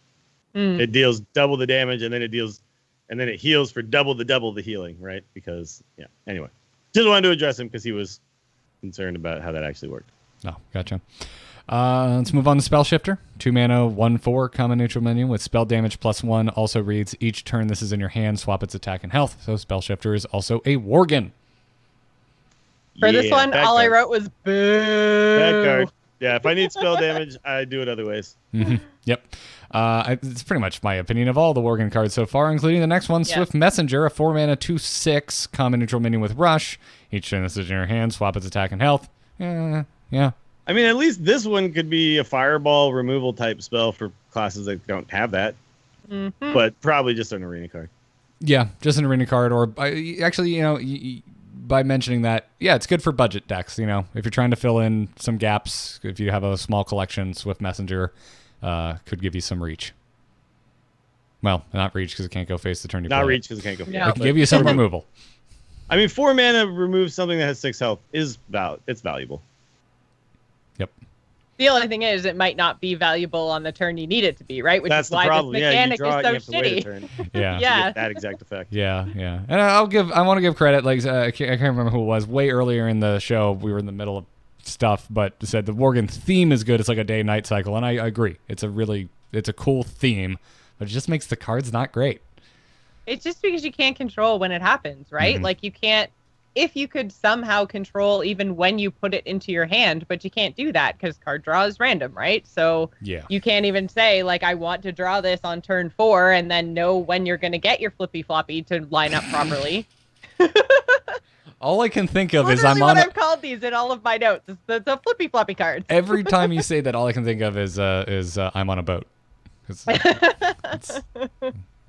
it deals double the damage, and then it heals for double the healing, right? Because anyway, just wanted to address him because he was concerned about how that actually worked. Oh, gotcha. Let's move on to Spell Shifter. 2-mana 1/4 common neutral minion with spell damage +1. Also reads, each turn this is in your hand, swap its attack and health. So Spell Shifter is also a Worgen. For this one, all I wrote was boo. Bad card. Yeah, if I need spell damage, I do it other ways. Mm-hmm. Yep. It's pretty much my opinion of all the Worgen cards so far, including the next one, Swift Messenger, a 4-mana 2/6 common neutral minion with Rush. Each turn this is in your hand, swap its attack and health. Yeah. I mean, at least this one could be a fireball removal type spell for classes that don't have that. Mm-hmm. But probably just an arena card. Yeah, just an arena card. Or actually, by mentioning that, it's good for budget decks. If you're trying to fill in some gaps, if you have a small collection, Swift Messenger could give you some reach. Well, not reach because it can't go face the turn you play. Not reach because it can't go. No. It can give you some removal. I mean, 4 mana removes something that has 6 health is it's valuable. Yep. The only thing is, it might not be valuable on the turn you need it to be, right? Which That's is the why problem. this Yeah, you mechanic draw it, you have is to so wait a shitty. turn. Yeah. To Yeah. get that exact effect. Yeah. And I want to give credit. Like I can't remember who it was. Way earlier in the show, we were in the middle of stuff, but said the Worgen theme is good. It's like a day-night cycle, and I agree. It's a cool theme, but it just makes the cards not great. It's just because you can't control when it happens, right? Mhm. Like you can't. If you could somehow control even when you put it into your hand, but you can't do that because card draw is random, right? So Yeah. you can't even say, like, I want to draw this on turn 4 and then know when you're going to get your flippy floppy to line up properly. All I can think of is Literally I'm what on. I've called these in all of my notes. It's the flippy floppy cards. Every time you say that, all I can think of is I'm on a boat.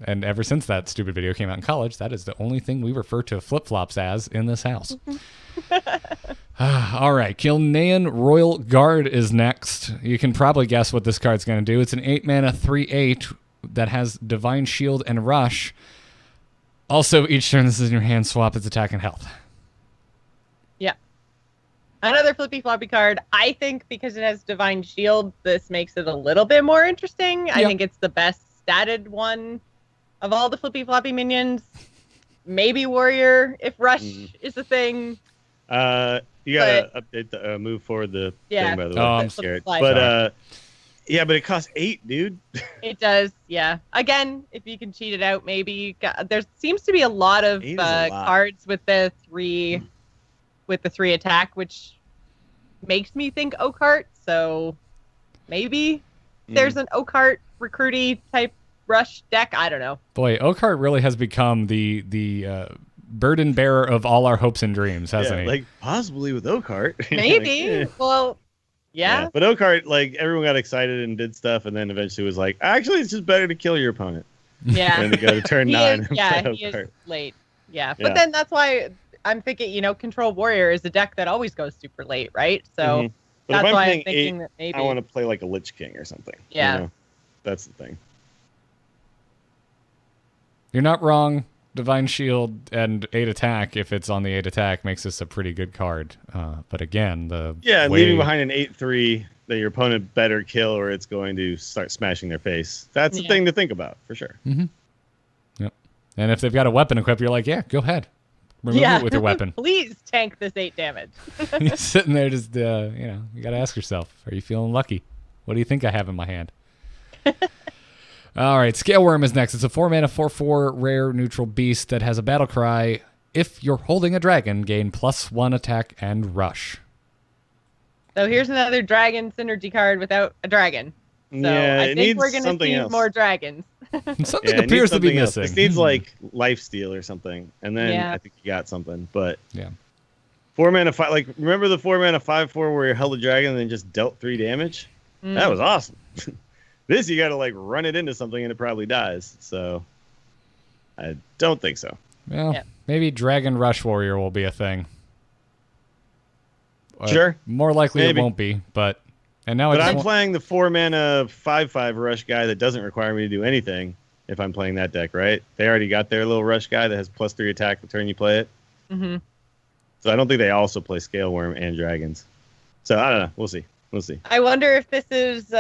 And ever since that stupid video came out in college, that is the only thing we refer to flip-flops as in this house. All right, Kilnean Royal Guard is next. You can probably guess what this card's going to do. It's an 8-mana 3/8 that has Divine Shield and Rush. Also, each turn this is in your hand, swap its attack and health. Yeah. Another flippy floppy card. I think because it has Divine Shield, this makes it a little bit more interesting. I think it's the best statted one of all the flippy floppy minions. Maybe Warrior if Rush is a thing. You gotta update the move forward the thing, by the way. Oh, I'm scared. Slide. But yeah, but it costs 8, dude. It does, yeah. Again, if you can cheat it out, maybe. There seems to be a lot of 8 is a lot. cards with the 3 attack, which makes me think Oakheart. So maybe there's an Oakheart recruity type Rush deck. I don't know. Boy, Oakheart really has become the burden bearer of all our hopes and dreams, hasn't he? Like possibly with Oakheart. Maybe. Like, eh. Well, yeah. But Oakheart, like everyone got excited and did stuff, and then eventually was like, actually, it's just better to kill your opponent. Yeah. And to go to turn 9. He and is play Oakheart. late. Yeah. Yeah. But then that's why I'm thinking, Control Warrior is a deck that always goes super late, right? So Mhm. But that's if I'm why playing I'm thinking 8, that maybe. I want to play like a Lich King or something. Yeah. That's the thing. You're not wrong. Divine Shield and 8 attack, if it's on the 8 attack, makes this a pretty good card. But again, And leaving behind an 8/3 that your opponent better kill or it's going to start smashing their face. That's the thing to think about, for sure. Yep. And if they've got a weapon equipped, you're like, yeah, go ahead. Remove it with your weapon. Please tank this 8 damage. You're sitting there just, you got to ask yourself, are you feeling lucky? What do you think I have in my hand? All right, Scale Worm is next. It's a 4-mana 4/4 rare neutral beast that has a battle cry. If you're holding a dragon, gain +1 attack and rush. So here's another dragon synergy card without a dragon. So Yeah, I it think needs we're going to something see else. more dragons. Something Yeah, it appears needs to be something else. missing. This needs like lifesteal or something, and then Yeah. I think you got something. But Yeah. 4-mana 5, like remember the 4-mana 5/4 where you held a dragon and then just dealt 3 damage? That was awesome. This you got to like run it into something and it probably dies. So I don't think so. Well, Yeah. maybe Dragon Rush Warrior will be a thing. Sure. More likely Maybe. it won't be, but and now But I I'm just playing the 4-mana 5/5 rush guy that doesn't require me to do anything if I'm playing that deck, right? They already got their little rush guy that has +3 attack the turn you play it. Mm-hmm. So I don't think they also play Scale Worm and dragons. So I don't know. We'll see. We'll see. I wonder if this is,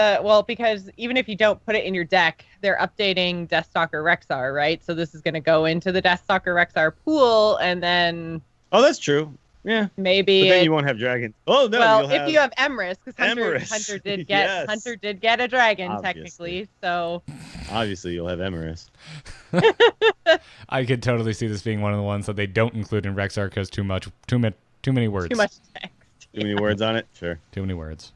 because even if you don't put it in your deck, they're updating Deathstalker Rexar, right? So this is going to go into the Deathstalker Rexar pool, and then Oh, that's true. Yeah. maybe But then you won't have dragons. Oh no. well, you'll if you have Emrys, because Emrys. Hunter did get Yes. Hunter did get a dragon Obviously. technically, so Obviously, you'll have Emrys. I could totally see this being one of the ones that they don't include in Rexar because too many words. too much text. Too many words on it? Sure. Too many words.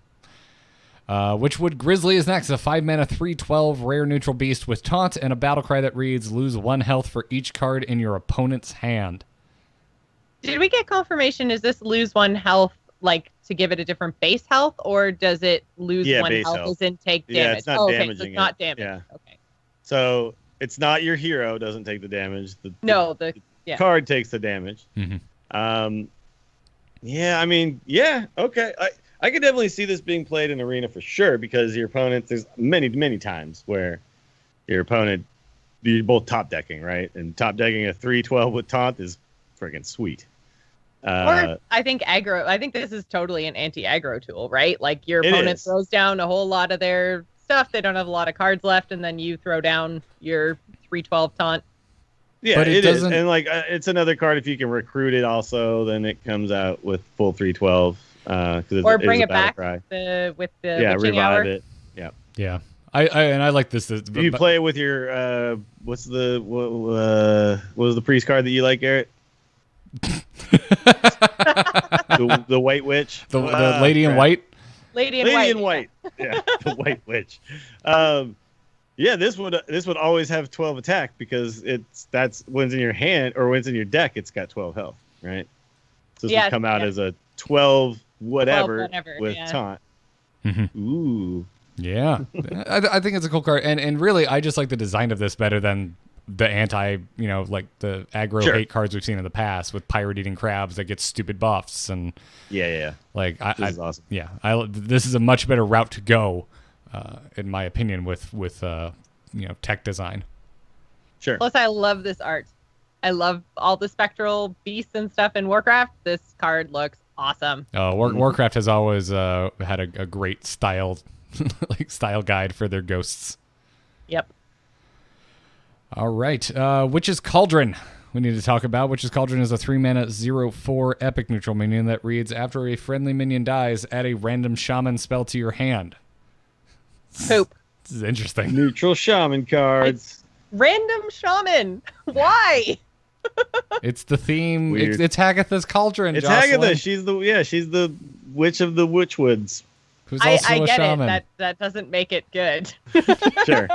Witchwood Grizzly is next. A 5-mana 3/12 rare neutral beast with taunt and a battle cry that reads: lose 1 health for each card in your opponent's hand. Did we get confirmation? Is this lose 1 health, like to give it a different base health, or does it lose Yeah, 1 base health health. as in take Yeah, damage? it's not okay, so damaging it's not it. damage. Yeah. Okay. So it's not your hero doesn't take the damage. The Yeah. card takes the damage. Mhm. Yeah, I mean, yeah, okay. I could definitely see this being played in arena for sure because your opponent, there's many times where your opponent, you're both top decking, right? And top decking a 3/12 with taunt is freaking sweet. Or I think aggro. I think this is totally an anti-aggro tool, right? Like your It opponent is. throws down a whole lot of their stuff. They don't have a lot of cards left, and then you throw down your 3/12 taunt. Yeah, But it it is. doesn't- And like it's another card if you can recruit it also, then it comes out with full 3/12. Or bring it back with the yeah, witching revive hour. it. Yeah. Yeah. I like this. You play it with your what was the priest card that you like, Garrett? the White Witch, the lady in white. Lady in white. Yeah, the White Witch. Yeah, this would always have 12 attack because that's when it's in your hand or when it's in your deck. It's got 12 health, right? So this would come out as a 12 whatever with taunt. Mm-hmm. Ooh. Yeah, I think it's a cool card, and really, I just like the design of this better than the like the aggro hate cards we've seen in the past with pirate eating crabs that get stupid buffs and yeah. Like this is awesome. Yeah, this is a much better route to go, in my opinion, with tech design. Sure. Plus, I love this art. I love all the spectral beasts and stuff in Warcraft. This card looks awesome. Warcraft has always had a great style guide for their ghosts. Yep. All right. Witch's Cauldron. We need to talk about. Witch's Cauldron is a 3-mana 0/4 epic neutral minion that reads, after a friendly minion dies, add a random shaman spell to your hand. Poop. This is interesting. Neutral shaman cards. Random shaman. Why? It's the theme. Weird. It's Hagatha's Cauldron. It's Jocelyn, Hagatha. She's the witch of the Witchwoods. who's also I a get shaman. it. That doesn't make it good. Sure.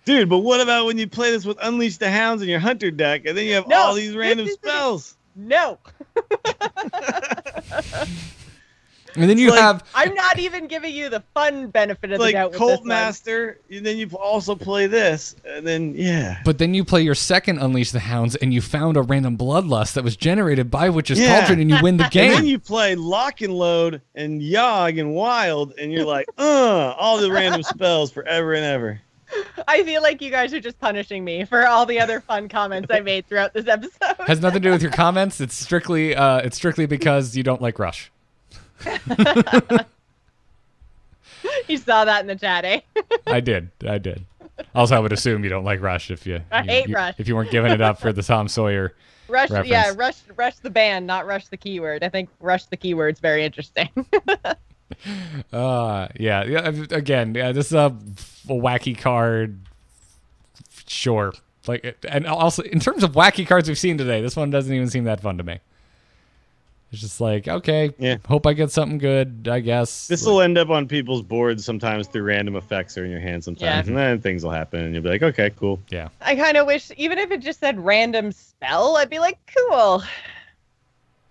Dude, but what about when you play this with Unleash the Hounds in your Hunter deck, and then you have all these random spells? No. And then you have I'm not even giving you the fun benefit of the Like doubt with Cult this one. Master, and then you also play this, and then But then you play your second Unleash the Hounds, and you found a random Bloodlust that was generated by Witch's Cauldron, and you win the And game. then you play Lock and Load and Yogg and Wild, and you're like, all the random spells forever and ever. I feel like you guys are just punishing me for all the other fun comments I made throughout this episode. Has nothing to do with your comments. It's strictly because you don't like Rush. You saw that in the chat, eh? I did. Also, I would assume you don't like Rush if I hate Rush. if you weren't giving it up for the Tom Sawyer Rush, reference. yeah, rush the band, not rush the keyword. I think rush the keyword's very interesting. Yeah. Again, this is a wacky card. Sure. And also in terms of wacky cards we've seen today, this one doesn't even seem that fun to me. It's just like, okay, hope I get something good, I guess. This will end up on people's boards sometimes through random effects or in your hand sometimes, and then things will happen, and you'll be like, okay, cool. Yeah. I kind of wish, even if it just said random spell, I'd be like, cool.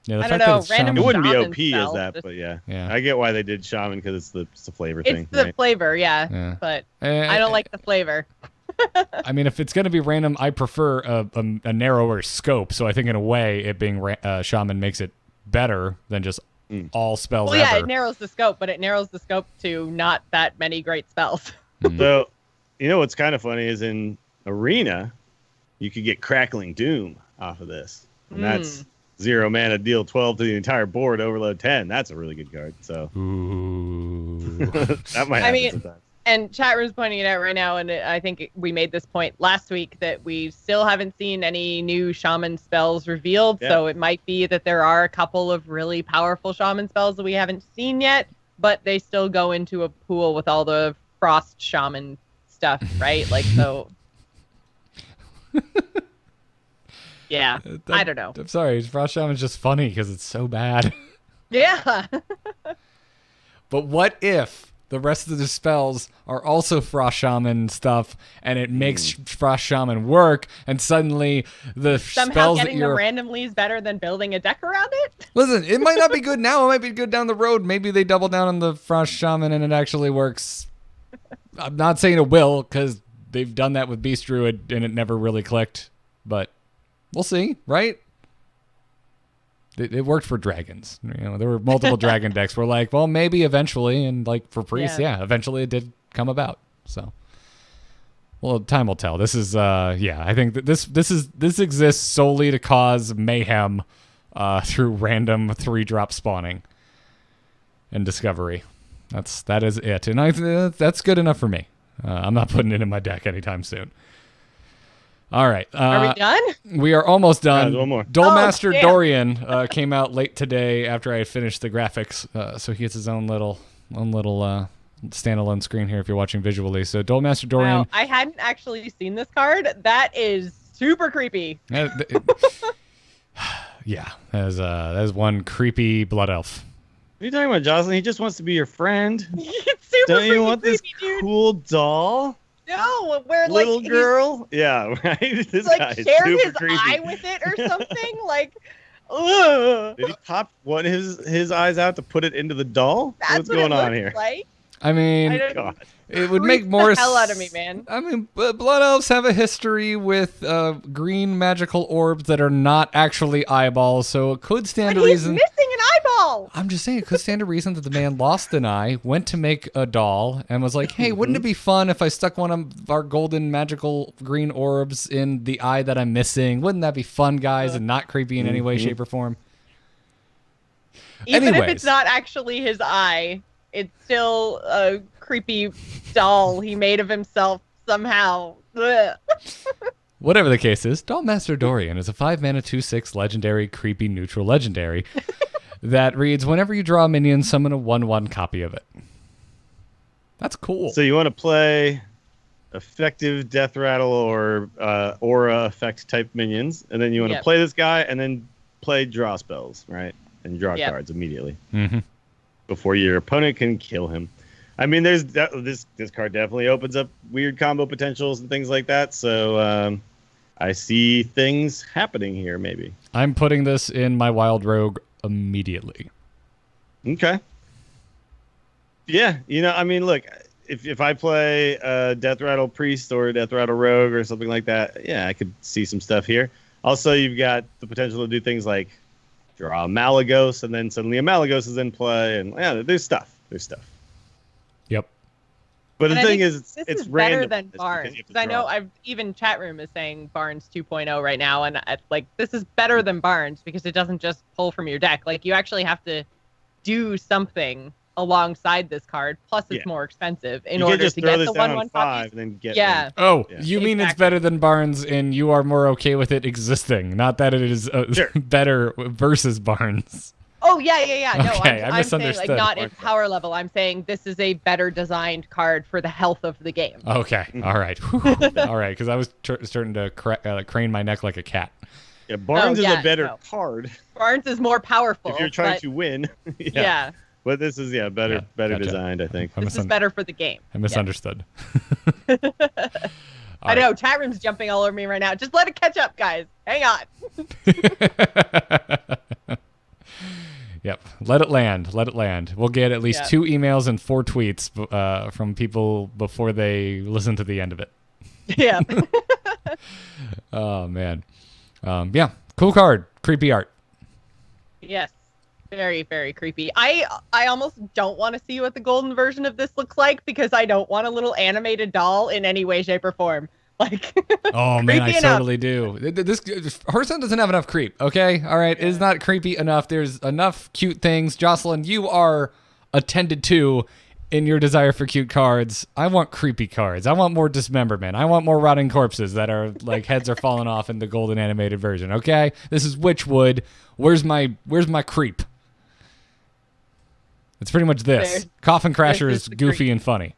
Yeah, I don't know, random it wouldn't be shaman OP spell, as that, just- but yeah. Yeah. I get why they did shaman because it's the flavor thing. It's the right? flavor, yeah. But I don't like the flavor. I mean, if it's going to be random, I prefer a narrower scope. So I think in a way, it being shaman makes it better than just all spells Well, yeah, ever. it narrows the scope, but it narrows the scope to not that many great spells. So, what's kind of funny is in Arena, you could get Crackling Doom off of this. And that's 0 mana, deal 12 to the entire board, overload 10. That's a really good card. So Ooh. that might happen sometimes. And chat room's pointing it out right now, and I think we made this point last week that we still haven't seen any new shaman spells revealed. Yeah. So it might be that there are a couple of really powerful shaman spells that we haven't seen yet, but they still go into a pool with all the frost shaman stuff, right? Like, so. Yeah, I don't know. I'm sorry, Frost Shaman's just funny because it's so bad. Yeah. But what if the rest of the spells are also Frost Shaman stuff, and it makes Frost Shaman work, and suddenly the Somehow spells getting that you're... them randomly is better than building a deck around it? Listen, it might not be good now. It might be good down the road. Maybe they double down on the Frost Shaman and it actually works. I'm not saying it will, because they've done that with Beast Druid and it never really clicked. But we'll see, right? it worked for dragons. There were multiple dragon decks. We're like, well, maybe eventually, and like for priests, eventually it did come about. So, well, time will tell. This is, I think that this exists solely to cause mayhem through random 3-drop spawning and discovery. That is it, and that's good enough for me. I'm not putting it in my deck anytime soon. All right. Are we done? We are almost done. One more. Duelmaster Dorian came out late today after I had finished the graphics, so he gets his own little standalone screen here if you're watching visually. So Duelmaster Dorian. Wow, I hadn't actually seen this card. That is super creepy. Yeah, that is one creepy blood elf. What are you talking about, Jocelyn? He just wants to be your friend. It's super Don't you want this dude. cool doll? No, where Little like girl? Yeah, right? This like guy is shared super his creepy. eye with it or something. Like, ugh. Did he pop one of his eyes out to put it into the doll? That's What's what going it on looks here? like. I mean, God. it would make Freaks more the hell out of me, man. I mean, blood elves have a history with green magical orbs that are not actually eyeballs, so it could stand But a he's reason. missing an eyeball. I'm just saying, it could stand a reason that the man lost an eye, went to make a doll, and was like, hey, wouldn't it be fun if I stuck one of our golden magical green orbs in the eye that I'm missing? Wouldn't that be fun, guys, and not creepy in any way, shape, or form? Even if Anyways. it's not actually his eye, it's still a creepy doll he made of himself somehow. Ugh. Whatever the case is, Duelmaster Dorian is a 5-mana 2/6 legendary, creepy, neutral legendary that reads, whenever you draw a minion, summon a 1/1 copy of it. That's cool. So you want to play effective death rattle or aura effect type minions, and then you want to play this guy and then play draw spells, right? And draw cards immediately before your opponent can kill him. I mean, this card definitely opens up weird combo potentials and things like that. So I see things happening here. Maybe I'm putting this in my Wild Rogue immediately. Okay. Yeah, I mean, look, if I play Death Rattle Priest or Death Rattle Rogue or something like that, yeah, I could see some stuff here. Also, you've got the potential to do things like draw a Malagos, and then suddenly a Malagos is in play, and yeah, there's stuff. Yep. But the And I thing think is, this it's is random. better than Barnes, because I know even chat room is saying Barnes 2.0 right now, and this is better than Barnes because it doesn't just pull from your deck. Like, you actually have to do something alongside this card. Plus, it's more expensive in order to get the 1/1 copies. And then get Yeah. Oh, you mean it's Exactly. better than Barnes, and you are more okay with it existing, not that it is better versus Barnes. Oh, yeah. No, Okay, I I'm saying, misunderstood. like, not in power level. I'm saying this is a better designed card for the health of the game. Okay, all right. All right, because I was starting to crane my neck like a cat. Yeah, Barnes is yeah, a better no. card Barnes is more powerful. if you're trying but, to win. Yeah. But this is better gotcha. designed, I think. This is better for the game. I misunderstood. I know, chat room's jumping all over me right now. Just let it catch up, guys. Hang on. Yep. Let it land. We'll get at least 2 emails and 4 tweets from people before they listen to the end of it. Yeah. Oh, man. Yeah. Cool card. Creepy art. Yes. Very, very creepy. I almost don't want to see what the golden version of this looks like because I don't want a little animated doll in any way, shape, or form. Like, oh man, I enough. totally do. This Hearthstone doesn't have enough creep. Okay, all right, it's not creepy enough. There's enough cute things. Jocelyn, you are attended to in your desire for cute cards. I want creepy cards. I want more dismemberment. I want more rotting corpses that are like heads are falling off in the golden animated version. Okay, this is Witchwood. Where's my creep? It's pretty much this. Coffin Crasher is goofy creep. and funny.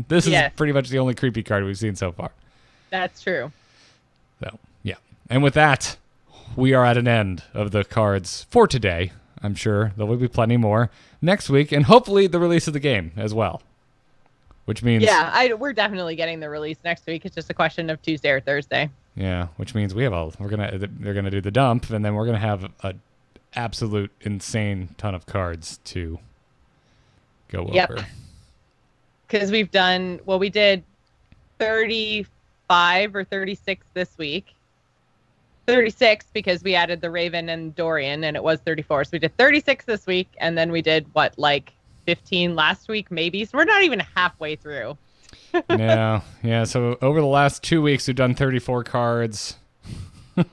This is Yes. pretty much the only creepy card we've seen so far. That's true. So, yeah. And with that, we are at an end of the cards for today. I'm sure there will be plenty more next week, and hopefully the release of the game as well. Which means... Yeah, we're definitely getting the release next week. It's just a question of Tuesday or Thursday. Yeah, which means they're gonna do the dump, and then we're gonna have a absolute insane ton of cards to go over. Because we did 35 or 36 this week. 36 because we added the Raven and Dorian, and it was 34. So we did 36 this week, and then we did, 15 last week, maybe? So we're not even halfway through. Yeah. So over the last 2 weeks, we've done 34 cards.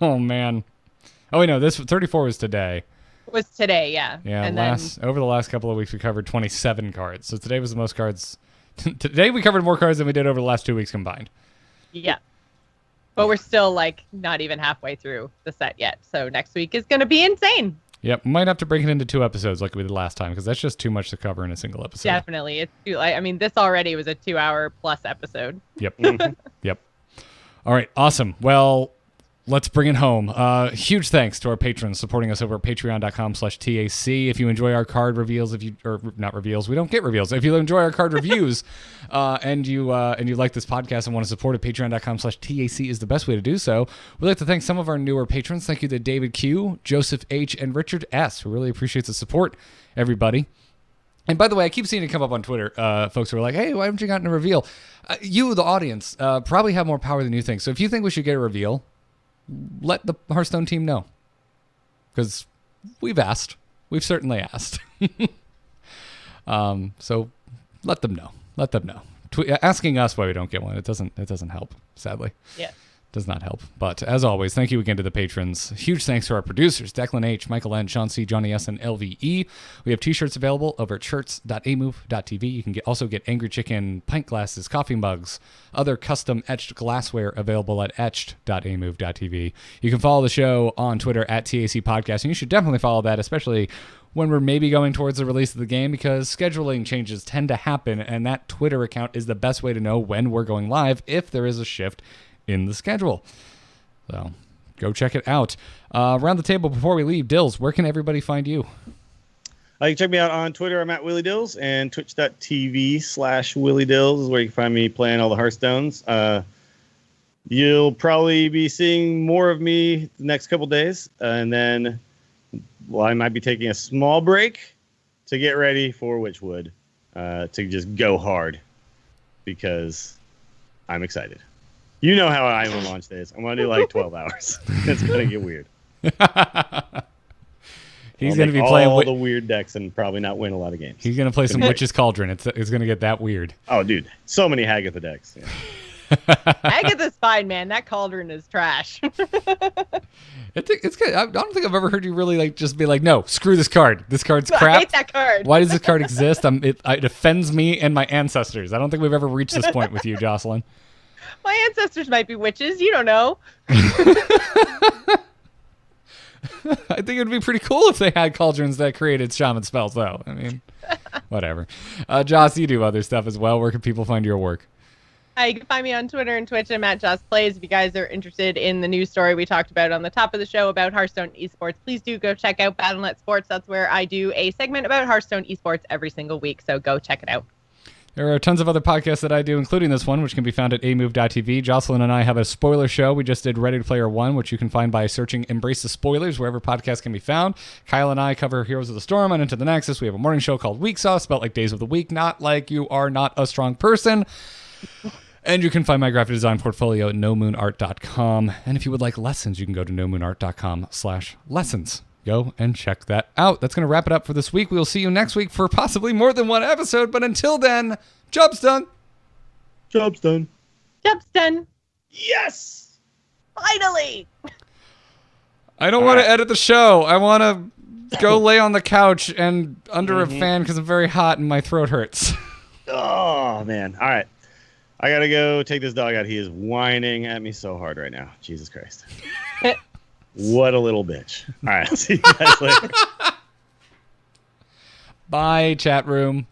Oh, man. Oh, wait, no, this 34 was today. It was today, yeah. Yeah, and over the last couple of weeks, we covered 27 cards. So today was the most cards. Today we covered more cards than we did over the last 2 weeks combined. Yeah. But we're still, not even halfway through the set yet. So next week is going to be insane. Yep, might have to break it into 2 episodes like we did last time, because that's just too much to cover in a single episode. Definitely. It's too, this already was a 2-hour plus episode. Yep. Yep. All right, awesome. Well, let's bring it home. Huge thanks to our patrons supporting us over at patreon.com/TAC. If you enjoy our card reveals, not reveals, we don't get reveals. If you enjoy our card reviews and you like this podcast and want to support it, patreon.com/TAC is the best way to do so. We'd like to thank some of our newer patrons. Thank you to David Q, Joseph H, and Richard S. We really appreciate the support, everybody. And by the way, I keep seeing it come up on Twitter. Folks who are like, hey, why haven't you gotten a reveal? You, the audience, probably have more power than you think. So if you think we should get a reveal, let the Hearthstone team know, because we've asked. We've certainly asked. So let them know. Let them know. Asking us why we don't get one, it doesn't help, sadly. Yeah. Does not help. But as always, thank you again to the patrons. Huge thanks to our producers, Declan H, Michael N, Sean C, Johnny S, and LVE. We have t-shirts available over at shirts.amove.tv. You can also get Angry Chicken, pint glasses, coffee mugs, other custom etched glassware available at etched.amove.tv. You can follow the show on Twitter at TAC Podcast, and you should definitely follow that, especially when we're maybe going towards the release of the game, because scheduling changes tend to happen, and that Twitter account is the best way to know when we're going live if there is a shift in the schedule. So go check it out. Around the table before we leave, Dills, where can everybody find you? You can check me out on Twitter. I'm at Willie Dills, and twitch.tv/Willie Dills is where you can find me playing all the Hearthstones. You'll probably be seeing more of me the next couple days, and then I might be taking a small break to get ready for Witchwood, to just go hard, because I'm excited. You know how I am on launch days. I'm going to do 12 hours. It's going to get weird. He's going to be playing all the weird decks and probably not win a lot of games. He's going to play some Witch's Cauldron. It's going to get that weird. Oh, dude. So many Hagatha decks. Yeah. Hagatha's fine, man. That Cauldron is trash. It's good. I don't think I've ever heard you really just be like, no, screw this card. This card's crap. I hate that card. Why does this card exist? It offends me and my ancestors. I don't think we've ever reached this point with you, Jocelyn. My ancestors might be witches. You don't know. I think it would be pretty cool if they had cauldrons that created shaman spells, though. I mean, whatever. Joss, you do other stuff as well. Where can people find your work? Hi, you can find me on Twitter and Twitch. I'm at Joss Plays. If you guys are interested in the news story we talked about on the top of the show about Hearthstone esports, please do go check out Battle.net Sports. That's where I do a segment about Hearthstone esports every single week, so go check it out. There are tons of other podcasts that I do, including this one, which can be found at amove.tv. Jocelyn and I have a spoiler show. We just did Ready Player One, which you can find by searching Embrace the Spoilers wherever podcasts can be found. Kyle and I cover Heroes of the Storm and Into the Nexus. We have a morning show called Week Sauce, spelled like days of the week, not like you are not a strong person. And you can find my graphic design portfolio at nomoonart.com. And if you would like lessons, you can go to nomoonart.com/lessons. Go and check that out. That's going to wrap it up for this week. We'll see you next week for possibly more than one episode. But until then, job's done. Job's done. Job's done. Yes! Finally! I don't want to edit the show. I want to go lay on the couch and under a fan because I'm very hot and my throat hurts. Oh, man. All right. I got to go take this dog out. He is whining at me so hard right now. Jesus Christ. What a little bitch. All right. See you guys later. Bye, chat room.